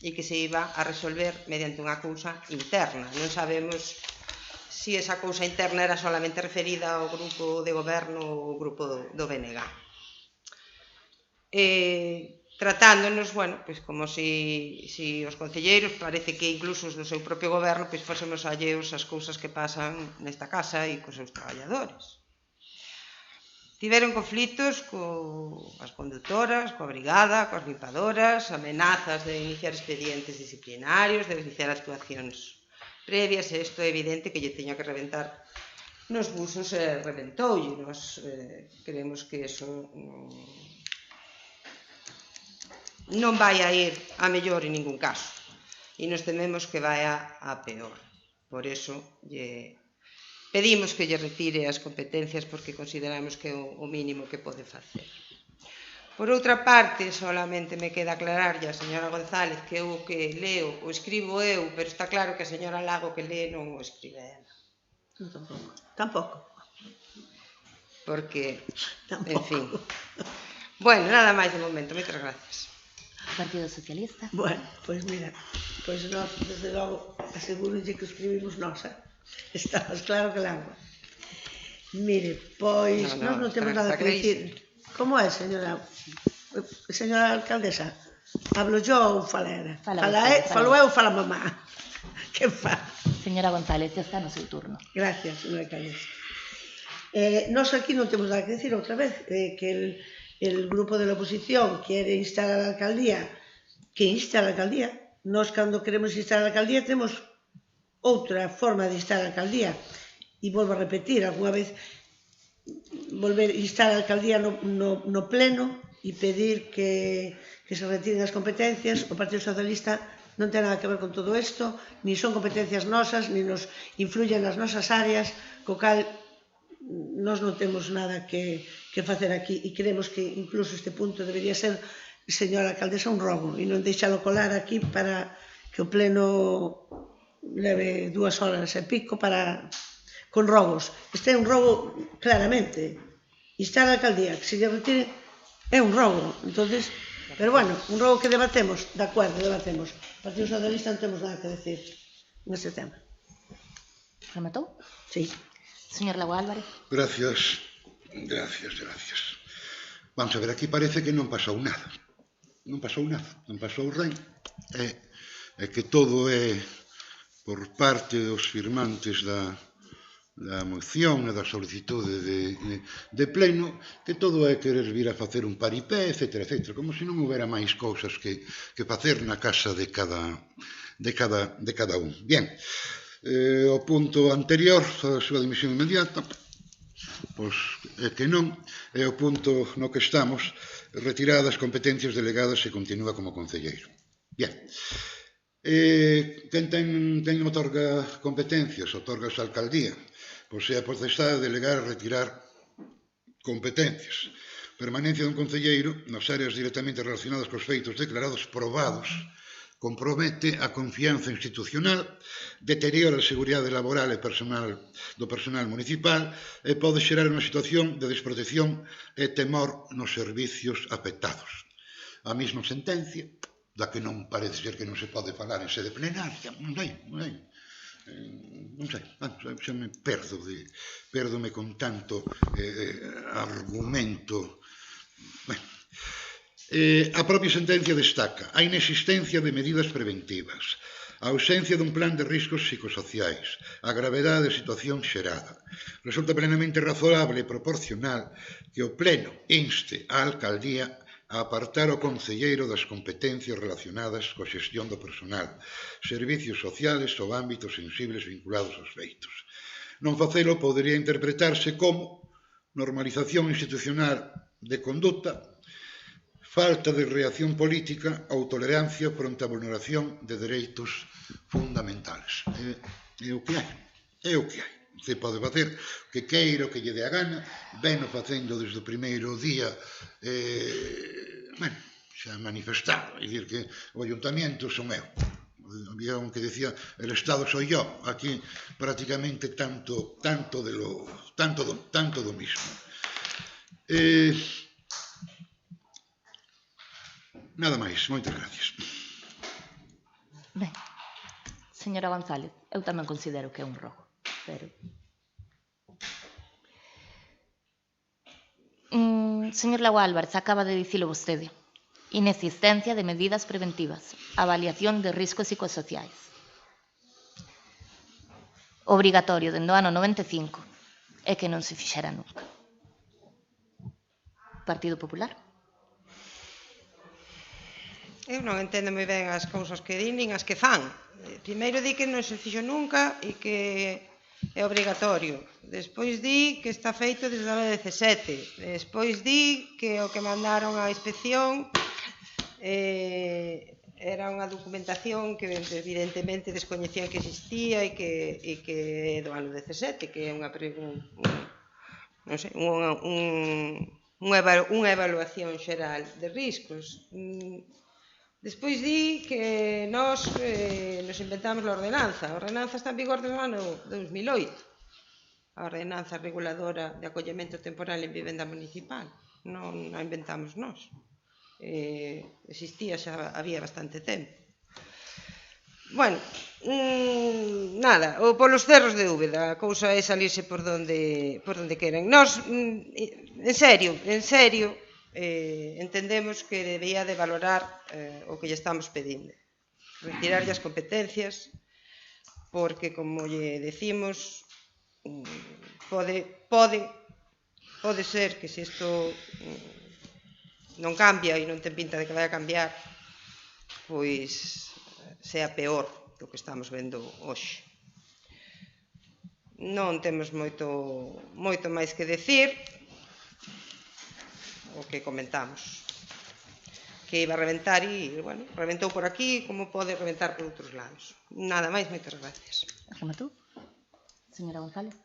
Speaker 2: e que se iba a resolver mediante unha cousa interna. Non sabemos se esa cousa interna era solamente referida ao grupo de goberno ou ao grupo do BNG. Tratándonos, bueno, pues como si os concelleiros, parece que incluso os do seu propio goberno, pues fósemos alleos ás cousas que pasan nesta casa e cos seus traballadores. Tiveron conflitos coas conductoras, coa brigada, coas limpiadoras, amenazas de iniciar expedientes disciplinarios, de iniciar actuacións previas, e isto é evidente que lle teña que reventar nos busos e reventou, e nos creemos que eso non vai a ir a mellor en ningún caso e nos tememos que vai a peor. Por eso pedimos que lle retire as competencias porque consideramos que é o mínimo que pode facer. Por outra parte, solamente me queda aclararlle a señora González que eu que leo o escribo eu, pero está claro que a señora Lago que lee non o escribe ela.
Speaker 3: Tampouco.
Speaker 2: Porque, en fin. Bueno, nada máis de momento. Moitas gracias.
Speaker 1: Partido Socialista.
Speaker 3: Bueno, pois mira, pois nós, desde logo, asegúrolle que escribimos nós, Estamos claro que lágua. Mire, pois, nós non temos nada que decir. Como é, señora alcaldesa? Hablo yo ou fala ela? Falo eu ou fala mamá? Que fa?
Speaker 1: Señora González, ya está no seu turno.
Speaker 3: Gracias, señora alcaldesa. Nós aquí non temos nada que decir outra vez, que el grupo de la oposición quiere instar a la alcaldía, que inste a la alcaldía. Nós, cando queremos instar a la alcaldía, temos outra forma de instar a la alcaldía. E volvo a repetir, alguna vez, volver a instar a la alcaldía no pleno e pedir que se retiren as competencias. O Partido Socialista non ten nada que ver con todo isto, ni son competencias nosas, ni nos influyen nas nosas áreas, co cal nós non temos nada que facer aquí e creemos que incluso este punto debería ser, señora alcaldesa, un rogo e non deixalo colar aquí para que o pleno leve 2 horas e pico con robos. Este é un robo claramente. Instar a alcaldía que se lle retire é un robo. Entonces, pero bueno, un robo que debatemos, de acordo, debatemos. O Partido Socialista non temos nada que decir neste tema.
Speaker 1: ¿Rematou?
Speaker 3: Sí.
Speaker 1: Señor Lago Álvarez.
Speaker 4: Gracias. Vamos a ver, aquí parece que non pasou nada. Non pasou ren. É que todo é por parte dos firmantes da moción e da solicitude de pleno, que todo é querer vir a facer un paripé, etc., como se non houbera máis cousas que facer na casa de cada un. Bien. O punto anterior, a súa dimisión inmediata, pois é que non, é o punto no que estamos, retiradas competencias delegadas e continúa como concelleiro. Bien, quen otorga competencias, otorga a alcaldía, pois é a potestade de delegar e retirar competencias. Permanencia dun concelleiro nas áreas directamente relacionadas cos feitos declarados probados compromete a confianza institucional, deteriora a seguridade laboral e do personal municipal e pode xerar unha situación de desprotección e temor nos servicios afectados. A mesma sentencia, da que non parece ser que non se pode falar en sede plenaria, non sei, xa me perdome con tanto argumento. A propia sentencia destaca a inexistencia de medidas preventivas, a ausencia dun plan de riscos psicosociais, a gravedade da situación xerada. Resulta plenamente razonable e proporcional que o pleno inste á alcaldía a apartar o concelleiro das competencias relacionadas coa xestión do personal, servicios sociales ou ámbitos sensibles vinculados aos feitos. Non facelo podería interpretarse como normalización institucional de conduta, falta de reacción política ou tolerancia fronte á vulneración de dereitos fundamentales. É o que hai. É o que hai. Se pode facer o que queira, o que lle dé a gana, veno facendo desde o primeiro día, xa manifestado, é dicir que o ayuntamiento son eu. Había un que decía, el Estado soy yo, aquí prácticamente tanto do mismo. Nada máis, moitas gracias.
Speaker 1: Ben, señora González, eu tamén considero que é un rogo, pero... Señor Lago Álvarez, acaba de dicilo vostede. Inexistencia de medidas preventivas, avaliación de riscos psicosociais. Obrigatorio dende o ano 95 e que non se fixera nunca. Partido Popular?
Speaker 2: Eu non entendo moi ben as cousas que din nin as que fan. Primeiro di que non se fixo nunca e que é obrigatorio. Despois di que está feito desde o ano 17. Despois di que o que mandaron á inspección era unha documentación que evidentemente descoñecían que existía e que é do ano 17, que é unha evaluación xeral de riscos. Despois di que nos inventamos a ordenanza. A ordenanza está en vigor desde o ano 2008. A ordenanza reguladora de acollemento temporal en vivenda municipal. Non a inventamos nós. Existía xa había bastante tempo. Bueno, nada, ou polos cerros de Úbeda, a cousa é salirse por donde queren. Nós, en serio, entendemos que debía de valorar o que lle estamos pedindo. Retirarlle as competencias, porque, como lle decimos, pode ser que se isto non cambia e non ten pinta de que vai a cambiar, pois sea peor do que estamos vendo hoxe. Non temos moito máis que decir, o que comentamos, que iba a reventar e, bueno, reventou por aquí, como pode reventar por outros lados. Nada máis, moitas gracias.
Speaker 1: Rematou? Señora González?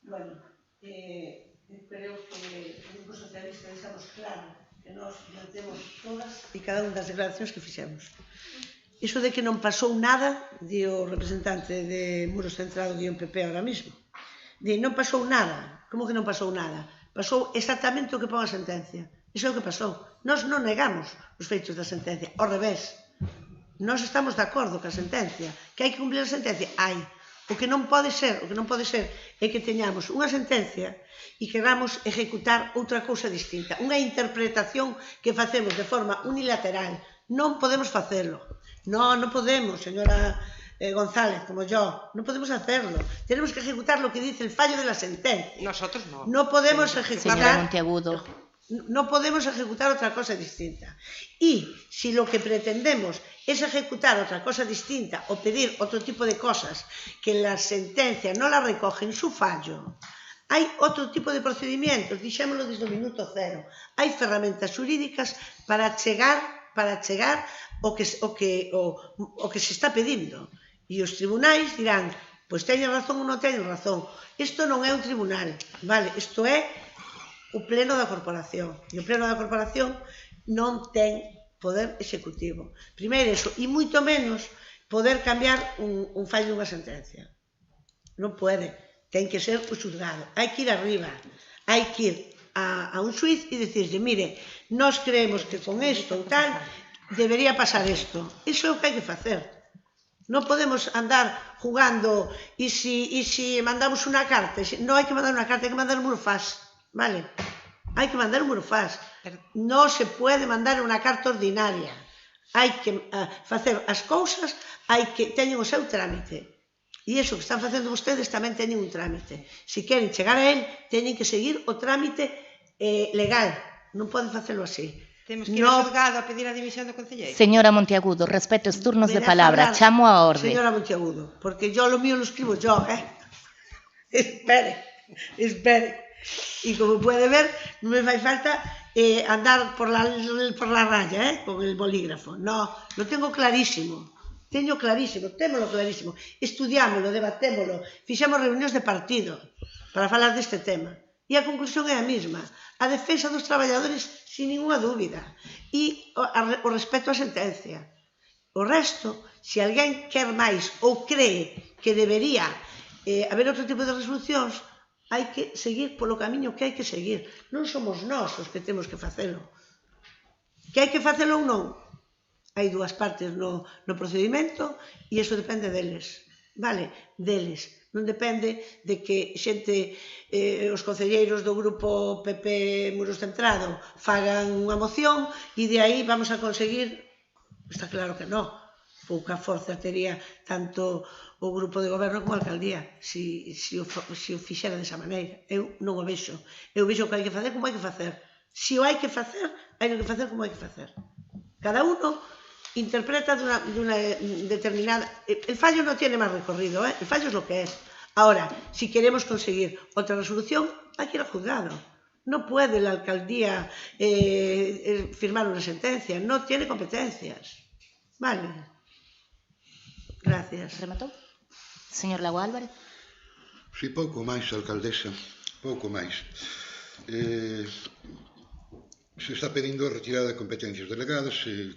Speaker 3: Bueno, creo que o Grupo Socialista deixamos claro que nós mantemos todas e cada unha das declaracións que fixemos. Iso de que non pasou nada, di o representante de Muros Centrado -PP ahora mismo. Di, non pasou nada. Como que non pasou nada? Pasou exactamente o que pon a sentencia. Iso é o que pasou. Nós non negamos os feitos da sentencia. Ao revés. Nós estamos de acordo ca sentencia. Que hai que cumplir a sentencia? Hai. O que non pode ser é que teñamos unha sentencia e queramos ejecutar outra cousa distinta. Unha interpretación que facemos de forma unilateral. Non podemos facelo. Non podemos, señora González, como yo. Non podemos hacerlo. Tenemos que ejecutar lo que dice el fallo de la sentencia.
Speaker 2: Nosotros no.
Speaker 3: No podemos ejecutar...
Speaker 1: Señora Monteagudo.
Speaker 3: No podemos ejecutar otra cosa distinta. Y si lo que pretendemos es ejecutar otra cosa distinta o pedir otro tipo de cosas que la sentencia no la recoge en su fallo, hai outro tipo de procedimientos, dixémoslo desde o minuto cero. Hai ferramentas xurídicas para chegar o que se está pedindo. E os tribunais dirán, pois teñen razón ou non teñen razón. Isto non é un tribunal, vale? Isto é o pleno da corporación. E o pleno da corporación non ten poder executivo. Primeiro iso, e moito menos poder cambiar un fallo dunha sentencia. Non pode. Ten que ser o xulgado. Hai que ir arriba. Hai que ir a un xuiz e dicirle, mire, nós creemos que con isto ou tal debería pasar isto. Iso é o que hai que facer. Non podemos andar jugando e se mandamos unha carta. Non hai que mandar unha carta, hai que mandar un murfás. Vale? Hai que mandar un murfás. Non se pode mandar unha carta ordinaria. Hai que facer as cousas, hai que teñen o seu trámite. E iso que están facendo vostedes tamén teñen un trámite. Se queren chegar a él, teñen que seguir o trámite legal. Non poden facelo así.
Speaker 2: Temos que ir ao xulgado a pedir a dimisión do concelleiro.
Speaker 1: Señora Monteagudo, respete os turnos de palabra. Chamo a orde.
Speaker 3: Señora Monteagudo, porque yo lo mío lo escribo yo, Espere. Y como puede ver, non me fai falta andar por la raya, con el bolígrafo. No, lo tengo clarísimo. Témolo clarísimo. Estudiámoslo, debatémoslo, fixemos reunións de partido para falar deste tema. E a conclusión é a mesma. A defensa dos traballadores, sin ninguna dúbida. E o respeto á sentencia. O resto, se alguén quer máis ou cree que debería haber outro tipo de resolucións, hai que seguir polo camiño que hai que seguir. Non somos nós os que temos que facelo. Que hai que facelo ou non? Hai dúas partes no procedimento e iso depende deles. Vale? Deles. Non depende de que xente, os concelleiros do grupo PP Muros Centrado fagan unha moción e de aí vamos a conseguir. Está claro que non. Pouca forza tería tanto o grupo de goberno como a alcaldía se o fixera desa maneira. Eu non o vexo. Eu vexo o que hai que facer como hai que facer. Se o hai que facer, hai que facer como hai que facer. Cada uno interpreta dunha determinada... El fallo non tiene máis recorrido, el fallo es lo que es. Ahora, si queremos conseguir otra resolución, hay que ir al juzgado. No puede la alcaldía firmar una sentencia, no tiene competencias. Vale. Gracias.
Speaker 1: Rematou? Señor Lago Álvarez.
Speaker 4: Si, pouco máis, alcaldesa, pouco máis. Se está pedindo a retirada de competencias delegadas, se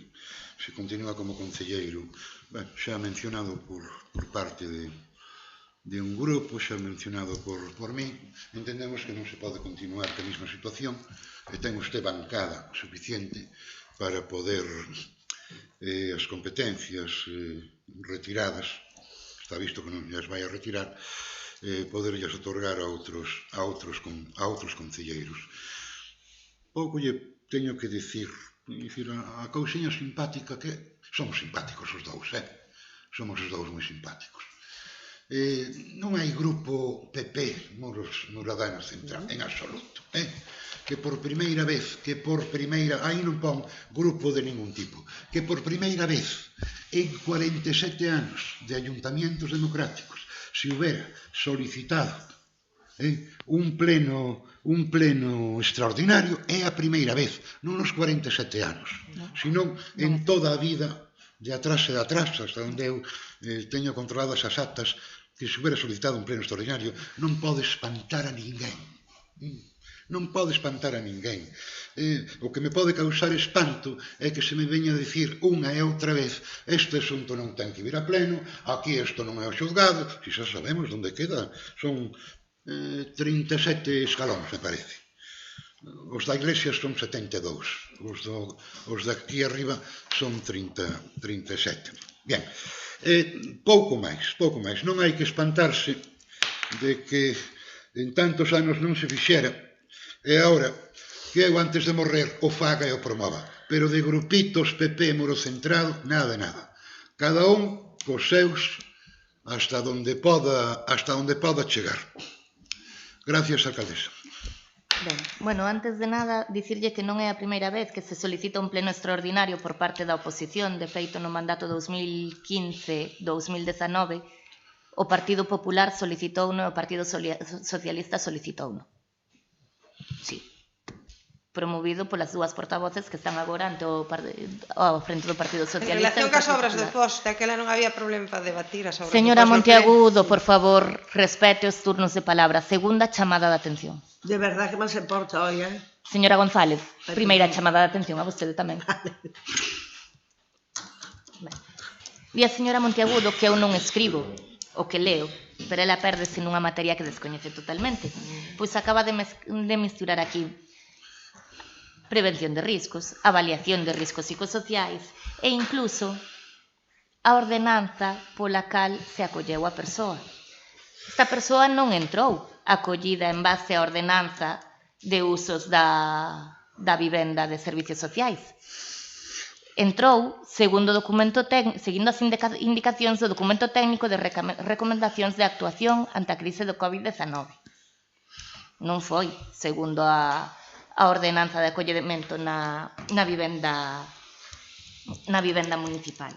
Speaker 4: continúa como concelleiro. Ben, xa mencionado por parte de un grupo, xa mencionado por mí, entendemos que non se pode continuar ca mesma situación e ten usted bancada suficiente para poder as competencias retiradas, está visto que non as vai a retirar, poderllas otorgar a outros concelleiros. Pouco lle teño que dicir, a cousiña simpática que somos simpáticos os dous, somos os dous moi simpáticos. Non hai grupo PP Muradanos Central en absoluto, que por primeira vez, aí non pon grupo de ningún tipo, que por primeira vez en 47 anos de ayuntamientos democráticos se houbera solicitado un pleno extraordinario, é a primeira vez, non nos 47 anos, senón en toda a vida de atrás e de atrás, hasta onde eu teño controladas as actas, que se houbera solicitado un pleno extraordinario, non pode espantar a ninguén. Non pode espantar a ninguén. O que me pode causar espanto é que se me veña a dicir unha e outra vez este asunto non ten que vir a pleno, aquí isto non é o xulgado, se xa sabemos onde queda, son 37 escalóns, me parece. Os da Iglesias son 72, os de aquí arriba son 37. Bien, pouco máis. Non hai que espantarse de que en tantos anos non se fixera e agora que eu antes de morrer o faga e o promova. Pero de grupitos PP Muro Centrado, nada. Cada un cos seus hasta onde poda chegar. Gracias, alcaldesa.
Speaker 1: Ben, bueno, antes de nada, dicirlle que non é a primeira vez que se solicita un pleno extraordinario por parte da oposición. De feito, no mandato 2015-2019, o Partido Popular solicitouno e o Partido Socialista solicitouno. Sí. Promovido polas dúas portavoces que están agora ante ao frente do Partido Socialista.
Speaker 2: En relación cas obras de posta, que non había problema para debatir as obras de posta.
Speaker 1: Señora Monteagudo, por favor, respete os turnos de palabra. Segunda chamada de atención.
Speaker 3: De verdad que mal se porta hoy,
Speaker 1: Señora González, primeira chamada de atención, a vostede tamén. E a señora Monteagudo, que eu non escribo, o que leo, pero ela pérdese nunha materia que descoñece totalmente, pois acaba de misturar aquí prevención de riscos, avaliación de riscos psicosociais e incluso a ordenanza pola cal se acolleu a persoa. Esta persoa non entrou acollida en base á ordenanza de usos da vivenda de servicios sociais. Entrou seguindo as indicacións do documento técnico de recomendacións de actuación ante a crise do COVID-19. Non foi segundo a ordenanza de acollemento na vivenda municipal.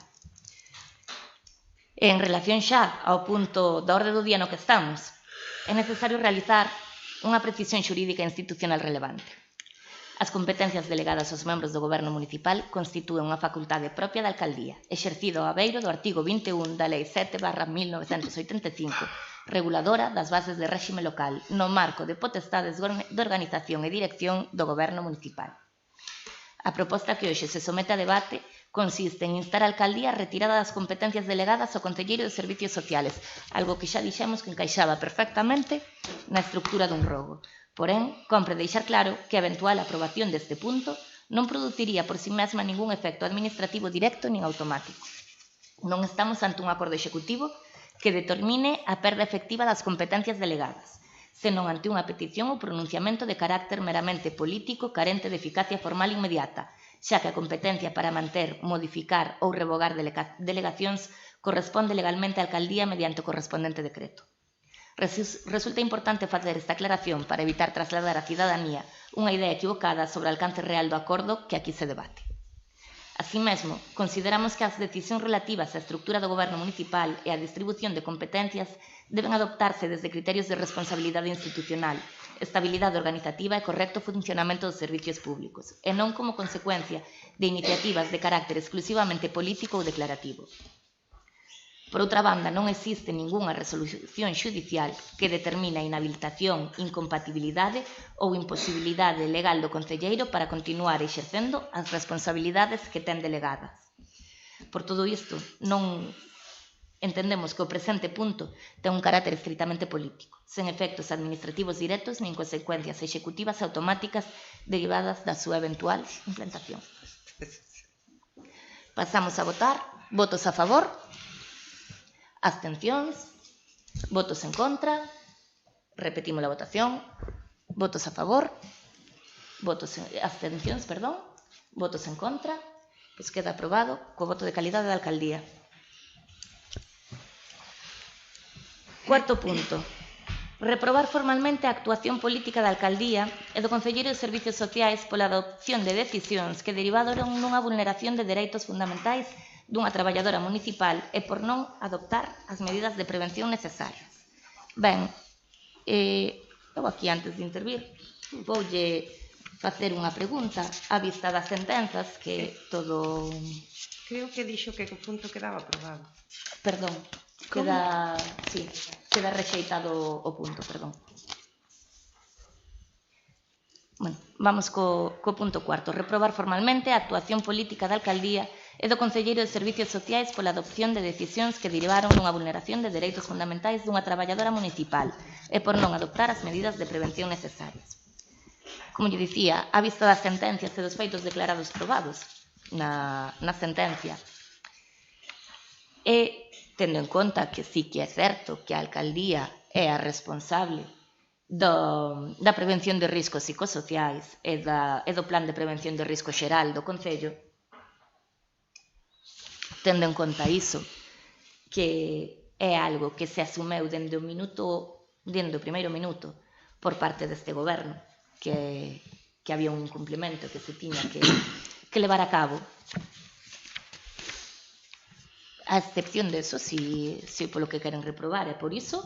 Speaker 1: En relación xa ao punto da orde do día no que estamos, é necesario realizar unha precisión xurídica e institucional relevante. As competencias delegadas aos membros do Goberno municipal constitúen unha facultade propia da alcaldía, exercida ao abeiro do artigo 21 da Lei 7/1985, reguladora das bases de réxime local, no marco de potestades de organización e dirección do Goberno municipal. A proposta que hoxe se somete a debate consiste en instar a alcaldía a retirada das competencias delegadas ao Concelleiro de Servicios Sociales, algo que xa dixemos que encaixaba perfectamente na estructura dun rogo. Porén, compre deixar claro que a eventual aprobación deste punto non produciría por si mesma ningún efecto administrativo directo nin automático. Non estamos ante un acordo executivo que determine a perda efectiva das competencias delegadas, senón ante unha petición ou pronunciamento de carácter meramente político carente de eficacia formal inmediata, xa que a competencia para manter, modificar ou revogar delegacións corresponde legalmente á alcaldía mediante o correspondente decreto. Resulta importante facer esta aclaración para evitar trasladar á cidadanía unha idea equivocada sobre o alcance real do acordo que aquí se debate. Así mesmo, consideramos que as decisións relativas á estructura do Goberno municipal e á distribución de competencias deben adoptarse desde criterios de responsabilidade institucional, estabilidade organizativa e correcto funcionamento dos servicios públicos, e non como consecuencia de iniciativas de carácter exclusivamente político ou declarativo. Por outra banda, non existe ningunha resolución xudicial que determine a inhabilitación, incompatibilidade ou imposibilidade legal do concelleiro para continuar exercendo as responsabilidades que ten delegadas. Por todo isto, non entendemos que o presente punto ten un carácter estritamente político, sen efectos administrativos directos nin consecuencias executivas automáticas derivadas da súa eventual implantación. Pasamos a votar. Votos a favor? Abstencións? Votos en contra? Repetimos a votación. Votos a favor? Abstencións, perdón. Votos en contra? Pois queda aprobado co voto de calidade da alcaldía. Cuarto punto. Reprobar formalmente a actuación política da alcaldía e do Concelleiro de Servicios Sociais pola adopción de decisións que derivaron nunha vulneración de dereitos fundamentais dunha traballadora municipal e por non adoptar as medidas de prevención necesarias. Ben, eu aquí antes de intervir voulle facer unha pregunta á vista das sentenzas que todo...
Speaker 2: Creo que dixo que o punto quedaba aprobado.
Speaker 1: Perdón, queda rexeitado o punto, perdón. Bueno, vamos co punto cuarto. Reprobar formalmente a actuación política da alcaldía e do Concelleiro de Servicios Sociais pola adopción de decisións que derivaron nunha vulneración de dereitos fundamentais dunha traballadora municipal e por non adoptar as medidas de prevención necesarias. Como lle dicía, á vista das sentencias e dos feitos declarados probados na sentencia, e tendo en conta que sí que é certo que a alcaldía é a responsable da prevención de riscos psicosociais e do plan de prevención de risco xeral do Concello, tendo en conta iso, que é algo que se asumeu dende o primeiro minuto por parte deste goberno, que había un incumplimento que se tiña que levar a cabo. A excepción de eso, si polo que queren reprobar, e por iso,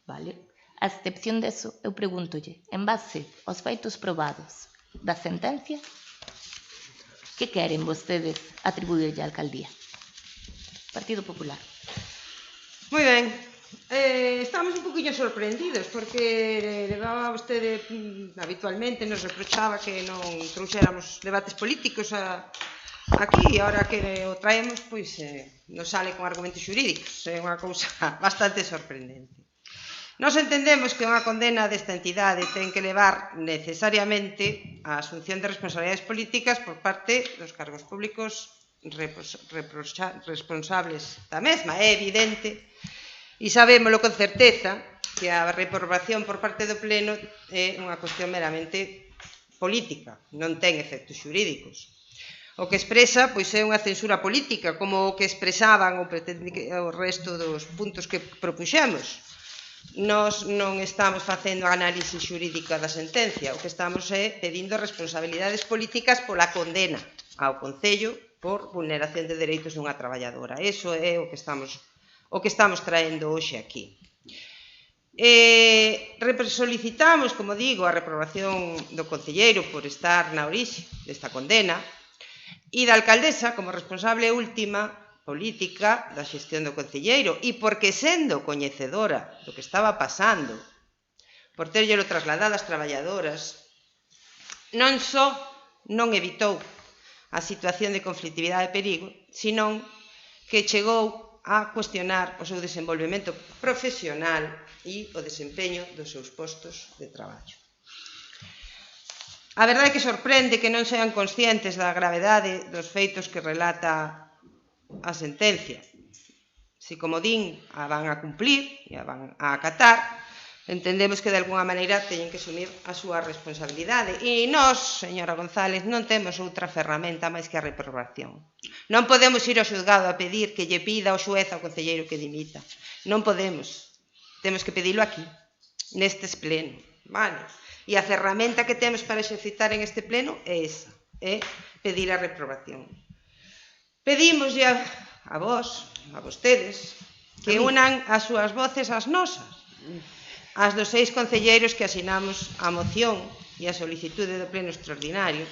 Speaker 1: vale, a excepción de eso, eu pregúntolle, en base aos feitos probados da sentencia, que queren vostedes atribuírlle á alcaldía? Partido Popular.
Speaker 2: Moi ben. Estamos un poquinho sorprendidos porque levaba vostede habitualmente nos reprochaba que non trouxéramos debates políticos aquí e agora que o traemos pois nos sale con argumentos xurídicos. É unha cousa bastante sorprendente. Nos entendemos que unha condena desta entidade ten que levar necesariamente a asunción de responsabilidades políticas por parte dos cargos públicos responsables da mesma. É evidente e sabémolo con certeza que a reprobación por parte do Pleno é unha cuestión meramente política, non ten efectos xurídicos. O que expresa pois é unha censura política, como o que expresaban o resto dos puntos que propuxemos. Nós non estamos facendo análise xurídica da sentencia, o que estamos é pedindo responsabilidades políticas pola condena ao Concello por vulneración de dereitos dunha traballadora. Iso é o que estamos traendo hoxe aquí. Solicitamos, como digo, a reprobación do concelleiro por estar na orixe desta condena e da alcaldesa como responsable última política da xestión do concelleiro e porque sendo coñecedora do que estaba pasando, por terllelo trasladado ás traballadoras, non só non evitou a situación de conflitividade e perigo, senón que chegou a cuestionar o seu desenvolvemento profesional e o desempeño dos seus postos de traballo. A verdade é que sorprende que non sean conscientes da gravedade dos feitos que relata a sentencia. Se, como din, a van a cumplir e a van a acatar, entendemos que de alguna maneira teñen que asumir a súa responsabilidade. E nós, señora González, non temos outra ferramenta máis que a reprobación. Non podemos ir ao xulgado a pedir que lle pida ao xuez ao concelleiro que dimita. Non podemos. Temos que pedilo aquí, nestes pleno. Vale? E a ferramenta que temos para exercitar en este pleno é esa, é pedir a reprobación. Pedímoslle a vos, a vostedes, que unan as súas voces ás nosas, as dos 6 concelleiros que asinamos a moción e a solicitude do pleno extraordinario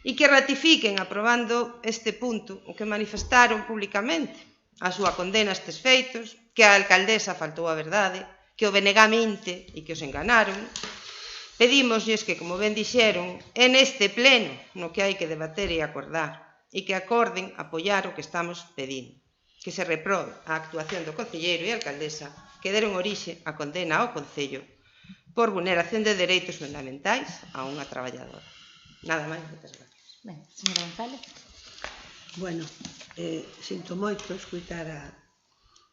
Speaker 2: e que ratifiquen aprobando este punto o que manifestaron públicamente, a súa condena a estes feitos, que a alcaldesa faltou a verdade, que o BNG mente e que os enganaron. Pedímoslles que, como ben dixeron, é neste pleno no que hai que debater e acordar e que acorden apoiar o que estamos pedindo, que se reprobe a actuación do concelleiro e a alcaldesa que deron orixe a condena ao Concello por vulneración de dereitos fundamentais a unha traballadora. Nada máis, moitas gracias.
Speaker 1: Ben, señora González.
Speaker 3: Bueno, sinto moito escutar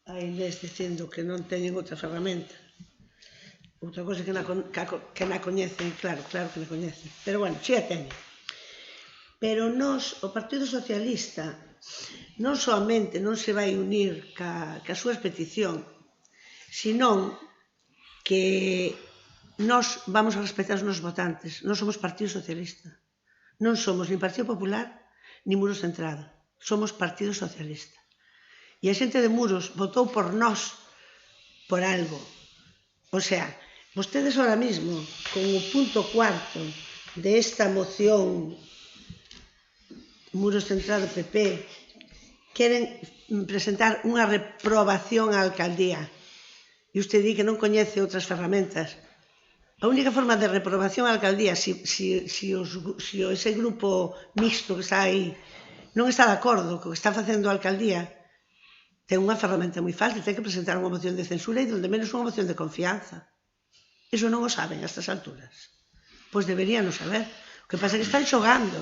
Speaker 3: a Inés dicindo que non teñen outra ferramenta. Outra cosa que na coñecen, claro que na coñecen. Pero bueno, si a teñen. Pero nós, o Partido Socialista, non soamente non se vai unir ca súa petición, senón que nós vamos a respetar os nosos votantes. Non somos Partido Socialista. Non somos nin Partido Popular, nin Muros Centrado. Somos Partido Socialista. E a xente de Muros votou por nós por algo. O sea, vostedes ahora mismo, con o punto 4 desta moción Muros Centrado PP, queren presentar unha reprobación á alcaldía. E usted di que non coñece outras ferramentas. A única forma de reprobación á alcaldía, se ese grupo mixto que está aí non está de acordo co que está facendo a alcaldía, ten unha ferramenta moi fácil, ten que presentar unha moción de censura e, donde menos, unha moción de confianza. Iso non o saben a estas alturas. Pois deberían saber. O que pasa é que están xogando,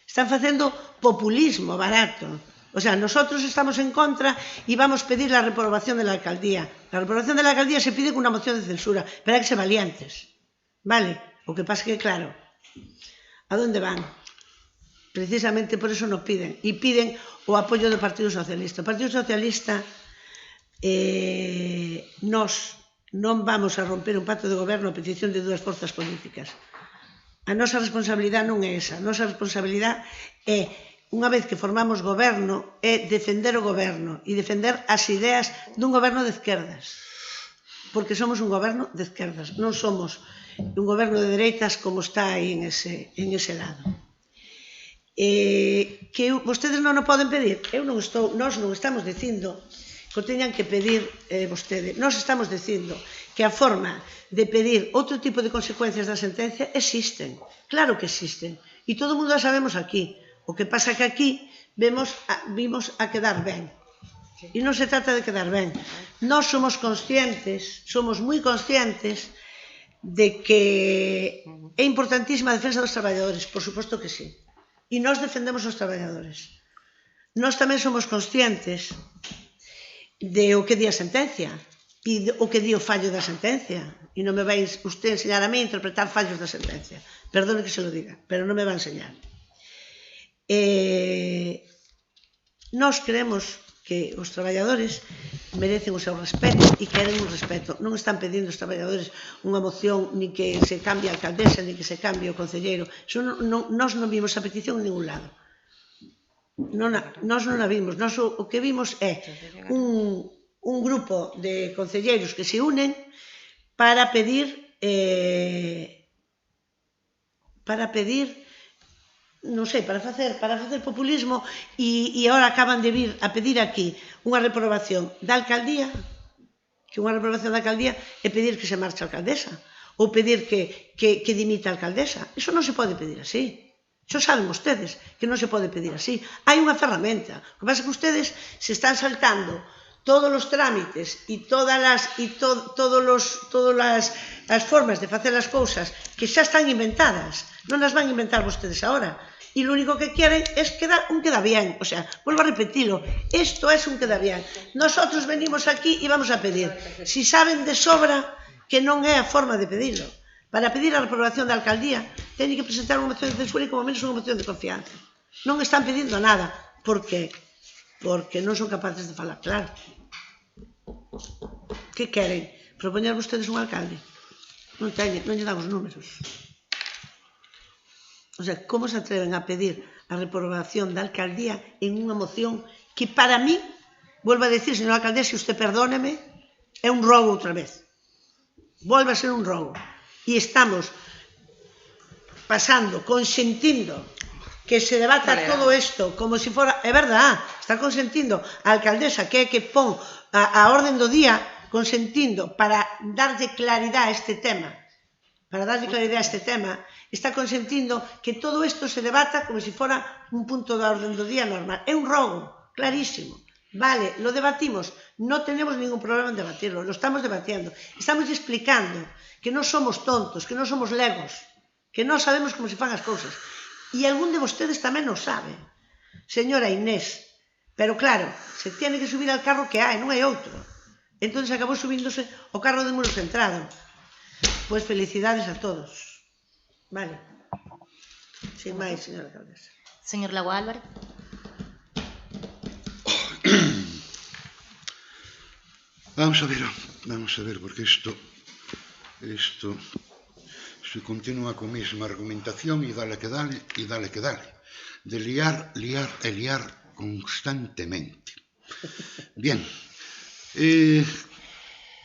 Speaker 3: están facendo populismo barato. O sea, nosotros estamos en contra y vamos a pedir la reprobación de la alcaldía. La reprobación de la alcaldía se pide con una moción de censura, pero hay que ser valientes, ¿vale? O que pasa es que, claro, ¿a dónde van? Precisamente por eso nos piden, y piden o apoyo do Partido Socialista. O Partido Socialista, nos non vamos a romper un pacto de goberno a petición de dúas forzas políticas. A nosa responsabilidade non é esa. A nosa responsabilidade é, unha vez que formamos goberno, é defender o goberno e defender as ideas dun goberno de esquerdas. Porque somos un goberno de esquerdas, non somos un goberno de dereitas como está aí en ese lado. Que vostedes non o poden pedir? Nós non estamos dicindo que o teñan que pedir vostedes. Nós estamos dicindo que a forma de pedir outro tipo de consecuencias da sentencia existen. Claro que existen. E todo o mundo a sabemos aquí. O que pasa que aquí vimos a quedar ben. E non se trata de quedar ben. Nós somos conscientes, somos moi conscientes de que é importantísima a defensa dos traballadores, por suposto que sí. E nós defendemos os traballadores. Nós tamén somos conscientes de o que di a sentencia e o que di o fallo da sentencia. E non me vai usted enseñar a mí a interpretar fallos da sentencia. Perdone que se lo diga, pero non me va a enseñar. Nós creemos que os traballadores merecen o seu respeto e queren un respeto. Non están pedindo os traballadores unha moción ni que se cambie a alcaldesa ni que se cambie o concelleiro. Nós non vimos a petición en ningún lado. Nós non a vimos. Nós o que vimos é un grupo de concelleiros que se unen para pedir non sei, para facer populismo e agora acaban de vir a pedir aquí unha reprobación da alcaldía, que unha reprobación da alcaldía é pedir que se marche a alcaldesa ou pedir que dimita a alcaldesa. Iso non se pode pedir así. Iso saben vostedes que non se pode pedir así. Hai unha ferramenta. O que pasa é que ustedes se están saltando todos os trámites e todas as formas de facer as cousas que xa están inventadas. Non as van inventar vostedes agora. E lo único que quieren es un queda bien. O sea, vuelvo a repetirlo, esto es un queda bien. Nosotros venimos aquí e vamos a pedir. Si saben de sobra que non é a forma de pedirlo. Para pedir a reprobación da alcaldía, teñen que presentar unha moción de censura e como menos unha moción de confianza. Non están pedindo nada. Por qué? Porque non son capaces de falar claro. Que queren? Propoñer vostedes un alcalde? Non lle damos números. O sea, como se atreven a pedir a reprobación da alcaldía en unha moción que para mí, volvo a decir, señor alcalde, se usted perdóneme, é un robo outra vez. Volve a ser un robo. E estamos pasando, consentindo que se debata todo isto como se fora, é verdad, está consentindo a alcaldesa que é que pon a orden do día, consentindo para darlle claridade a este tema, está consentindo que todo isto se debata como se fora un punto da orden do día normal. É un robo, clarísimo. Vale, lo debatimos, no tenemos ningún problema en debatirlo, lo estamos debatiendo. Estamos explicando que non somos tontos, que non somos legos, que non sabemos como se fan as cousas. E algún de vostedes tamén non sabe, señora Inés, pero claro, se tiene que subir al carro que hai, non hai outro. Entón acabou subíndose o carro de Muro Centrado. Pois felicidades a todos. Vale. Sin máis, señora alcaldesa.
Speaker 1: Señor Lago Álvarez.
Speaker 4: Vamos a ver, porque isto se continúa con a mesma argumentación e dale que dale, de liar e liar constantemente. Bien,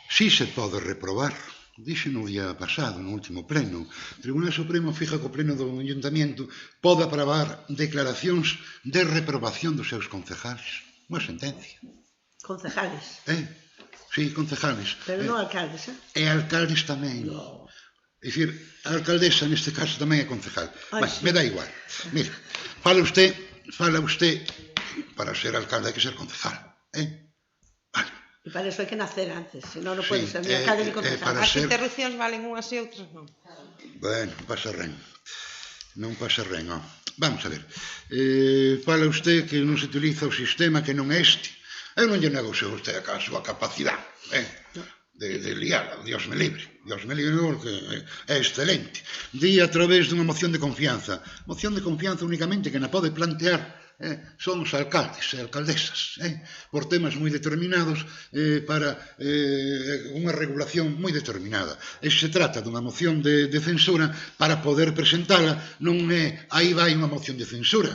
Speaker 4: si se pode reprobar, dixe no día pasado, no último pleno, o Tribunal Supremo fija que o pleno do Ayuntamiento pode aprobar declaracións de reprobación dos seus concejales. Unha sentencia.
Speaker 3: Concejales?
Speaker 4: Sí, concejales.
Speaker 3: Pero non alcaldes,
Speaker 4: E alcaldes tamén.
Speaker 3: No.
Speaker 4: É dicir, a alcaldesa neste caso tamén é concejal.
Speaker 3: Sí.
Speaker 4: Me dá igual. Mira, fala usted, para ser alcalde hai que ser concejal. Vale.
Speaker 3: E para eso hai que nacer antes, senón non pode ser ni alcalde ni concejal.
Speaker 2: As interrupcións valen unhas e outras non.
Speaker 4: Bueno, non pasa ren. Vamos a ver. Fala usted que non se utiliza o sistema que non é este. Eu non lle nego se usted a súa capacidade de liar, Dios me libre, porque é excelente. Di a través dunha moción de confianza únicamente que na pode plantear son os alcaldes e alcaldesas, por temas moi determinados para unha regulación moi determinada. E se trata dunha moción de censura, para poder presentala non é aí vai unha moción de censura.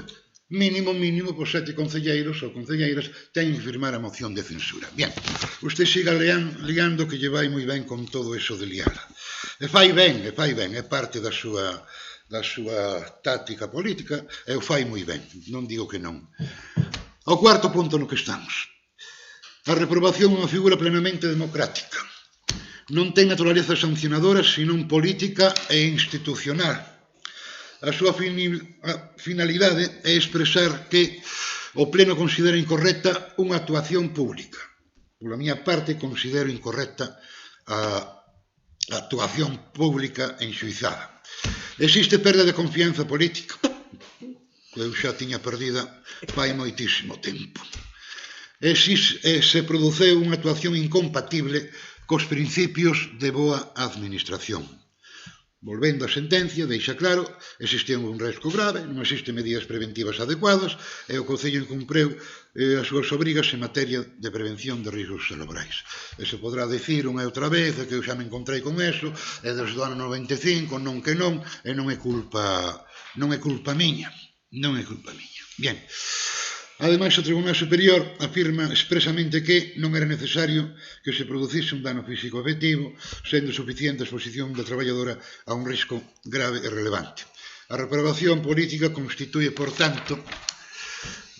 Speaker 4: Mínimo, pois 7 concelleiros ou concelleiras teñen que firmar a moción de censura. Bien, usted siga liando que lle vai moi ben con todo eso de liala. E fai ben, é parte da súa táctica política, e o fai moi ben, non digo que non. O cuarto punto no que estamos. A reprobación é unha figura plenamente democrática. Non ten naturaleza sancionadora, senón política e institucional. A súa finalidade é expresar que o Pleno considera incorrecta unha actuación pública. Pola miña parte, considero incorrecta a actuación pública enxuizada. Existe perda de confianza política. Eu xa tiña perdida fai moitísimo tempo. E se produceu unha actuación incompatible cos principios de boa administración. Volvendo á sentencia, deixa claro, existía un risco grave, non existen medidas preventivas adecuadas e o Concello incumpreu as súas obrigas en materia de prevención de riscos laborais. E se podrá dicir unha e outra vez que eu xa me encontrei con eso, e desde o ano 95, non que non, e non é culpa miña. Bien, Ademais, o Tribunal Superior afirma expresamente que non era necesario que se producise un dano físico efectivo, sendo suficiente a exposición da traballadora a un risco grave e relevante. A reprobación política constitúe, por tanto,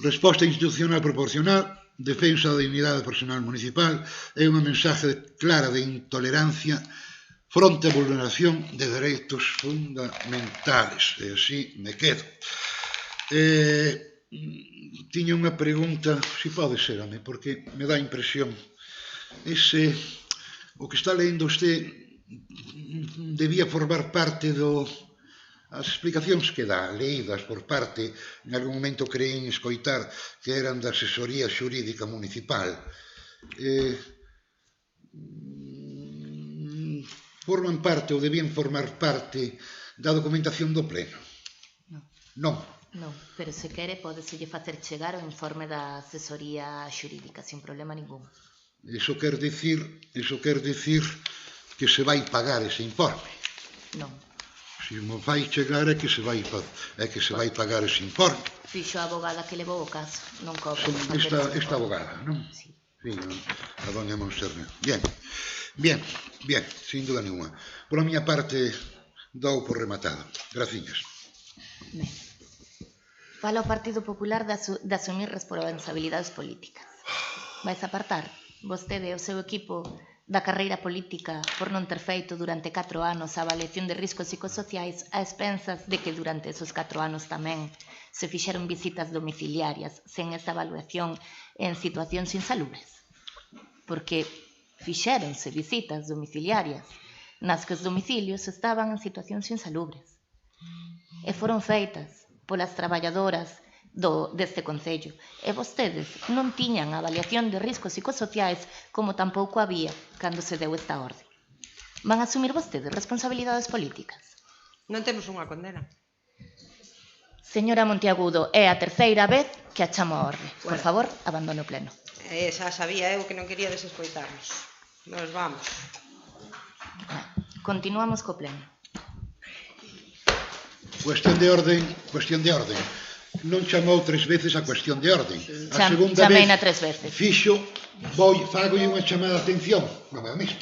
Speaker 4: resposta institucional proporcional, defensa da dignidade personal municipal e unha mensaxe clara de intolerancia fronte á vulneración de dereitos fundamentales. E así me quedo. Tiña unha pregunta, se pode ser, home, porque me dá impresión. O que está lendo usted debía formar parte as explicacións que dá, leídas por parte, en algún momento creín escoitar que eran da asesoría xurídica municipal. Forman parte ou debían formar parte da documentación do pleno? Non.
Speaker 1: Non, pero se quere pódeselle facer chegar o informe da asesoría xurídica sin problema ningún.
Speaker 4: Iso quer dicir que se vai pagar ese informe.
Speaker 1: Non.
Speaker 4: Se mo vai chegar é que se vai pagar ese informe.
Speaker 1: Fixo a abogada que levou o caso, non cobra.
Speaker 4: Esta abogada, non?
Speaker 1: Sí.
Speaker 4: Sí, a doña Monserrat. Bien, sin duda ninguna. Por a miña parte, dou por rematado. Graciñas.
Speaker 1: Ben. Fala o Partido Popular de asumir responsabilidades políticas. Vais apartar vostede e o seu equipo da carreira política por non ter feito durante 4 anos a avaliación de riscos psicosociais a expensas de que durante esos 4 anos tamén se fixeron visitas domiciliarias sen esa evaluación en situacións insalubres. Porque fixéronse visitas domiciliarias nas que os domicilios estaban en situacións insalubres e foron feitas polas traballadoras deste Concello. E vostedes non tiñan a avaliación de riscos psicosociais como tampouco había cando se deu esta orde. Van asumir vostedes responsabilidades políticas?
Speaker 2: Non temos unha condena.
Speaker 1: Señora Monteagudo, é a terceira vez que a chamo a orde. Por favor, abandone o pleno.
Speaker 2: Xa sabía eu que non quería desescoitarnos. Nos vamos.
Speaker 1: Continuamos co pleno.
Speaker 4: Cuestión de orden. Non chamou 3 veces a cuestión de orden. A segunda
Speaker 1: Chameina
Speaker 4: vez
Speaker 1: 3 veces.
Speaker 4: fixo, fagolle unha chamada de atención. Non é o mesmo.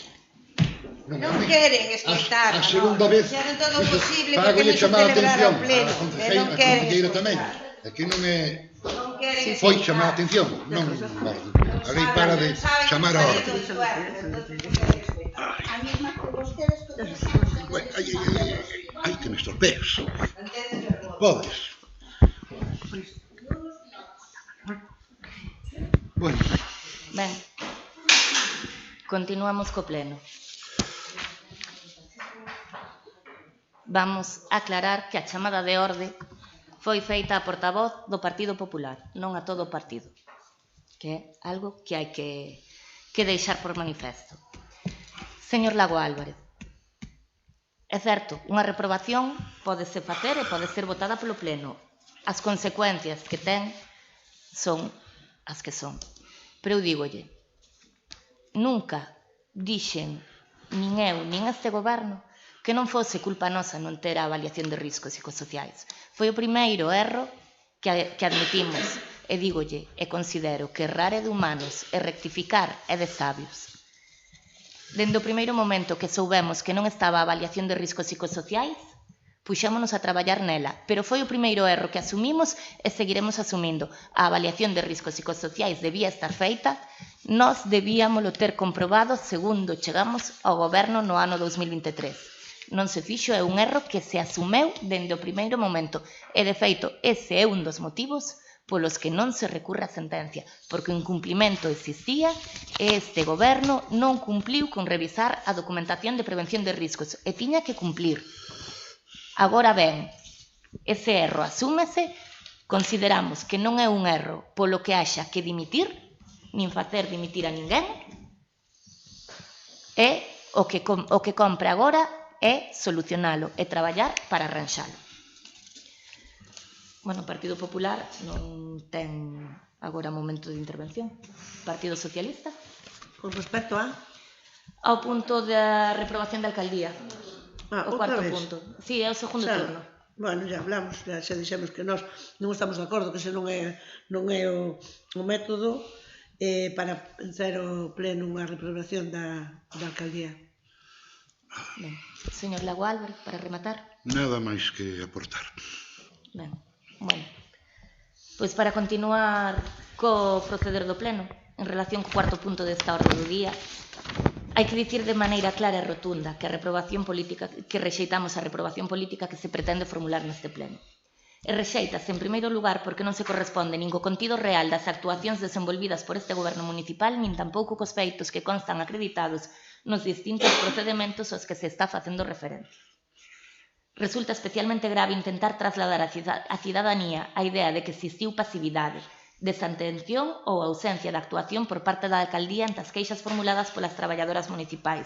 Speaker 2: Non queren escoitar.
Speaker 4: A segunda vez
Speaker 2: fixeron todo o posible porque
Speaker 4: fagolle
Speaker 2: non se
Speaker 4: chamada de
Speaker 2: celebrara
Speaker 4: atención.
Speaker 2: o pleno.
Speaker 4: A concelleira tamén. É que non é... Foi chamada de atención. Non orden. A lei para de chamar a orden.
Speaker 5: A mesma que vostedes
Speaker 4: Ai, que me estropeas. Podes. Bueno.
Speaker 1: Ben, continuamos co pleno. Vamos a aclarar que a chamada de orde foi feita a portavoz do Partido Popular, non a todo o partido, que é algo que hai que deixar por manifesto. Señor Lago Álvarez, é certo, unha reprobación pódese facer e pode ser votada polo pleno. As consecuencias que ten son as que son. Pero eu dígolle, nunca dixen, nin eu, nin este goberno, que non fose culpa nosa non ter a avaliación de riscos psicosociais. Foi o primeiro erro que admitimos, e dígolle, e considero que errar é de humanos e rectificar é de sabios. Dende o primeiro momento que soubemos que non estaba a avaliación de riscos psicosociais, puxémonos a traballar nela, pero foi o primeiro erro que asumimos e seguiremos asumindo. A avaliación de riscos psicosociais debía estar feita, nós debíamolo ter comprobado segundo chegamos ao goberno no ano 2023. Non se fixo, é un erro que se asumeu dende o primeiro momento, e de feito ese é un dos motivos polos que non se recurre a sentencia, porque o incumplimento existía e este goberno non cumpliu con revisar a documentación de prevención de riscos e tiña que cumplir. Agora ben, ese erro asúmese, consideramos que non é un erro polo que haxa que dimitir, nin facer dimitir a ninguén, e o que compre agora é solucionalo e traballar para arranxalo. Bueno, o Partido Popular non ten agora momento de intervención. Partido Socialista?
Speaker 3: Con respecto
Speaker 1: ao punto da reprobación da alcaldía. O
Speaker 3: outra
Speaker 1: cuarto
Speaker 3: vez.
Speaker 1: punto. Sí, é o segundo turno.
Speaker 3: Bueno, já hablamos, xa dixemos que nós non estamos de acordo, que ese non é o método para entrar ao pleno unha reprobación da alcaldía.
Speaker 1: Ben, señor Lago Álvarez, para rematar.
Speaker 4: Nada máis que aportar.
Speaker 1: Ben, bueno. Pois para continuar co proceder do pleno, en relación co cuarto punto desta orde do día, hai que dicir de maneira clara e rotunda que a reprobación política, que rexeitamos a reprobación política que se pretende formular neste pleno. E rexeitase, en primeiro lugar, porque non se corresponde nin co contido real das actuacións desenvolvidas por este goberno municipal, nin tampouco cos feitos que constan acreditados nos distintos procedimentos aos que se está facendo referencia. Resulta especialmente grave intentar trasladar á cidadanía a idea de que existiu pasividade, desatención ou ausencia de actuación por parte da alcaldía ante as queixas formuladas polas traballadoras municipais,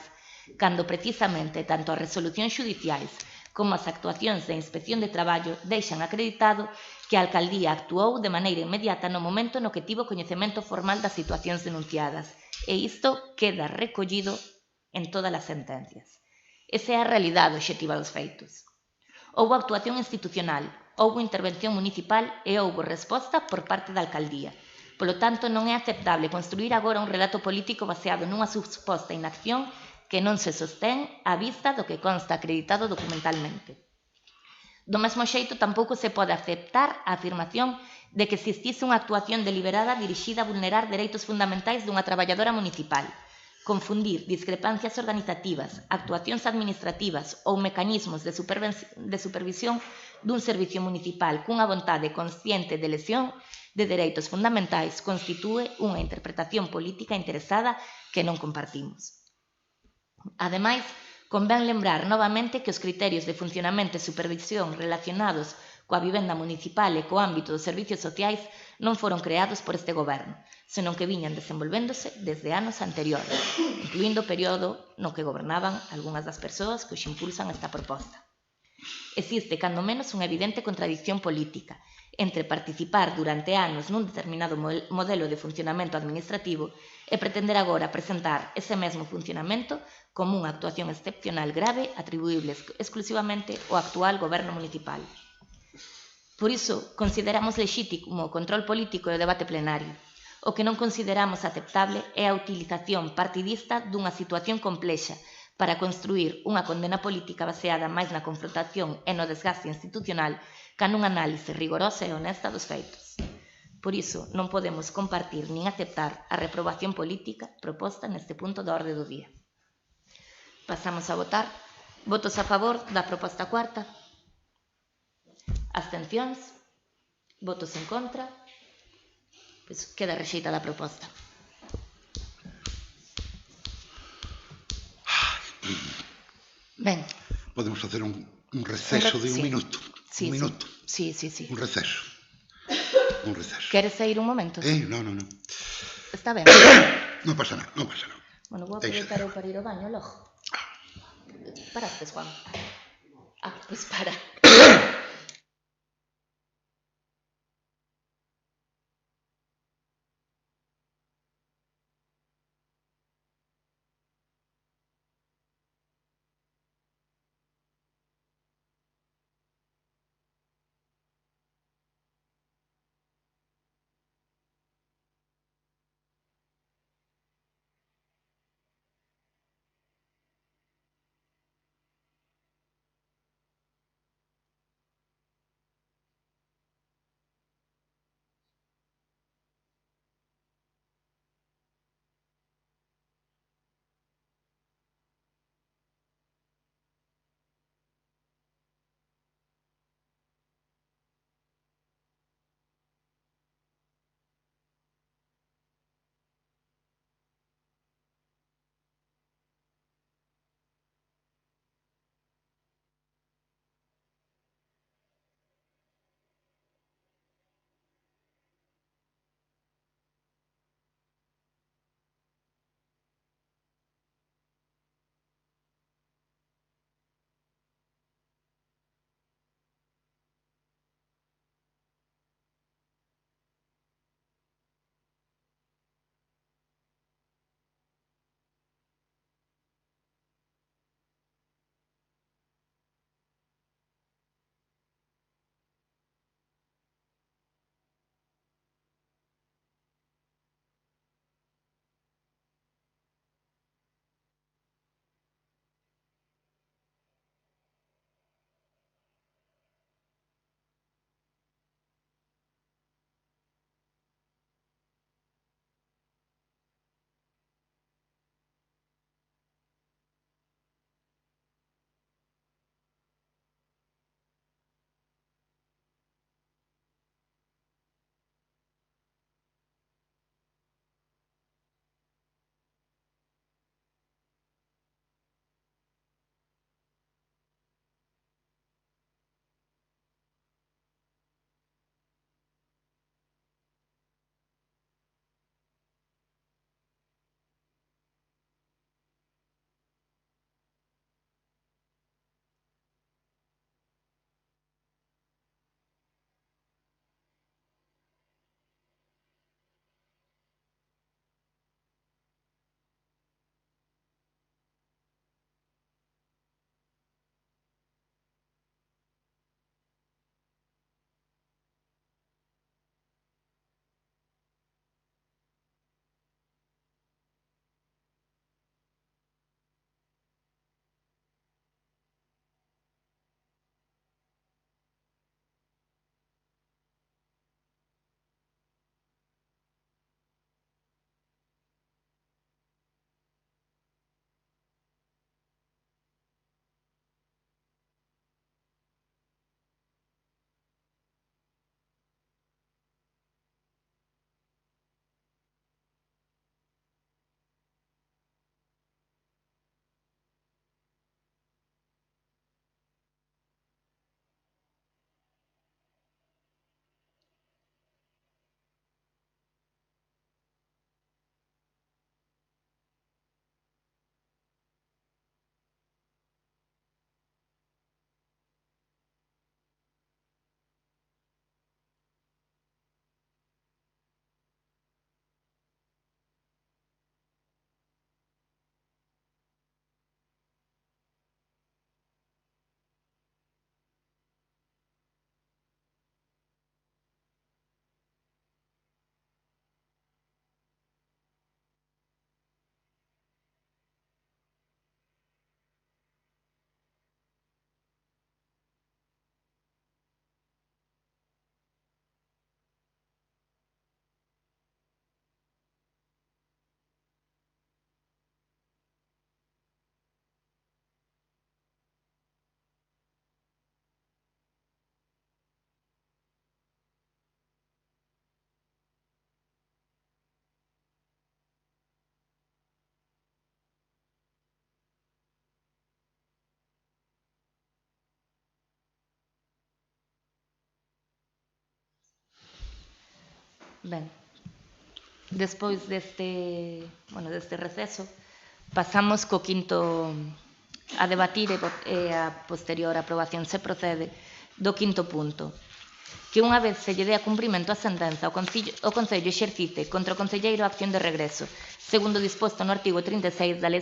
Speaker 1: cando precisamente tanto as resolucións xudiciais como as actuacións de inspección de traballo deixan acreditado que a alcaldía actuou de maneira inmediata no momento no que tivo coñecemento formal das situacións denunciadas, e isto queda recollido en todas as sentencias. Esa é a realidade obxectiva dos feitos. Houbo actuación institucional, houbo intervención municipal e houbo resposta por parte da alcaldía. Polo tanto, non é aceptable construir agora un relato político baseado nunha suposta inacción que non se sostén á vista do que consta acreditado documentalmente. Do mesmo xeito, tampouco se pode aceptar a afirmación de que existise unha actuación deliberada dirixida a vulnerar dereitos fundamentais dunha traballadora municipal. Confundir discrepancias organizativas, actuacións administrativas ou mecanismos de supervisión dun servicio municipal cunha vontade consciente de lesión de dereitos fundamentais constitúe unha interpretación política interesada que non compartimos. Ademais, convén lembrar novamente que os criterios de funcionamento e supervisión relacionados coa vivenda municipal e co ámbito dos servicios sociais non foron creados por este goberno, senón que viñan desenvolvéndose desde anos anteriores, incluindo o período no que gobernaban algunhas das persoas que os impulsan esta proposta. Existe, cando menos, unha evidente contradicción política entre participar durante anos nun determinado modelo de funcionamento administrativo e pretender agora presentar ese mesmo funcionamento como unha actuación excepcional grave atribuíble exclusivamente ao actual goberno municipal. Por iso, consideramos lexítimo o control político e o debate plenario. O que non consideramos aceptable é a utilización partidista dunha situación complexa para construir unha condena política baseada máis na confrontación e no desgaste institucional ca nun análise rigorosa e honesta dos feitos. Por iso, non podemos compartir nin aceptar a reprobación política proposta neste punto da orde do día. Pasamos a votar. Votos a favor da proposta cuarta. Abstencións. Votos en contra. Pois queda rexeitada a proposta. Ben.
Speaker 4: Podemos facer un receso de un minuto.
Speaker 1: Sí,
Speaker 4: un minuto.
Speaker 1: Sí.
Speaker 4: Un receso. Un receso.
Speaker 1: Queres sair un momento?
Speaker 4: No.
Speaker 1: Está ben.
Speaker 4: Non pasa nada.
Speaker 1: Bueno, vou aproveitar eu para ir ao baño logo. Parastes, Juan. Pois para. Ben, despois deste receso, pasamos co quinto a debatir e a posterior aprobación se procede do quinto punto, que unha vez se lle dé a cumprimento a sentenza, o Concello exercite contra o concelleiro a acción de regreso, segundo disposto no artigo 36 da Lei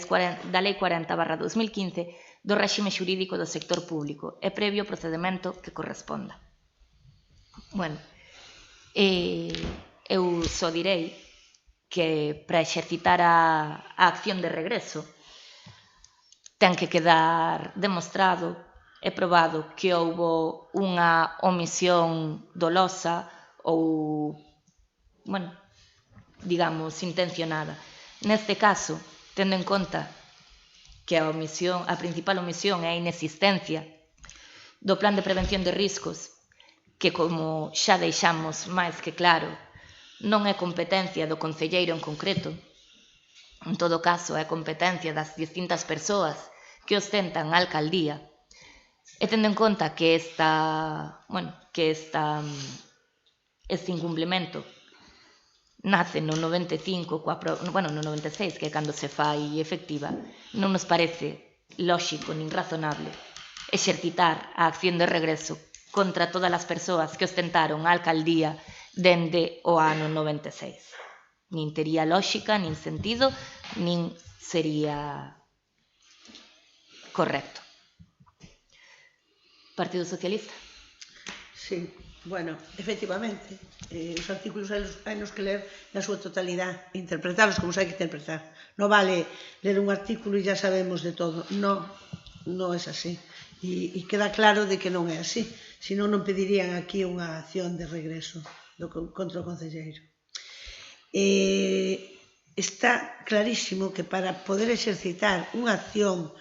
Speaker 1: 40/2015 do réxime xurídico do sector público e previo procedimento que corresponda. Bueno, eu só direi que para exercitar a acción de regreso ten que quedar demostrado e probado que houbo unha omisión dolosa ou, digamos, intencionada. Neste caso, tendo en conta que a principal omisión é a inexistencia do plan de prevención de riscos, que, como xa deixamos máis que claro, non é competencia do concelleiro en concreto, en todo caso é competencia das distintas persoas que ostentan a alcaldía, e tendo en conta que este incumplimento nace no 95, no 96, que é cando se fai efectiva, non nos parece lóxico nin razonable exercitar a acción de regreso contra todas as persoas que ostentaron a alcaldía dende o ano 96. Nin tería lóxica, nin sentido, nin sería correcto. Partido Socialista.
Speaker 3: Sí, bueno, efectivamente, os artículos hai nos que ler na súa totalidade e interpretarlos como se hai que interpretar. Non vale ler un artículo e ya sabemos de todo. Non é así. E queda claro de que non é así. Senón non pedirían aquí unha acción de regreso contra o concelleiro. Está clarísimo que para poder exercitar unha acción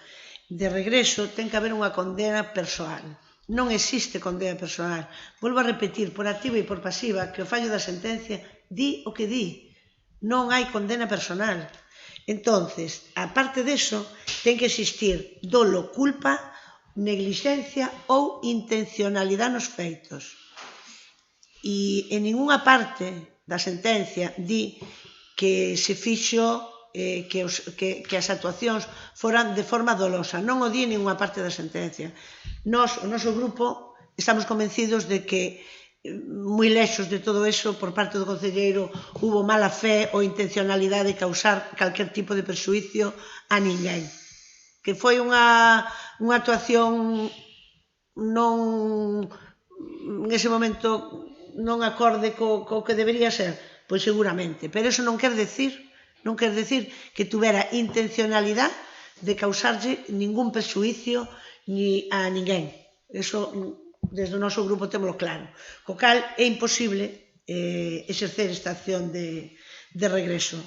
Speaker 3: de regreso ten que haber unha condena persoal. Non existe condena persoal. Volvo a repetir, por activa e por pasiva, que o fallo da sentencia di o que di. Non hai condena personal. Entonces, aparte deso, ten que existir dolo, culpa, negligencia ou intencionalidade nos feitos. E en ningunha parte da sentencia di que se fixo que as actuacións foran de forma dolosa. Non o di en ningunha parte da sentencia. O noso grupo, estamos convencidos de que moi lexos de todo eso, por parte do concelleiro, hubo mala fe ou intencionalidade de causar calquer tipo de perxuicio a ninguén. Que foi unha actuación non, en ese momento, non acorde co que debería ser, pois seguramente, pero eso non quer decir que tuvera intencionalidade de causarlle ningún perxuicio ni a ninguén. Eso, desde o noso grupo, témolo claro. Co cal, é imposible exercer esta acción de regreso.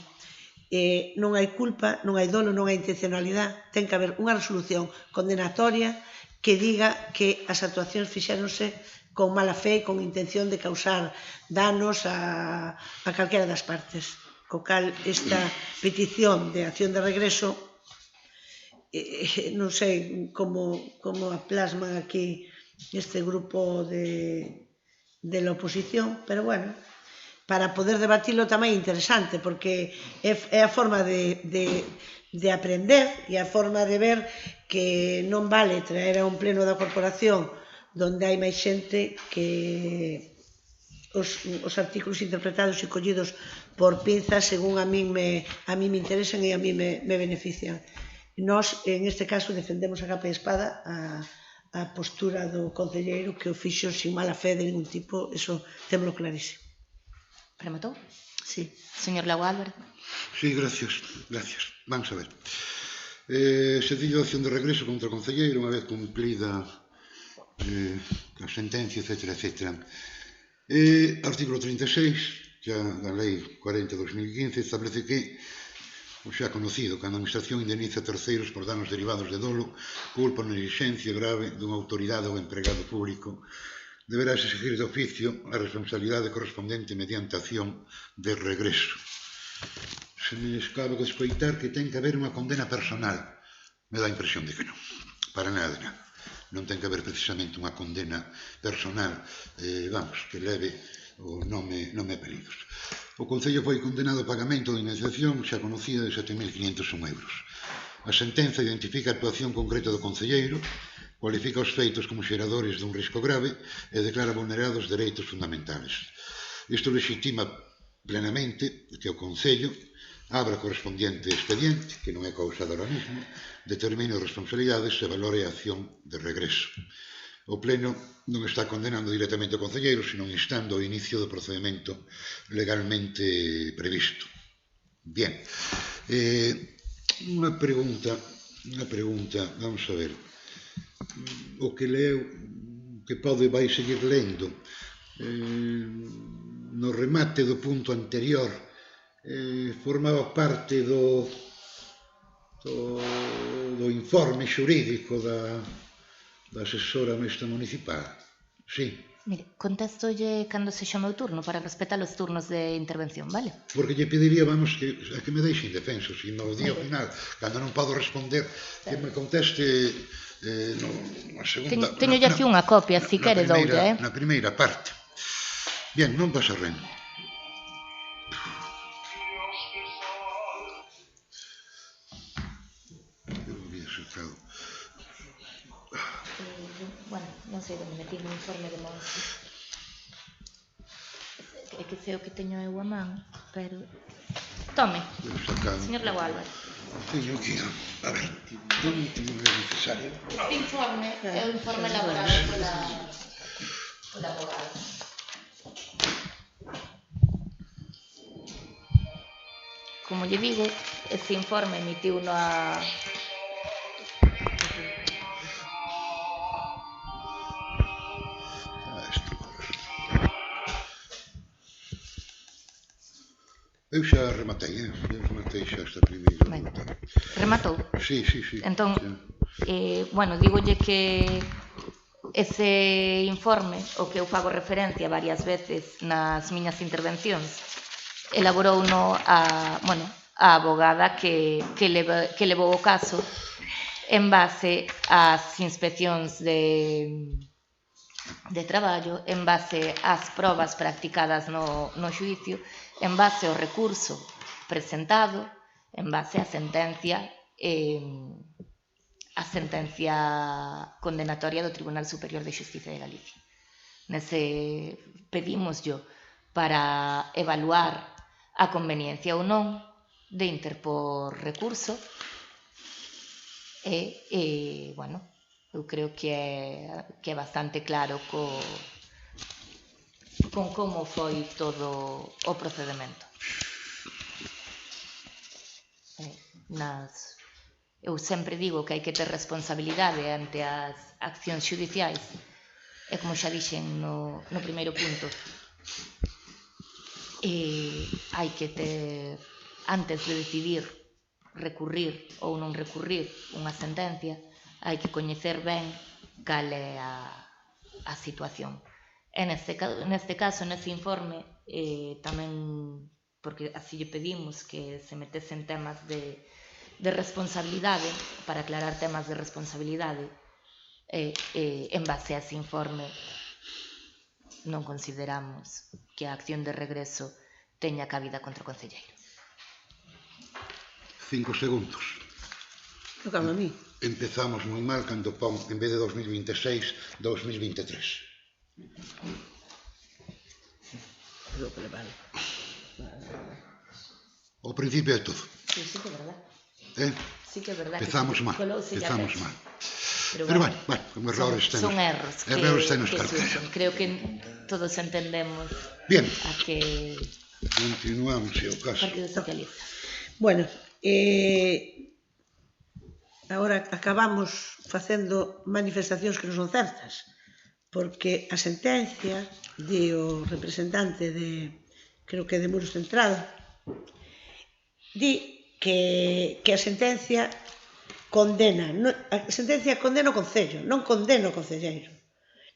Speaker 3: Non hai culpa, non hai dolo, non hai intencionalidade. Ten que haber unha resolución condenatoria que diga que as actuacións fixéronse con mala fe e con intención de causar danos a calquera das partes. Co cal, esta petición de acción de regreso, non sei como a plasman aquí este grupo de la oposición, pero bueno, para poder debatilo tamén é interesante, porque é a forma de aprender e a forma de ver que non vale traer a un pleno da corporación donde hai máis xente que os artículos interpretados e collidos por pinzas según a min me interesan e a min me benefician. Nós, en este caso, defendemos a capa e espada a postura do concelleiro que o fixo sin mala fe de ningún tipo, eso témolo clarísimo.
Speaker 1: ¿Rematou?
Speaker 3: Sí.
Speaker 1: Señor Lago Álvarez.
Speaker 4: Sí, gracias. Vamos a ver. Se dillo acción de regreso contra o concelleiro unha vez cumplida a sentencia, etc. Artículo 36 da Lei 40/2015 establece que o xa conocido, cando a administración indemniza terceiros por danos derivados de dolo, culpa ou negligencia grave dunha autoridade ou empregado público, deberá exigir de oficio a responsabilidade correspondente mediante acción de regreso. Se me escaba de escoitar que ten que haber unha condena personal. Me dá a impresión de que non. Para nada. Non ten que haber precisamente unha condena personal, que leve o nome apelidos. O Concello foi condenado ao pagamento da indemnización xa conocida de 7.501 euros. A sentenza identifica a actuación concreta do concelleiro, cualifica os feitos como xeradores dun risco grave e declara vulnerados dereitos fundamentales. Isto legitima plenamente que o Concello abra correspondiente expediente, que non é cousa de ahora mismo, determine as responsabilidades e valore a acción de regreso. O Pleno non está condenando directamente o concelleiro, senón instando o inicio do procedimento legalmente previsto. Bien. Unha pregunta, vamos a ver. O que leo, que vai seguir lendo, no remate do punto anterior, formaba parte do informe xurídico da asesora mesta municipal. Sí.
Speaker 1: Mire, contestolle cando sexa o meu turno para respetar os turnos de intervención, vale?
Speaker 4: Porque lle pediría, vamos, que me deixe indefenso, se no día ao final, cando non podo responder, que me conteste na segunda...
Speaker 1: Teñolle aquí unha copia, se quere doulle,
Speaker 4: Na primeira parte. Bien, non pasa ren. Eu había sacado...
Speaker 1: Bueno, non sei onde metí no informe de Monsi. É que sei o que teño eu a man, pero... Tome, señor Lago Álvarez.
Speaker 4: Teño aquí, a ver, non é necesario.
Speaker 1: Este informe é o informe elaborado pola abogada. Como lle digo, este informe emitiu a...
Speaker 4: Eu xa rematei, xa esta primeira
Speaker 1: Bueno,
Speaker 4: volta.
Speaker 1: rematou?
Speaker 4: Sí.
Speaker 1: Entón, bueno, dígolle que ese informe, o que eu fago referencia varias veces nas miñas intervencións, elaborouno a abogada que levou o caso en base ás inspeccións de traballo, en base ás probas practicadas no xuicio, en base ao recurso presentado, en base á sentencia condenatoria do Tribunal Superior de Xustiza de Galicia. Nese pedímoslle para evaluar a conveniencia ou non de interpor recurso e bueno, eu creo que é bastante claro con como foi todo o procedemento. Eu sempre digo que hai que ter responsabilidade ante as accións xudiciais e, como xa dixen no primeiro punto, hai que ter, antes de decidir recurrir ou non recurrir unha sentencia, hai que coñecer ben cal é a situación. E neste caso, neste informe, tamén, porque así lle pedimos que se metesen temas de responsabilidade, para aclarar temas de responsabilidade, en base a ese informe non consideramos que a acción de regreso teña cabida contra o concelleiro.
Speaker 4: 5 segundos.
Speaker 3: Tocame a mí.
Speaker 4: Empezamos moi mal cando pon, en vez de 2026, 2023. O principio é todo.
Speaker 1: Sí, que é verdad. Sí que é verdad.
Speaker 4: Empezamos mal. Pero bueno, como errores temos.
Speaker 1: Son erros que surgen. Creo que todos entendemos.
Speaker 4: Bien.
Speaker 1: A que...
Speaker 4: Continuamos, se o caso.
Speaker 1: Partido Socialista.
Speaker 3: Bueno, agora acabamos facendo manifestacións que non son certas, porque a sentencia o representante creo que de Muros Central, di que a sentencia condena, a sentencia condena o Concello, non condena o concelleiro,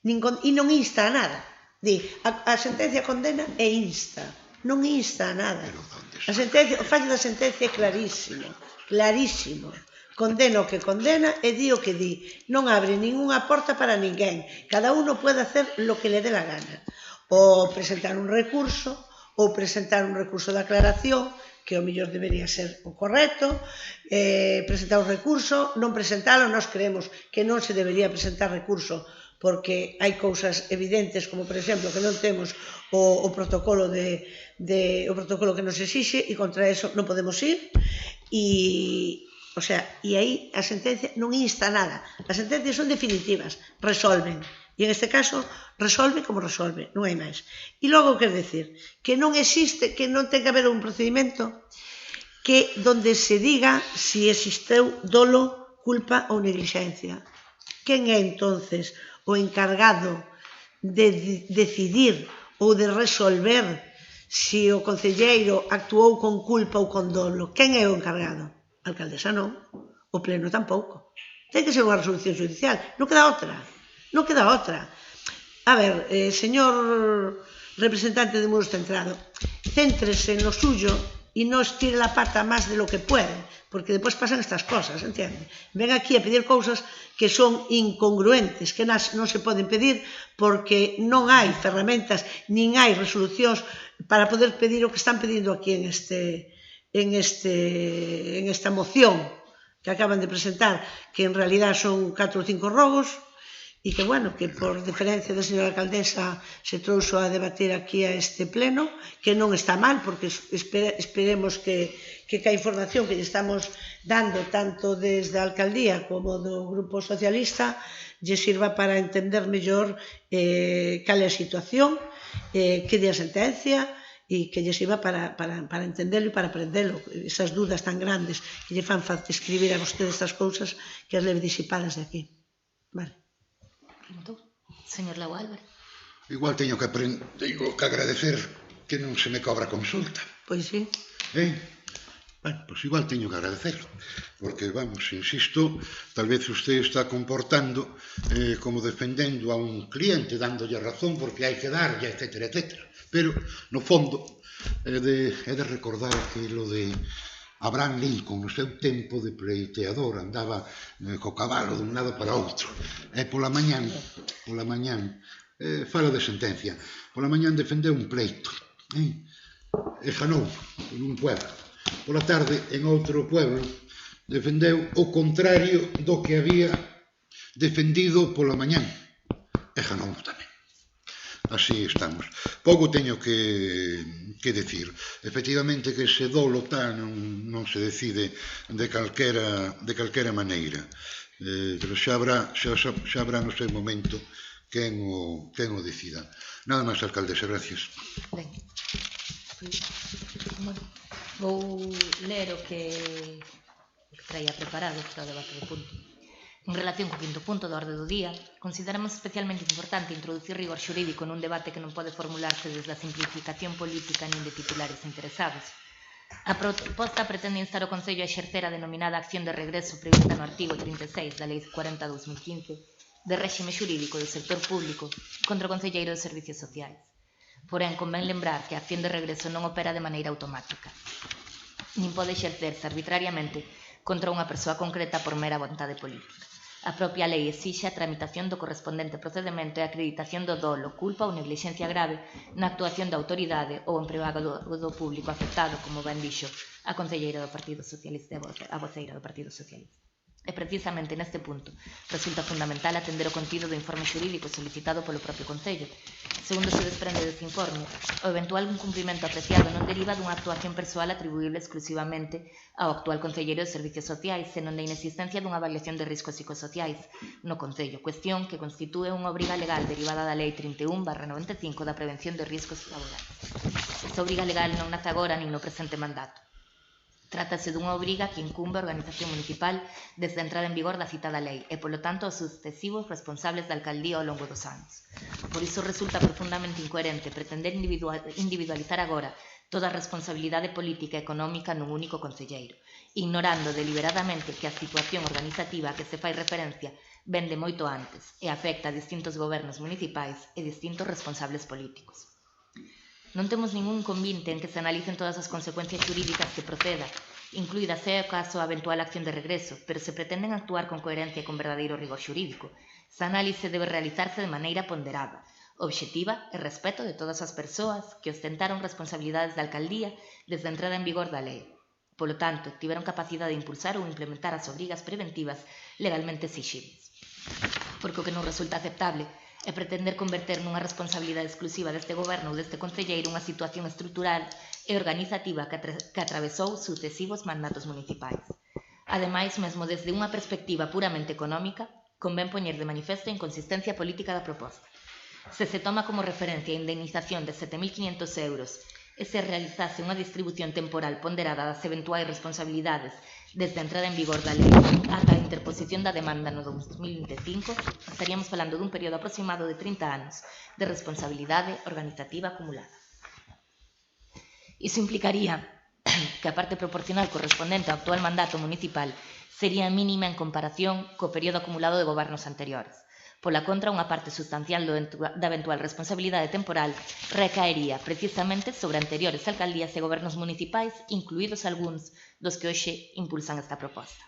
Speaker 3: e non insta a nada. Di, a sentencia condena e insta, non insta a nada. O fallo da sentencia é clarísimo. Condena o que condena e di o que di. Non abre ningunha porta para ninguén. Cada uno pode hacer lo que le dé la gana. ou presentar un recurso de aclaración, que ao mellor debería ser o correcto, presentar un recurso, non presentalo, nós creemos que non se debería presentar recurso porque hai cousas evidentes como, por exemplo, que non temos o protocolo que nos exixe e contra eso non podemos ir e aí a sentencia non insta nada. As sentencias son definitivas, resolven. E en este caso, resolve como resolve, non hai máis. E logo, quer decir, que non existe, que non ten que haber un procedimento que donde se diga si existeu dolo, culpa ou neglixencia. Quen é, entonces, o encargado de decidir ou de resolver si o concelleiro actuou con culpa ou con dolo? Quen é o encargado? A alcaldesa non, o pleno tampouco. Ten que ser unha resolución judicial, non queda outra. Non queda outra. A ver, señor representante de Muros Centrado, céntrese no suyo e non estire la pata máis de lo que puede, porque despois pasan estas cosas, entende? Ven aquí a pedir cousas que son incongruentes, que non se poden pedir porque non hai ferramentas, nin hai resolucións para poder pedir o que están pedindo aquí en esta moción que acaban de presentar, que en realidad son 4 ou 5 robos, e que, bueno, que por deferencia da señora alcaldesa se trouxo a debater aquí a este pleno, que non está mal, porque esperemos que a información que lle estamos dando tanto desde a alcaldía como do Grupo Socialista lle sirva para entender mellor cal é a situación, que di a sentencia, e que lle sirva para entendelo e para aprendelo. Esas dudas tan grandes que lle fan escribir a vostedes estas cousas que as leve disipadas de aquí. Vale.
Speaker 1: Señor Lau Álvarez.
Speaker 4: Igual teño que agradecer que non se me cobra consulta.
Speaker 3: Pois sí.
Speaker 4: Bueno, pois igual teño que agradecerlo, porque, vamos, insisto, tal vez usted está comportando como defendendo a un cliente, dándolle razón porque hai que darlle, etcétera, etcétera. Pero, no fondo, é de recordar que lo de Abraham Lincoln, no seu tempo de pleiteador, andaba co cabalo dun lado para outro. E pola mañán, fala de sentencia, pola mañán defendeu un pleito, e ganou en un pueblo. Pola tarde, en outro pueblo, defendeu o contrario do que había defendido pola mañán, e ganou tamén. Así estamos. Pouco teño que decir. Efectivamente que ese dolo non se decide de calquera maneira. Pero xa habrá no seu momento quen o decida. Nada máis, alcaldesa, gracias.
Speaker 1: Ben. Vou ler o que traía preparado para o debate do punto. En relación co quinto punto da orde do día, consideramos especialmente importante introducir rigor xurídico nun debate que non pode formularse desde a simplificación política nin de titulares interesados. A proposta pretende instar o Concello a exercer a denominada acción de regreso prevista no artigo 36 da Lei 40/2015 de réxime xurídico do sector público contra o Concelleiro de Servicios Sociais. Porén, convén lembrar que a acción de regreso non opera de maneira automática, nin pode exercerse arbitrariamente contra unha persoa concreta por mera vontade política. A propia lei exixe a tramitación do correspondente procedimento e a acreditación do dolo, culpa ou neglixencia grave na actuación da autoridade ou empregado do público afectado, como ben dixo a concelleira do Partido Socialista e a voceira do Partido Socialista. E precisamente neste punto resulta fundamental atender o contido do informe xurídico solicitado polo propio Concello. Segundo se desprende deste informe, o eventual incumprimento apreciado non deriva dunha actuación persoal atribuíble exclusivamente ao actual Concelleiro de Servicios Sociais, senón da inexistencia dunha avaliación de riscos psicosociais no Concello, cuestión que constitúe unha obriga legal derivada da Lei 31/95 da prevención de riscos laborais. Esta obriga legal non nace agora nin no presente mandato. Trátase dunha obriga que incumbe a organización municipal desde a entrada en vigor da citada lei e, polo tanto, aos sucesivos responsables da alcaldía ao longo dos anos. Por iso resulta profundamente incoherente pretender individualizar agora toda a responsabilidade política e económica nun único concelleiro, ignorando deliberadamente que a situación organizativa a que se fai referencia vén de moito antes e afecta a distintos gobernos municipais e distintos responsables políticos. Non temos ningún inconvinte en que se analicen todas as consecuencias xurídicas que proceda, incluída sea o caso a eventual acción de regreso, pero se pretenden actuar con coherencia e con verdadeiro rigor xurídico. Esa análise debe realizarse de maneira ponderada. obxectiva e respeto de todas as persoas que ostentaron responsabilidades da alcaldía desde a entrada en vigor da lei. Polo tanto, tiveron capacidade de impulsar ou implementar as obrigas preventivas legalmente exixibles. Porque o que non resulta aceptable é pretender converter nunha responsabilidade exclusiva deste goberno ou deste concelleiro unha situación estrutural e organizativa que atravesou sucesivos mandatos municipais. Ademais, mesmo desde unha perspectiva puramente económica, convén poñer de manifesto a inconsistencia política da proposta. Se toma como referencia a indemnización de 7.500 euros e se realizase unha distribución temporal ponderada das eventuais responsabilidades desde a entrada en vigor da lei ata a interposición da demanda no 2025, estaríamos falando dun período aproximado de 30 anos de responsabilidade organizativa acumulada. Iso implicaría que a parte proporcional correspondente ao actual mandato municipal sería mínima en comparación co período acumulado de gobernos anteriores. Pola contra, unha parte sustancial da eventual responsabilidade temporal recaería precisamente sobre anteriores alcaldías e gobernos municipais, incluídos algúns dos que hoxe impulsan esta proposta.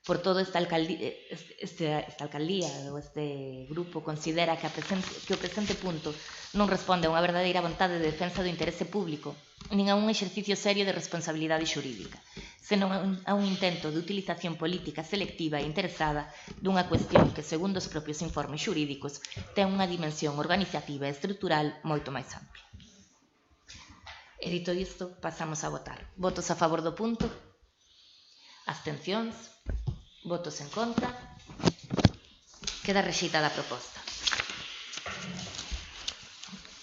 Speaker 1: Por todo, esta alcaldía ou este grupo considera que o presente punto non responde a unha verdadeira vontade de defensa do interese público, nin a un exercicio serio de responsabilidade xurídica, senón a un intento de utilización política selectiva e interesada dunha cuestión que, segundo os propios informes xurídicos, ten unha dimensión organizativa e estrutural moito máis amplia. E dito isto, pasamos a votar. Votos a favor do punto? Abstencións? Votos en contra? Queda rexeitada a proposta.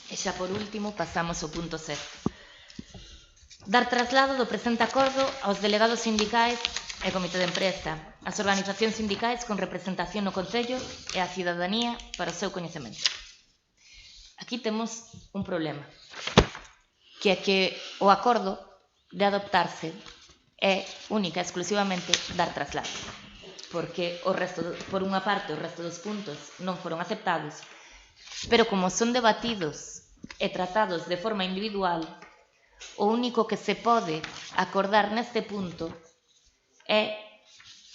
Speaker 1: E xa por último, pasamos ao punto 6. Dar traslado do presente acordo aos delegados sindicais e comité de empresa, as organizacións sindicais con representación no Concello e a cidadanía para o seu coñecemento. Aquí temos un problema, que é que o acordo de adoptarse é única e exclusivamente dar traslado, porque por unha parte o resto dos puntos non foron aceptados, pero como son debatidos e tratados de forma individual, o único que se pode acordar neste punto é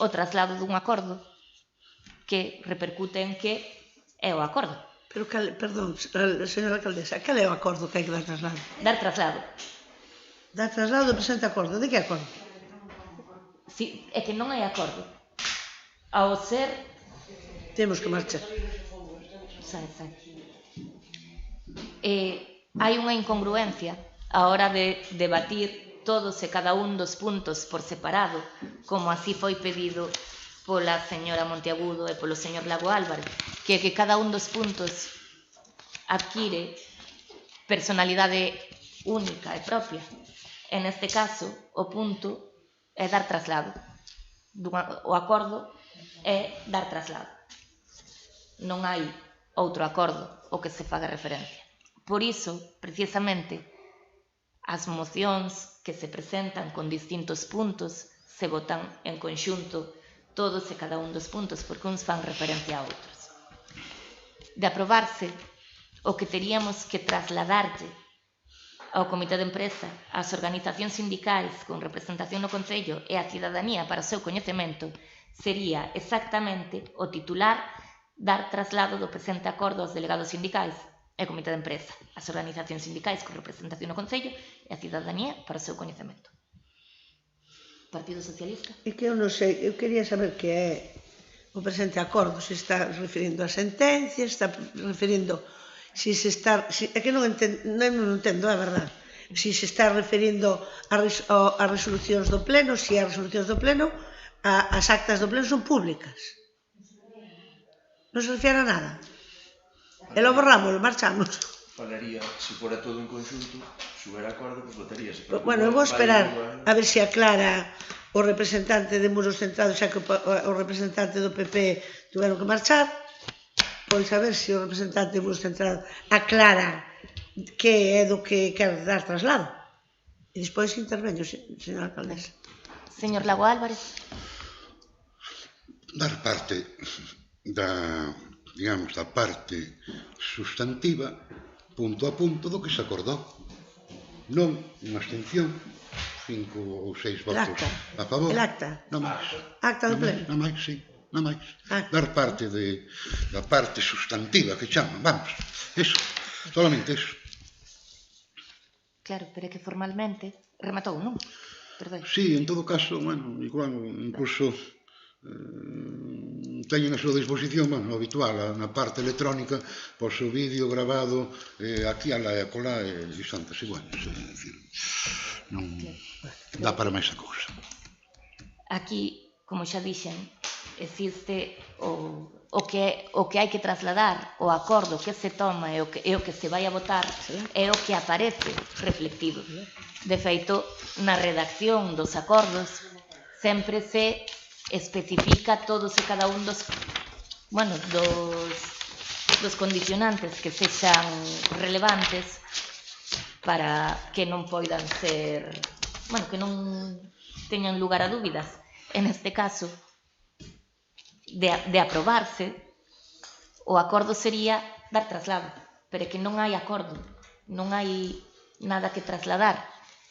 Speaker 1: o traslado dun acordo que repercute en que é o acordo.
Speaker 3: Pero, perdón, señora alcaldesa, cal é o acordo que hai que dar traslado?
Speaker 1: Dar traslado.
Speaker 3: Dar traslado do presente acordo. De que acordo?
Speaker 1: Si, é que non hai acordo. Ao ser...
Speaker 3: Temos que marchar.
Speaker 1: Hai unha incongruencia a hora de debatir todos e cada un dos puntos por separado, como así foi pedido pola señora Monteagudo e polo señor Lago Álvarez, que cada un dos puntos adquire personalidade única e propia. En este caso, o punto é dar traslado. O acordo é dar traslado. Non hai outro acordo ao que se faga referencia. Por iso, precisamente, as mocións que se presentan con distintos puntos se votan en conxunto todos e cada un dos puntos, porque uns fan referencia a outros. De aprobarse, o que teríamos que trasladarlle ao comité de empresa, ás organizacións sindicais con representación no Concello e á cidadanía para o seu coñecemento, sería exactamente o titular dar traslado do presente acordo aos delegados sindicais e comité de empresa, as organizacións sindicais con representación no Concello e a cidadanía para o seu coñecemento. Partido Socialista?
Speaker 3: É que eu non sei, eu quería saber que é o presente acordo, se está referindo a sentencia, está referindo, se se está, é que non entendo, é verdade, se se está referindo a resolucións do pleno, se as resolucións do pleno, as actas do pleno son públicas. Non se refiere a nada. E lo borramos, marchamos.
Speaker 5: Falaría, se fora todo en conxunto, se hubiera acordo, pues votaríase.
Speaker 3: Bueno, eu vou esperar a ver se aclara o representante de Muros Centrados, xa que o representante do PP tuveron que marchar, pois a ver se o representante de Muros Centrados aclara que é do que quer dar traslado. E despois interveño, señora alcaldesa.
Speaker 1: Señor Lago Álvarez.
Speaker 4: Dar parte da, digamos, da parte sustantiva, punto a punto, do que se acordou. Non unha abstención, 5 ou 6 votos a favor.
Speaker 3: El acta?
Speaker 4: Non máis.
Speaker 3: Acta do pleno?
Speaker 4: Non máis, sí. non máis. Dar parte da parte sustantiva que chaman, vamos, eso, solamente eso.
Speaker 1: Claro, pero é que formalmente rematou, non? Perdón.
Speaker 4: Sí, en todo caso, bueno, igual, incluso teñen a súa disposición, bueno, habitual, na parte electrónica, pois o vídeo grabado aquí, alá e acolá, e santas iguales, é dicir, non dá para máis a cousa.
Speaker 1: Aquí, como xa dixen, existe o que hai que trasladar, o acordo que se toma e o que se vai a votar é o que aparece reflectido. De feito, na redacción dos acordos sempre se especifica todos e cada un dos condicionantes que sexan relevantes para que non poidan ser, que non teñan lugar a dúbidas. En este caso, de aprobarse, o acordo sería dar traslado, pero é que non hai acordo, non hai nada que trasladar.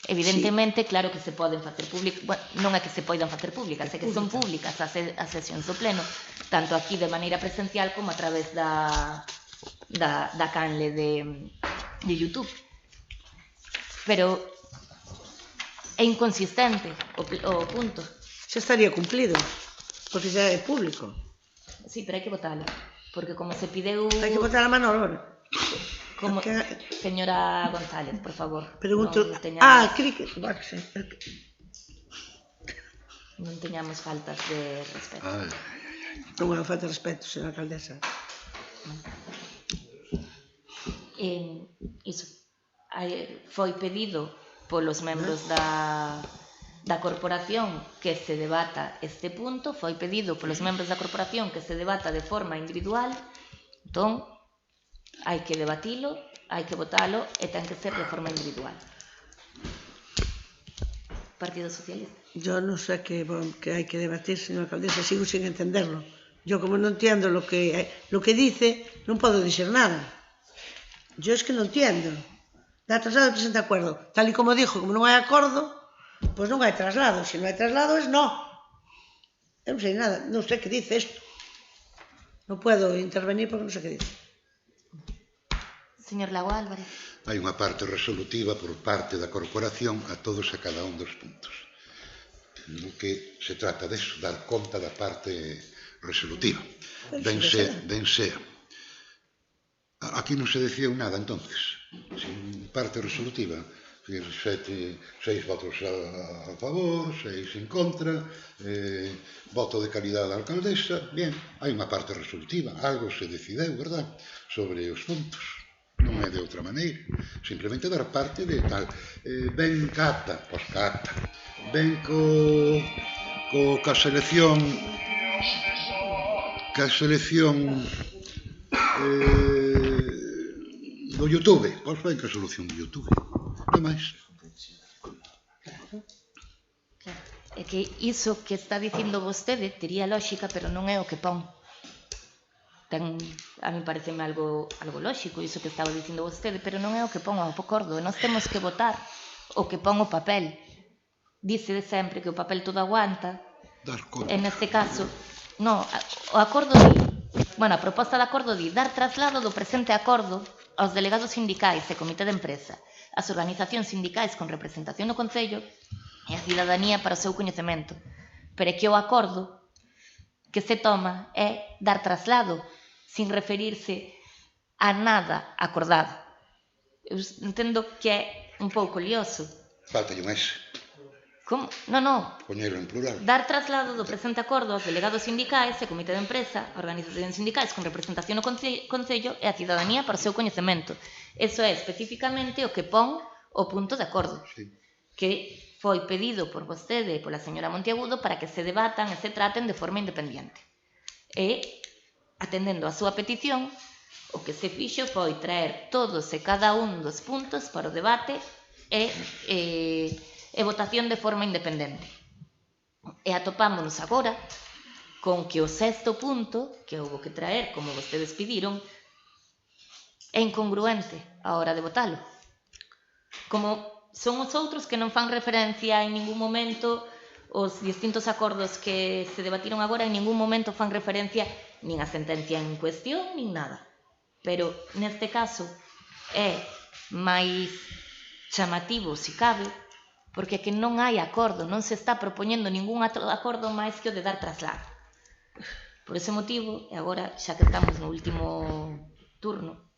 Speaker 1: Evidentemente, claro que se poden facer públicas, non é que se poidan facer públicas, é que son públicas as sesións do pleno, tanto aquí de maneira presencial como a través da canle de YouTube. Pero é inconsistente o punto.
Speaker 3: Xa estaría cumplido, porque xa é público.
Speaker 1: Sí, pero hai que votalo, porque como se pideu...
Speaker 3: Hai que votar a Manolo.
Speaker 1: Señora González, por favor.
Speaker 3: Pregunto... creo que...
Speaker 1: Non teñamos faltas de respeto.
Speaker 3: Non é falta de respeto, señora alcaldesa.
Speaker 1: Iso foi pedido polos membros da corporación que se debata este punto, foi pedido polos membros da corporación que se debata de forma individual, entón hai que debatilo, hai que votalo e ten que ser de forma individual. Partido Socialista.
Speaker 3: Yo non sei que hai que debatir, señora alcaldesa, sigo sin entenderlo. Yo como non entiendo lo que dice, non podo dixer nada. Yo es que non entiendo. Da traslado e presente acuerdo. Tal e como dijo, como non hai acordo, pois non hai traslado. Se non hai traslado, es no. Eu non sei nada, non sei que dice isto. Non podo intervenir porque non sei que dice.
Speaker 1: Señor Lago Álvarez.
Speaker 4: Hai unha parte resolutiva por parte da corporación a todos e cada un dos puntos. No que se trata de eso, dar conta da parte resolutiva. Ben sea. Aquí non se decidiu nada, entonces. Sin parte resolutiva, 6 votos a favor, 6 en contra, voto de calidad da alcaldesa. Bien, hai unha parte resolutiva, algo se decideu, verdad, sobre os puntos. Non é de outra maneira, simplemente dar parte de tal. Ben cata, pois cata. Ben ca selección do YouTube, pois ben ca solución do YouTube, non máis.
Speaker 1: É que iso que está dicindo vostede tería lógica, pero non é o que pon. A mí pareceme algo lógico iso que estaba dicindo vostede, pero non é o que pon o acordo. Nós temos que votar o que pon o papel. Dice sempre que o papel todo aguanta. En este caso, no, o acordo di, a proposta de acordo di dar traslado do presente acordo aos delegados sindicais e comité de empresa, as organizacións sindicais con representación no Concello e a cidadanía para o seu coñecemento. Pero é que o acordo que se toma é dar traslado, sin referirse a nada acordado. Eu entendo que é un pouco lioso.
Speaker 4: Faltalle máis.
Speaker 1: Como? Non.
Speaker 4: Poñelo en plural.
Speaker 1: Dar traslado do presente acordo aos delegados sindicais e comité de empresa, organizacións sindicais con representación no Concello e a cidadanía para o seu coñecemento. Eso é especificamente o que pon o punto de acordo.
Speaker 4: Sí.
Speaker 1: Que foi pedido por vostede e pola señora Monteagudo para que se debatan e se traten de forma independiente. E, atendendo a súa petición, o que se fixo foi traer todos e cada un dos puntos para o debate e votación de forma independente. E atopámonos agora con que o 6º punto, que houve que traer, como vostedes pediron, é incongruente a hora de votalo. Como son os outros que non fan referencia en ningún momento Os distintos acordos que se debatiron agora en ningún momento fan referencia nin a sentencia en cuestión, nin nada. Pero neste caso é máis chamativo, se cabe, porque que non hai acordo, non se está propoñendo ningún acordo máis que o de dar traslado. Por ese motivo, e agora, xa que estamos no último turno,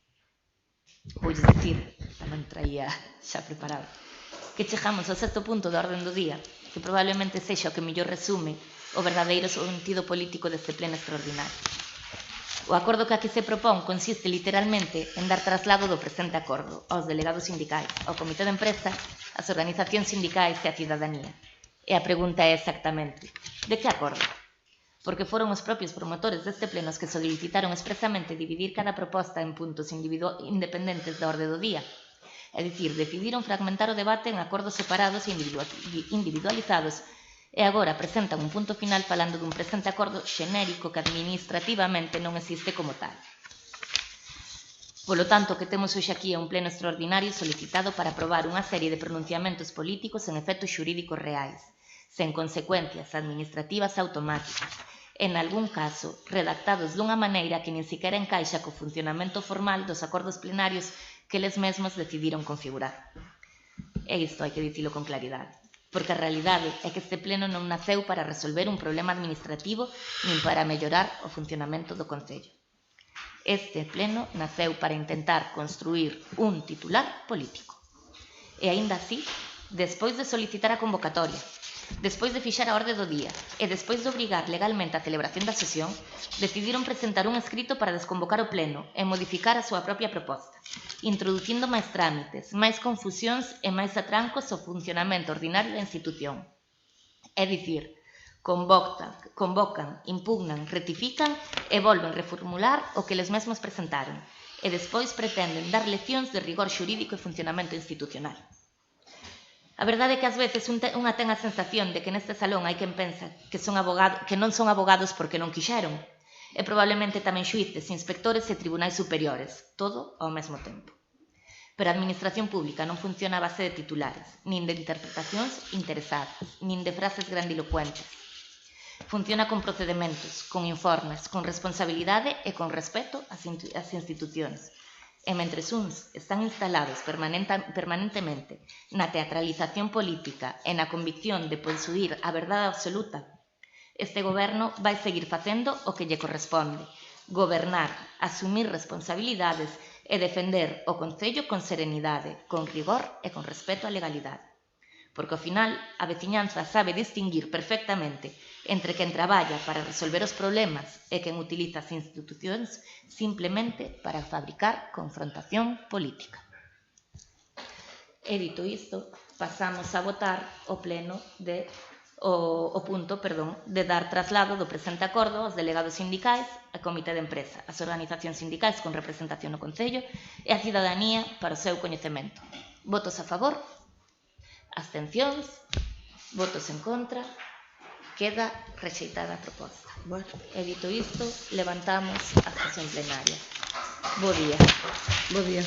Speaker 1: vou dicir, tamén traía xa preparado, que chegamos ao sexto punto da orden do día, que probablemente sexa o que mellor resume o verdadeiro sentido político deste pleno extraordinario. O acordo que aquí se propón consiste literalmente en dar traslado do presente acordo aos delegados sindicais, ao comité de empresa, ás organizacións sindicais e á cidadanía. E a pregunta é exactamente, de que acordo? Porque foron os propios promotores deste pleno os que solicitaron expresamente dividir cada proposta en puntos independentes da orde do día. É dicir, decidiron fragmentar o debate en acordos separados e individualizados e agora presentan un punto final falando dun presente acordo xenérico que administrativamente non existe como tal. Polo tanto, o que temos hoxe aquí é un pleno extraordinario solicitado para aprobar unha serie de pronunciamentos políticos en efectos xurídicos reais, sen consecuencias administrativas automáticas, en algún caso, redactados dunha maneira que nin siquiera encaixa co funcionamento formal dos acordos plenarios que eles mesmos decidiron configurar. E isto hai que dicilo con claridade, porque a realidade é que este pleno non naceu para resolver un problema administrativo nin para mellorar o funcionamento do Concello. Este pleno naceu para intentar construir un titular político. E aínda así, despois de solicitar a convocatoria, despois de fixar a orde do día e despois de obrigar legalmente a celebración da sesión, decidiron presentar un escrito para desconvocar o pleno e modificar a súa propia proposta, introducindo máis trámites, máis confusións e máis atrancos ao funcionamento ordinario da institución. É dicir, convocan, impugnan, rectifican e volven reformular o que eles mesmos presentaron e despois pretenden dar leccións de rigor xurídico e funcionamento institucional. A verdade é que ás veces unha ten a sensación de que neste salón hai quen pensa que non son abogados porque non quixeron, e probablemente tamén xuíces, inspectores e tribunais superiores, todo ao mesmo tempo. Pero a administración pública non funciona a base de titulares, nin de interpretacións interesadas, nin de frases grandilocuentes. Funciona con procedimentos, con informes, con responsabilidade e con respeto ás institucións. E mentres uns están instalados permanentemente na teatralización política e na convicción de posuir a verdade absoluta, este goberno vai seguir facendo o que lle corresponde, gobernar, asumir responsabilidades e defender o Concello con serenidade, con rigor e con respeto á legalidade. Porque ao final a veciñanza sabe distinguir perfectamente entre quen traballa para resolver os problemas e quen utiliza as institucións simplemente para fabricar confrontación política. E dito isto, pasamos a votar o punto de dar traslado do presente acordo aos delegados sindicais, ao comité de empresa, ás organizacións sindicais con representación no Concello e á cidadanía para o seu coñecemento. Votos a favor? Abstencións, votos en contra, queda rexeitada a proposta. E dito isto, levantamos a sesión plenaria. Bo día.
Speaker 3: Bo día.